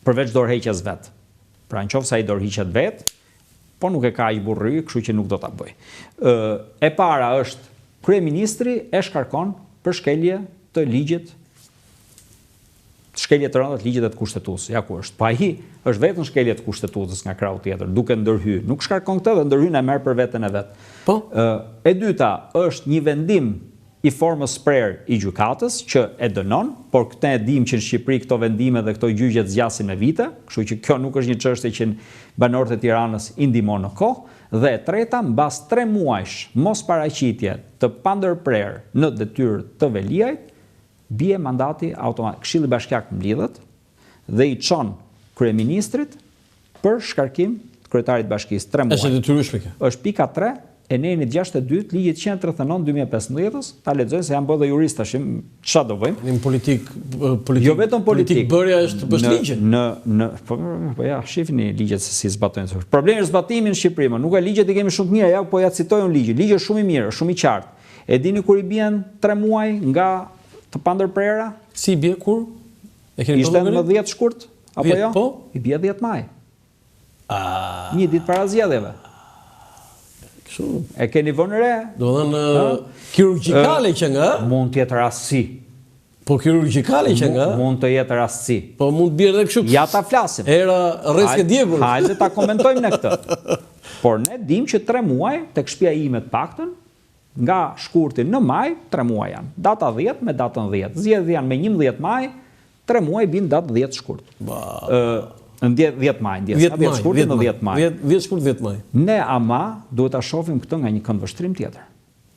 Përveç dorëheqjes vet. Pra nëse ai dorëhiqet vet, po nuk e ka aq burrë, kështu që nuk do ta bëj. E para është kryeministri e shkarkon për shkelje të ligjit, shkelje të rënda të ligjit dhe të kushtetutës. Ja ku është. Pa ai është vetëm shkelje të kushtetutës nga krau tjetër, duke ndërhyr. Nuk shkarkon këtë dhe ndërhyn e merr për veten e vet. Po. E dyta është një vendim i formës prerë i gjykatës që e dënon, por këtë e dim që në Shqipëri këto vendime dhe këto gjyqe zgjasin me vite, kështu që kjo nuk është një çështje që banorët e Tiranës i ndihmon në kohë. Dhe e treta, mbas 3 muajsh mos paraqitje të pandërprerë në detyrë të Veliajt, bie mandati automatik. Këshilli Bashkiak mblidhet dhe i çon kryeministrit për shkarkim të kryetarit bashkisë 3 muaj. Është detyrueshme kjo. Është pika 3 e nenit 62 ligjit 139/2015, ta lexoj se jam bërë jurist tash, çfarë do bëjmë? Në politik jo vetëm politik. Bërja është ligje. Po ja, shihni ligjet se si zbatojnë. Problemi është zbatimi në Shqipëri, nuk e ligjet i kemi shumë të mira, ja po ja citoj un ligj. Ligji është shumë i mirë, shumë i qartë. E dini kur i bien 3 muaj nga të pandërprera? Si i bie kur? E keni ishte në 10 shkurt apo jo? Po? I bie 10 maj. Një ditë para zgjedhjeve. Kështu. E keni vënë re? Do të thënë kirurgjikale që nga? Mund të jetë rastësi. Po kirurgjikale që nga? Mund të jetë rastësi. Po mund të bie edhe kështu. Ja ta flasim. Era rrezik e djegur. Hajde ta komentojmë ne këtë. Por ne dim që 3 muaj tek shtëpia ime të paktën nga shkurti në maj, 3 muaj janë. Data 10 me datën 10. Zgjedhjet janë me 11 maj, 3 muaj bin datë 10 shkurt. Në 10 maj, 10 shkurt në 10 maj. 10 shkurt 10 maj. Ne ama duhet ta shohim këtë nga një këndvështrim tjetër.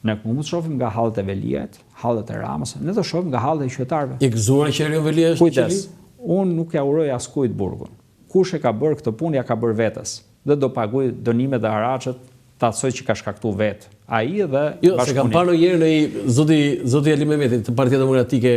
Ne mund të shohim nga hallet e Veliajt, hallet e Ramës, ne do shohim nga hallet e qytetarëve. I gëzuar që Erion Velia është Kujdes. Unë nuk ja uroj askujt burgun. Kush e ka bërë këtë punë ja ka bërë vetes dhe do paguaj dënimet dhe haraqet të asoj që ka shkaktuar vetë. Ai dhe jo, se kam parë njëherë në zoti Ali Mehmeti të Partia Demokratike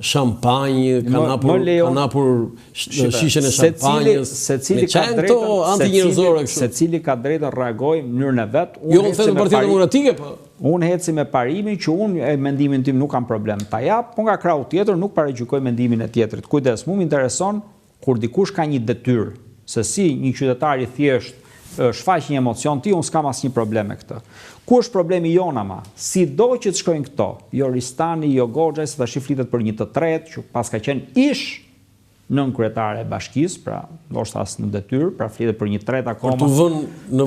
shampanjë, kanë hapur shishën e shampanjës. Secili ka drejtën antinjerëzore kështu. Secili ka drejtën reagojë në mënyrën e vet. Jo, unë them Partia Demokratike, po. Unë heci me parimin që unë e mendimin tim nuk kam problem ta jap, po nga krau tjetër nuk paragjykoj mendimin e tjetrit. Kujdes, mua më intereson kur dikush ka një detyrë, se si një qytetar i thjesht shfaq një emocion ti, unë s'kam asnjë problem me këtë. Ku është problemi jon ama? Sido që të shkojnë këto, jo Ristani, jo Goxhaj, se tash i flitet për një të tretë, që pas ka qenë ish nën kryetare e bashkisë, pra ndoshta as në detyrë, pra flitet për një tretë akoma.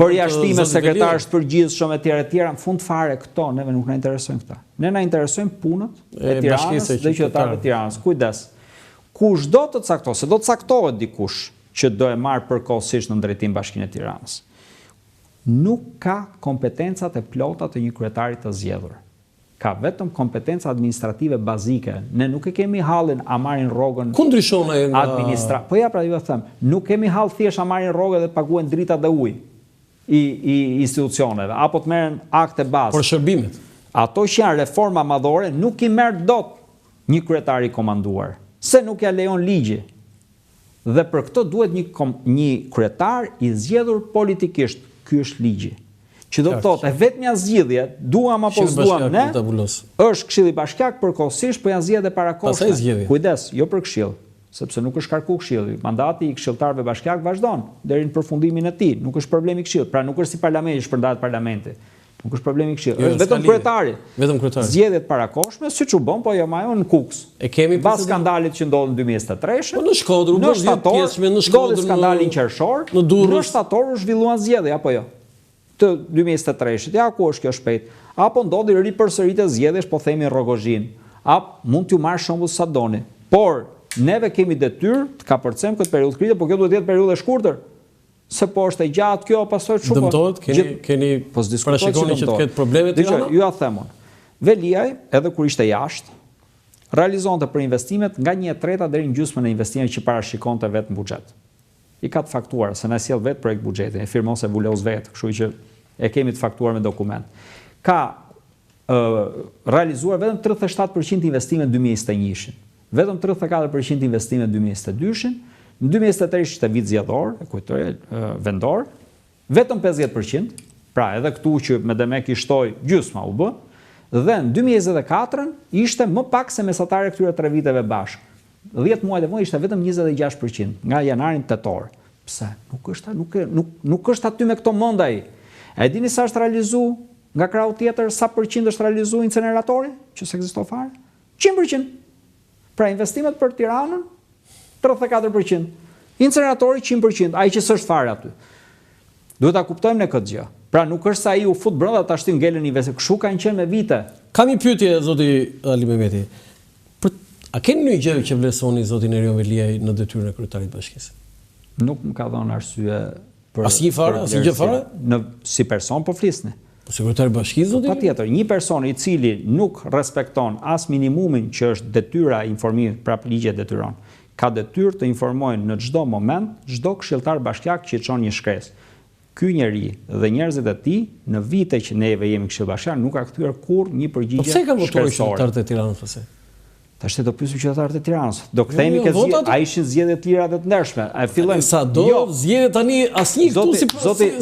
Për jashtime sekretarësh të përgjithshëm etj etj, në fund fare këto neve nuk na interesojnë këta. Ne na interesojnë punët e Tiranës dhe qytetarëve të Tiranës. Kujdes. Kushdo të caktohet, se do të caktohet dikush që do e marrë përkohësisht në drejtim Bashkinë e Tiranës. Nuk ka kompetencat e plota të një kryetari të zgjedhur. ka vetëm kompetenca administrative bazike. Ne nuk e kemi hallin a marrin rrogën. Ku ndryshon ai nga Po ja, pra ju e them, nuk kemi hall thjesht a marrin rrogë dhe të paguhen drita dhe ujë i institucioneve, apo të merren akte bazë. Por shërbimet. Ato që janë reforma madhore nuk i merr dot një kryetar i komanduar, se nuk ja lejon ligji. Dhe për këtë duhet një kryetar i zgjedhur politikisht. Ky është ligji. Që do të thotë, e vetmja zgjidhje, duam apo s'duam ne, është Këshilli Bashkiak përkohësisht, po janë zgjedhje parakohshme. Kujdes, jo për këshill, sepse nuk është karku këshilli. Mandati i këshilltarëve bashkiak vazhdon deri në përfundimin e tij. Nuk është problemi i këshillit. Pra nuk është si parlamenti, shpërndahet parlamenti. Nuk është problemi i këshillit. Është vetëm kryetari. Vetëm kryetari. Zgjedhjet parakohshme, siç u bën, po jo më ajo në Kuks. E kemi pas skandalit që ndodhi në 2023. Po në Shkodër, në Shkodër, në Shkodër skandalin qershor, në shtator u zhvilluan zgjedhje apo jo? Të 2023, ja ku është kjo shpejt, apo ndodhi ripërsëritje zgjedhjesh, po themi Rrogozhin, apo mund t'ju marr shembull sa doni. Por neve kemi detyrë të kapërcejmë këtë periudhë krize, por kjo duhet të jetë periudhë e shkurtër. Se po është e gjatë kjo, pasoj shumë. Dëmtohet, keni parashikoni që të ketë probleme të Tirana? Ju a themon. Veliaj, edhe kur ishte jashtë, realizonte për investimet nga 1/3 deri në gjysmën e investimeve që parashikonte vetë në buxhet. I ka të faktuar, se na sjell vetë projekt buxheti, e firmon se vulos vetë, kështu që e kemi të faktuar me dokument. Ka realizuar vetëm 37% investime në 2021-shin, vetëm 34% investime në 2022-shin, në 2023 ishte vit zgjedhor, e kujtoj, vendor, vetëm 50%, pra edhe këtu që me demek i shtoj gjysma u bë, dhe në 2024 ishte më pak se mesatare këtyre 3 viteve bashkë. 10 muajt e vonë ishte vetëm 26% nga janarin tetor. Pse? Nuk është aty me këto mend ai. E dini sa është realizuar nga krahu tjetër, sa përqind është realizuar incineratori, që s'ekziston fare? 100%. Pra investimet për Tiranën 34%. Incineratori 100%, ai që s'është fare aty. Duhet ta kuptojmë ne këtë gjë. Pra nuk është sa ai u fut brenda ta shtin ngelën investim. Kështu kanë qenë me vite. Kam një pyetje zoti Ali Mehmeti. A keni një gjë që vlerësoni zotin Erion Veliaj në detyrën e kryetarit të bashkisë? Nuk më ka dhënë arsye për asnjë fare, asnjë gjë fare? Si person po flisni. Po sekretari i bashkisë zoti? Patjetër, një person i cili nuk respekton as minimumin që është detyra e informimit, prap ligji e detyron, ka detyrë të informojnë në çdo moment çdo këshilltar bashkiak që çon një shkresë. Ky njeri dhe njerëzit e tij në vite që neve jemi këshill bashkiak nuk ka kthyer kurrë një përgjigje. Po pse kanë votuar qytetarët e Tiranës pse? Tash do pyesim qytetarët e Tiranës. Do kthehemi ke zgjedhjet, a ishin zgjedhje të lira dhe të ndershme? A fillojmë sa do zgjedhje tani asnjë këtu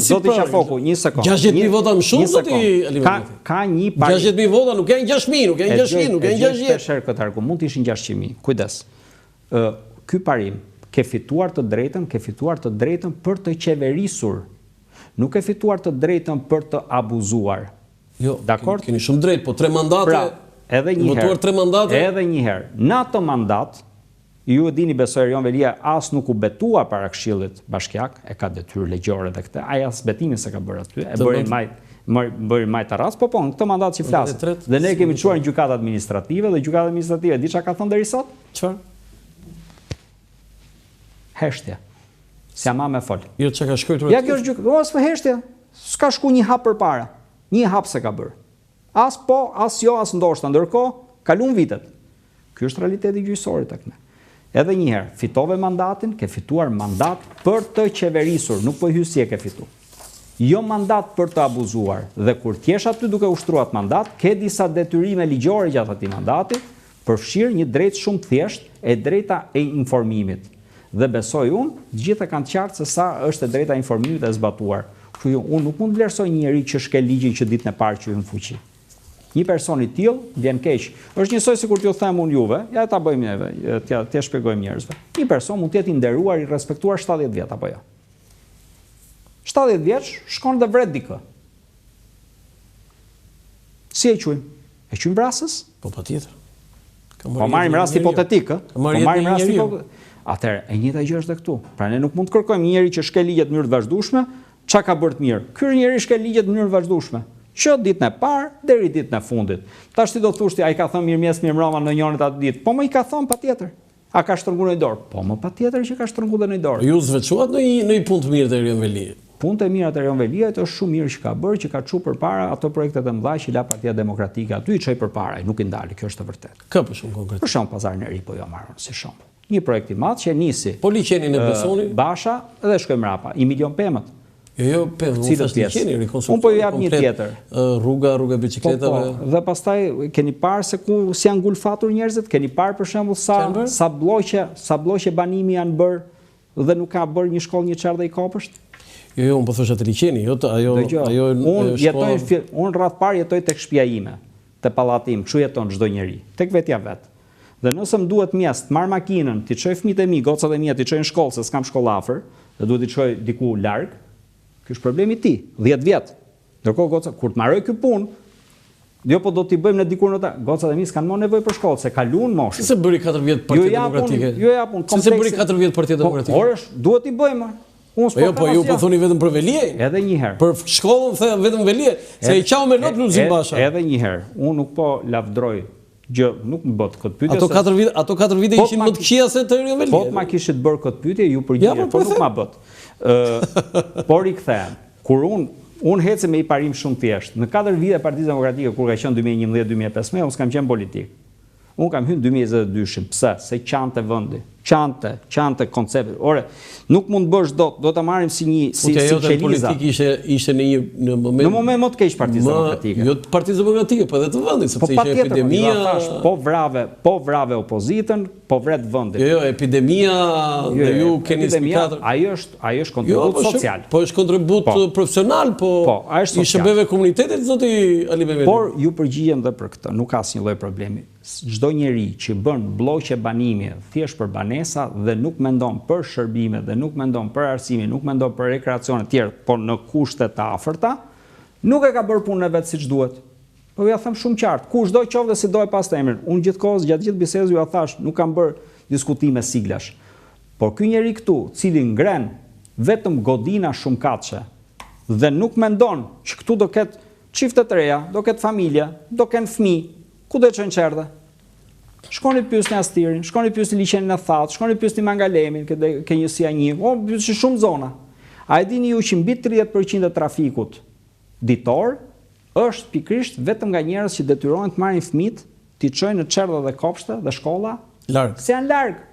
Zoti Qafoku, një sekond. 60.000 vota më shumë zoti Alimenti. Ka një parti 60.000 vota, nuk janë 6.000, nuk janë 6.000, nuk janë 60. Është këtë argument, mund të ishin 600.000. Kujdes. Ky parim ke fituar të drejtën për të qeverisur. Nuk e fituar të drejtën për të abuzuar. Jo, dakord? Keni shumë drejt, po 3 mandate. Edhe një herë, në atë mandat, ju e dini besoj Erion Veliaj as nuk u betua para Këshillit Bashkiak, e ka detyrë legjore dhe këtë, ai as betimin se ka bërë aty, e bëri majt arras, po në këtë mandat që flasim. Dhe ne kemi çuar në gjykatë administrative dhe gjykata administrative di çka ka thënë deri sot? Çfarë? Heshtje. Si ama me fol. Jo çka ka shkruar. Ja kjo është gjykatë, s'po heshtje. S'ka shku një hap përpara. Një hap se ka bërë. As po, as jo, as ndoshta, ndërkohë kalun vitet. Ky është realiteti gjyqësor tek ne. Edhe një herë, fitove mandatin, ke fituar mandat për të qeverisur, nuk po hysje ke fitu. Jo mandat për të abuzuar. Dhe kur t'jesh aty duke ushtruar mandat, ke disa detyrime ligjore gjatë atij mandati, përfshirë një drejtë shumë thjesht e drejta e informimit. Dhe besoj unë, gjithë kanë qartë se sa është e drejta e informimit e zbatuar. Unë nuk mund të vlerësoj një njeri që shkel ligjin që ditën e parë që hyn në fuqi. Një person i tillë vjen keq. Është njësoj sikur t'ju them unë juve, ja ta bëjmë neve, t'ja shpjegojmë njerëzve. Një person mund të jetë i nderuar, i respektuar 70 vjet apo jo. 70 vjeç shkon dhe vret dikë. Si e quajmë? E quajmë vrasës? Po patjetër. Po marrim rast hipotetik, Po marrim rast hipotetik. Atëherë, e njëjta gjë është edhe këtu. Pra ne nuk mund të kërkojmë një njeri që shkel ligjet në mënyrë të vazhdueshme, çka ka bërë të mirë. Ky njeri shkel ligjet në mënyrë të vazhdueshme. Që ditën e parë deri ditën e fundit. Tash ti do thoshti ai ka thënë mirëmjes mirëmbrëma në njërin atë ditë. Po më i ka thënë patjetër. A ka shtrënguar në dorë? Po më patjetër që ka shtrënguar në dorë. Ju zveçuat në një punë të mirë të Erion Veliaj. punët e mira të Erion Veliajt është shumë mirë që ka bërë, që ka çu përpara ato projektet e mëdha që la Partia Demokratike aty i çoi përpara, nuk i ndali, kjo është e vërtetë. Ka për shumë konkret. Për shembull Pazarin e Ri po jo marrën si shembull. Një projekt i madh që nisi. Po liçenin e Besoni, Basha dhe shkoj mrapa, 1 milion pemët. Jo, unë thash liçeni, rekonstruksion. Unë po ju jap një tjetër. Rruga bicikletave. Dhe pastaj keni parë se ku si janë ngulfatur njerëzit, keni parë për shembull sa blloqe banimi janë bërë dhe nuk ka bërë një shkollë një çardhe i kopësht. Jo, unë po thosha të liçeni, ajo unë rreth parë jetoj tek shtëpia ime, te pallati im, kështu jeton çdo njeri, tek vetja vet. Dhe nëse më duhet mjesht, marr makinën, ti çoj fëmijët e mi, gocat e mia, ti çoj në shkollë se s'kam shkollë afër, dhe duhet ti çoj diku larg, ky është problemi i ti, 10 vjet. Ndërkohë goca, kur të marroj ky punë, jo po do t'i bëjmë në dikur në ta, gocat e mi s'kanë më nevojë për shkollë, se kaluan moshën. Si se bëri 4 vjet Partia Demokratike? Jo japun, si se bëri 4 vjet Partia Demokratike? Orësh, duhet t'i bëjmë. Jo, po ju po thoni vetëm për Veliaj. Edhe një herë. Për shkollën the vetëm Veliaj, se i qau me lot Lulzim Basha. Edhe një herë. Unë nuk po lavdroj gjë, nuk më bët këtë pyetje. Ato 4 vite ishin më të këqija se të Erion Veliaj. Po të ma kishit bërë këtë pyetje, ju përgjigjet, po nuk ma bët. Por i kthehem. Kur unë hece me i parim shumë thjesht. Në 4 vite Partia Demokratike kur ka qenë 2011-2015, unë s'kam qenë politik. Unë kam hyrë 2022. Pse? Se qante vendi. Qante konceptet. Ore, nuk mund bësh do ta marrim si një si qeliza. Politik ishte në moment më të keq Partisë Demokratike. Jo të Partisë Demokratike, po edhe të vendit, sepse ishte epidemia, po vrave opozitën, po vret vendin. Jo, epidemia dhe ju keni spikatur. Ajo është kontribut social. Po është kontribut profesional, po i shërbeve komunitetit, zoti Ali Mehmeti. Por ju përgjigjem dhe për këtë, nuk ka asnjë lloj problemi. Çdo njeri që bën blloqe banimi thjesht për banesa dhe nuk mendon për shërbime dhe nuk mendon për arsime, nuk mendon për rekreacione të tjera, por në kushte të afërta, nuk e ka bërë punën e vet siç duhet. Po ja them shumë qartë, kushdo qoftë si do e pas të emrin. Unë gjithkohës gjatë gjithë bisedës ju thash, nuk kam bërë diskutime siglash. Por ky njeri këtu, cili ngren vetëm godina shumkatëshe dhe nuk mendon që këtu do ketë çifte të reja, do ketë familje, do kenë fëmijë, ku do të çojnë çerdhe? Shkoni pyesni Astirin, shkoni pyesni liçenin e Thatë, shkoni pyesni Mangalemin, ke njësia 1, pyesni shumë zona. A e dini ju që mbi 30% e trafikut ditor është pikërisht vetëm nga njerëz që detyrohen të marrin fëmijët, t'i çojnë në çerdhe dhe kopshte dhe shkolla larg. Se janë larg.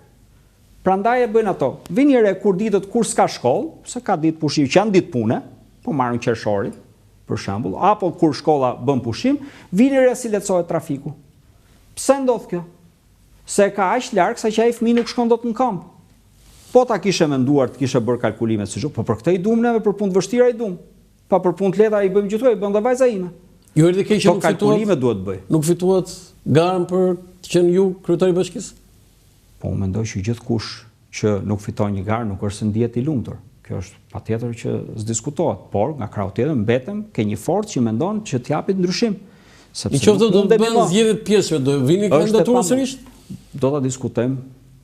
Prandaj e bëjnë ato. Vini re kur ditët kur s'ka shkollë, se ka ditë pushim që janë ditë pune, po marrin qershorit, për shembull, apo kur shkolla bën pushim, vini re si lehtësohet trafiku. Pse ndodh kjo? Se ka aq larg sa që ai fëmijë nuk shkon dot në kamp. Po ta kishe menduar të kishe bërë kalkulime si po për këtë i duam neve, për punë të vështira i duam. Pa për punë të lehta i bëjmë gjithu, i bën dhe vajza ime. Jo erdhi keq që nuk kalkulime duhet bëj. Nuk fituat garën për të qenë ju kryetari i bashkisë? Po unë mendoj që gjithkush që nuk fiton një garë nuk është se ndihet i lumtur. Kjo është patjetër që s'diskutohet, por nga krau tjetër mbetem ke një forcë që mendon që t'japi ndryshim. I qoftë do të bëhen zgjedhjet pjesëve, do vini kandidaturë sërish? Do ta diskutojmë.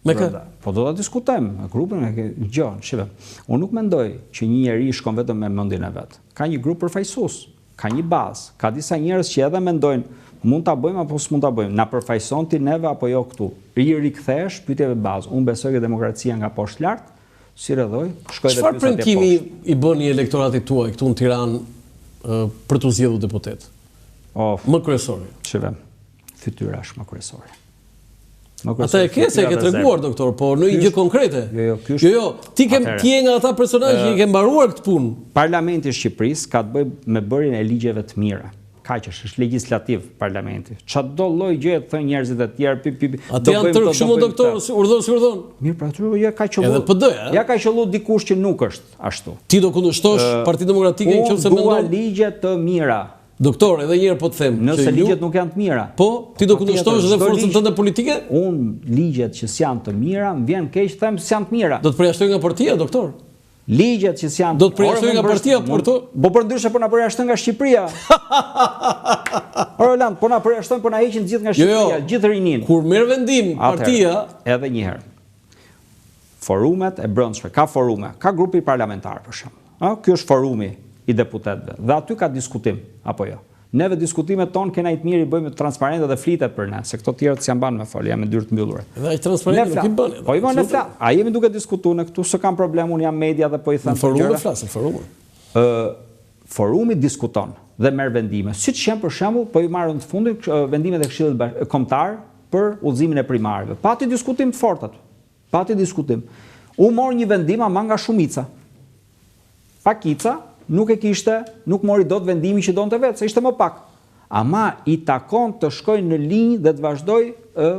Me kë? Po do ta diskutojmë me grupin e gjë, shive. Unë nuk mendoj që një njeri shkon vetëm me mendjen e vet. Ka një grup përfaqësues, ka një bazë, ka disa njerëz që edhe mendojnë mund ta bëjmë apo s'mund ta bëjmë. Na përfaqëson ti neve apo jo këtu. Rikthesh pyetjeve bazë. Unë besoj që demokracia nga poshtë lart, si rrëdhoj, shkoj dhe pyet. Çfarë premtimi i bëni elektoratit tuaj këtu në Tiranë për të zgjedhur deputet? Më kryesori. Shive. Fytyra është më kryesore. Ata e ke se e ke treguar, doktor, po në një gjë konkrete. Jo, ti je nga ata personazhe që i ke mbaruar këtë punë. Parlamenti i Shqipërisë ka të bëjë me bërjen e ligjeve të mira. Kaq është legislativ parlamenti. Çdo lloj gjë të thënë njerëzit e tjerë, Ata janë tërë shumë doktor, urdhon si urdhon. Mirë, pra aty ja ka qellu. Edhe PD-ja. Ja ka qellu dikush që nuk është ashtu. Ti do kundërshtosh Partinë Demokratike nëse mendon? Dua ligje të mira. Doktor, edhe një herë po të them, nëse ligjet nuk janë të mira. Po, ti do kundërshtosh edhe forcën tënde politike? Unë ligjet që s'janë të mira, më vjen keq them se janë të mira. Do të përjashtoj nga partia, doktor? Ligjet që s'janë do të përjashtoj nga partia, por to po për ndryshe po na përjashton nga Shqipëria. Roland, po na përjashton, po na heqin gjithë nga Shqipëria, gjithë rinin. Kur merr vendim partia, edhe një herë. Forumet e brendshme, ka forume, ka grupi parlamentar për shemb. Ky është forumi i deputetëve. Dhe aty ka diskutim, apo jo. Neve diskutimet tonë kena i të mirë i bëjmë transparente dhe flitet për ne, se këto tjerët s'janë banë me folë, jam me dyrë të mbyllura. Dhe aq transparente nuk i bëni. Po i bënë në flas. A jemi duke diskutuar në këtu, s'e kam problem, unë jam media dhe po i them. Në forum dhe flas, në forum. forumi diskuton dhe merr vendime. Siç janë për shembull, po ju marrën të fundit vendimet e Këshillit Kombëtar për udhëzimin e primarëve. Pati diskutim të fortë aty. Pati diskutim. U mor një vendim ama nga shumica. Pakica nuk mori dot vendimi që donte vetë, se ishte më pak. Ama i takon të shkojë në linjë dhe të vazhdoj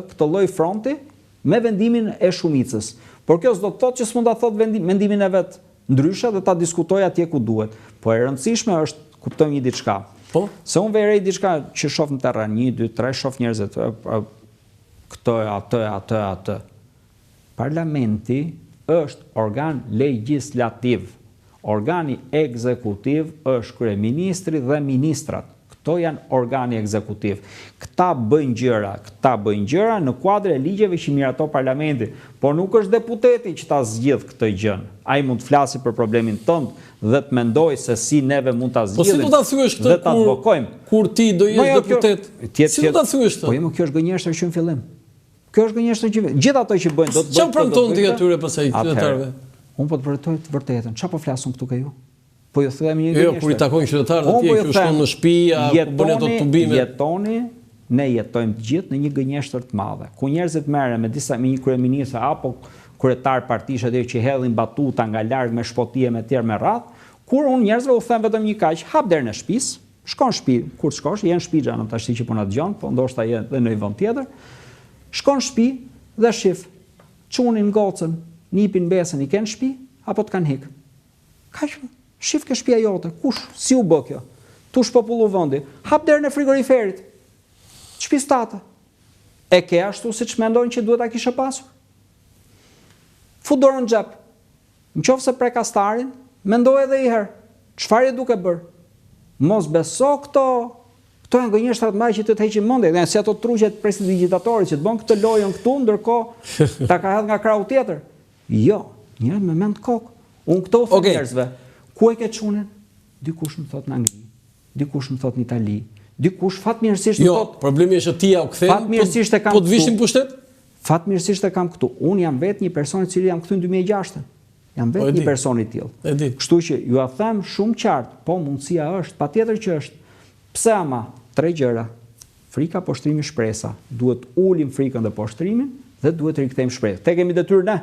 këtë lloj fronti me vendimin e shumicës. Por kjo s'do të thotë që s'mund ta thotë mendimin e vet ndryshe dhe ta diskutoj atje ku duhet. Po e rëndësishme është kuptojmë një diçka. Po? Se unë verej diçka që shoh në terren 1, 2, 3 shoh njerëzit këtë atë. Parlamenti është organ legislativ. Organi ekzekutiv është kryeministri dhe ministrat. Këto janë organi ekzekutiv. Këta bëjnë gjëra në kuadër e ligjeve që miraton parlamenti, por nuk është deputeti që ta zgjidh këtë gjë. Ai mund të flasë për problemin tënd dhe të mendojë se si neve mund ta zgjidhim. Po si do ta thyesh këtë kur ti do jesh deputet? Si do ta thyesh këtë? Po jo, kjo është gënjeshtër që në fillim. Kjo është gënjeshtër që gjithë ato që bëjnë do të bëjnë. Çfarë premton ti atyre pasaj qytetarëve? Unë po të vërtetoj të vërtetën. Çfarë po flasun këtu ka ju? Po ju themi një gënjeshtër. Jo, kur i takojnë qytetarët atje që shkon në shtëpi, ku bën ato tubime. Ne jetojmë të gjithë në një gënjeshtër të madhe, ku njerëzit merren me një kryeministër apo kryetar partish aty që hedhin batuta nga larg me shpotije me tjerë me radh, kur unë njerëzve u them vetëm një kaq, hap derën e shtëpisë, shkon në shtëpi, kur të shkosh, je në shtëpi xhanëm tash që po na dëgjon, po ndoshta je edhe në një vend tjetër. Shkon në shtëpi dhe shif çunin gocën, nipin besën i kanë në shtëpi apo të kanë hik. Kaq, shif ke shtëpia jote, kush si u bë kjo? Tu shpopullu vendi, hap derën e frigoriferit. Shtëpisë tate. E ke ashtu siç mendojnë që duhet ta kishe pasur? Fut dorën në xhep. Nëse prek astarin, mendoj edhe një herë, çfarë je duke bër? Mos beso këto janë gënjeshtra të mëdha që të heqin mendje, janë si ato truqet prestidigitatorit që të bën këtë lojën këtu, ndërkohë ta ka hedh nga krau tjetër. Jo, njerëz me mend kokë. Unë këto them njerëzve. Ku e ke çunin? Dikush më thot në Angli, dikush më thot në Itali, dikush fatmirësisht më thot. Jo, problemi është ti ja u kthen. Po të vishin pushtet? Fatmirësisht e kam këtu. Unë jam vetë një person i cili jam këtu në 2006. Jam vetë një person i tillë. Kështu që ju a them shumë qartë, po mundësia është, patjetër që është. Pse ama? 3 gjëra. Frika, poshtrimi, shpresa. Duhet ulim frikën dhe poshtrimin dhe duhet rikthejmë shpresën. Te kemi detyrë ne.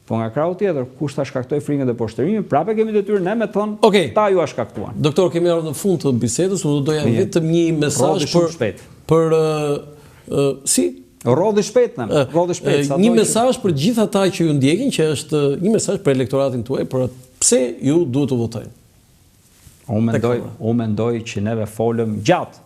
Po nga krau tjetër, kush ta shkaktoi frikën dhe poshtrimin, prapë kemi detyrë ne me thënë, ta ju a shkaktuan. Doktor, kemi ardhur në fund të bisedës, unë do doja vetëm një mesazh për si rodhi shpejt, një mesazh për gjithë ata që ju ndjekin, që është një mesazh për elektoratin tuaj, për pse ju duhet të votojnë. Unë mendoj që neve folëm gjatë.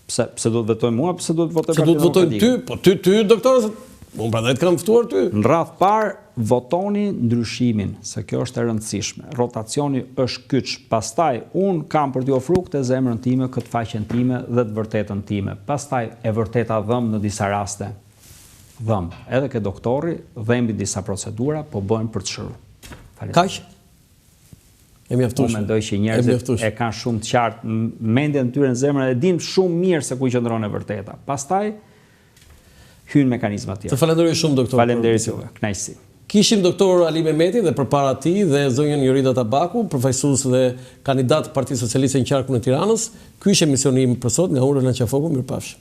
Pse duhet votojmë mua, pse duhet votojmë partinë? Pse duhet votojmë ty? Po ty doktor, unë prandaj të kam ftuar ty. Në radh parë votoni ndryshimin, se kjo është e rëndësishme. Rotacioni është kyç. Pastaj unë kam për t'ju ofruar këtë zemrën time, këtë faqen time dhe të vërtetën time. Pastaj e vërteta dhëm në disa raste. Dhëm. Edhe ke doktori, dhembi disa procedura, po bëhen për të shëruar. Kaq? Unë mendoj që njerëzit e kanë shumë të qartë mendjen e tyre në zemrën e dinë shumë mirë se ku qëndron e vërteta. Pastaj hyn mekanizma tjerë. Të falenderoj shumë doktor. Faleminderit juve. Kënaqësi. Kishim doktor Ali Mehmeti dhe përpara tij dhe zonjën Jorida Tabaku, përfaqësues dhe kandidat Partisë Socialiste në qarkun e Tiranës. Ky është emisioni im për sot nga Ura Lançafoku. Mirupafshim.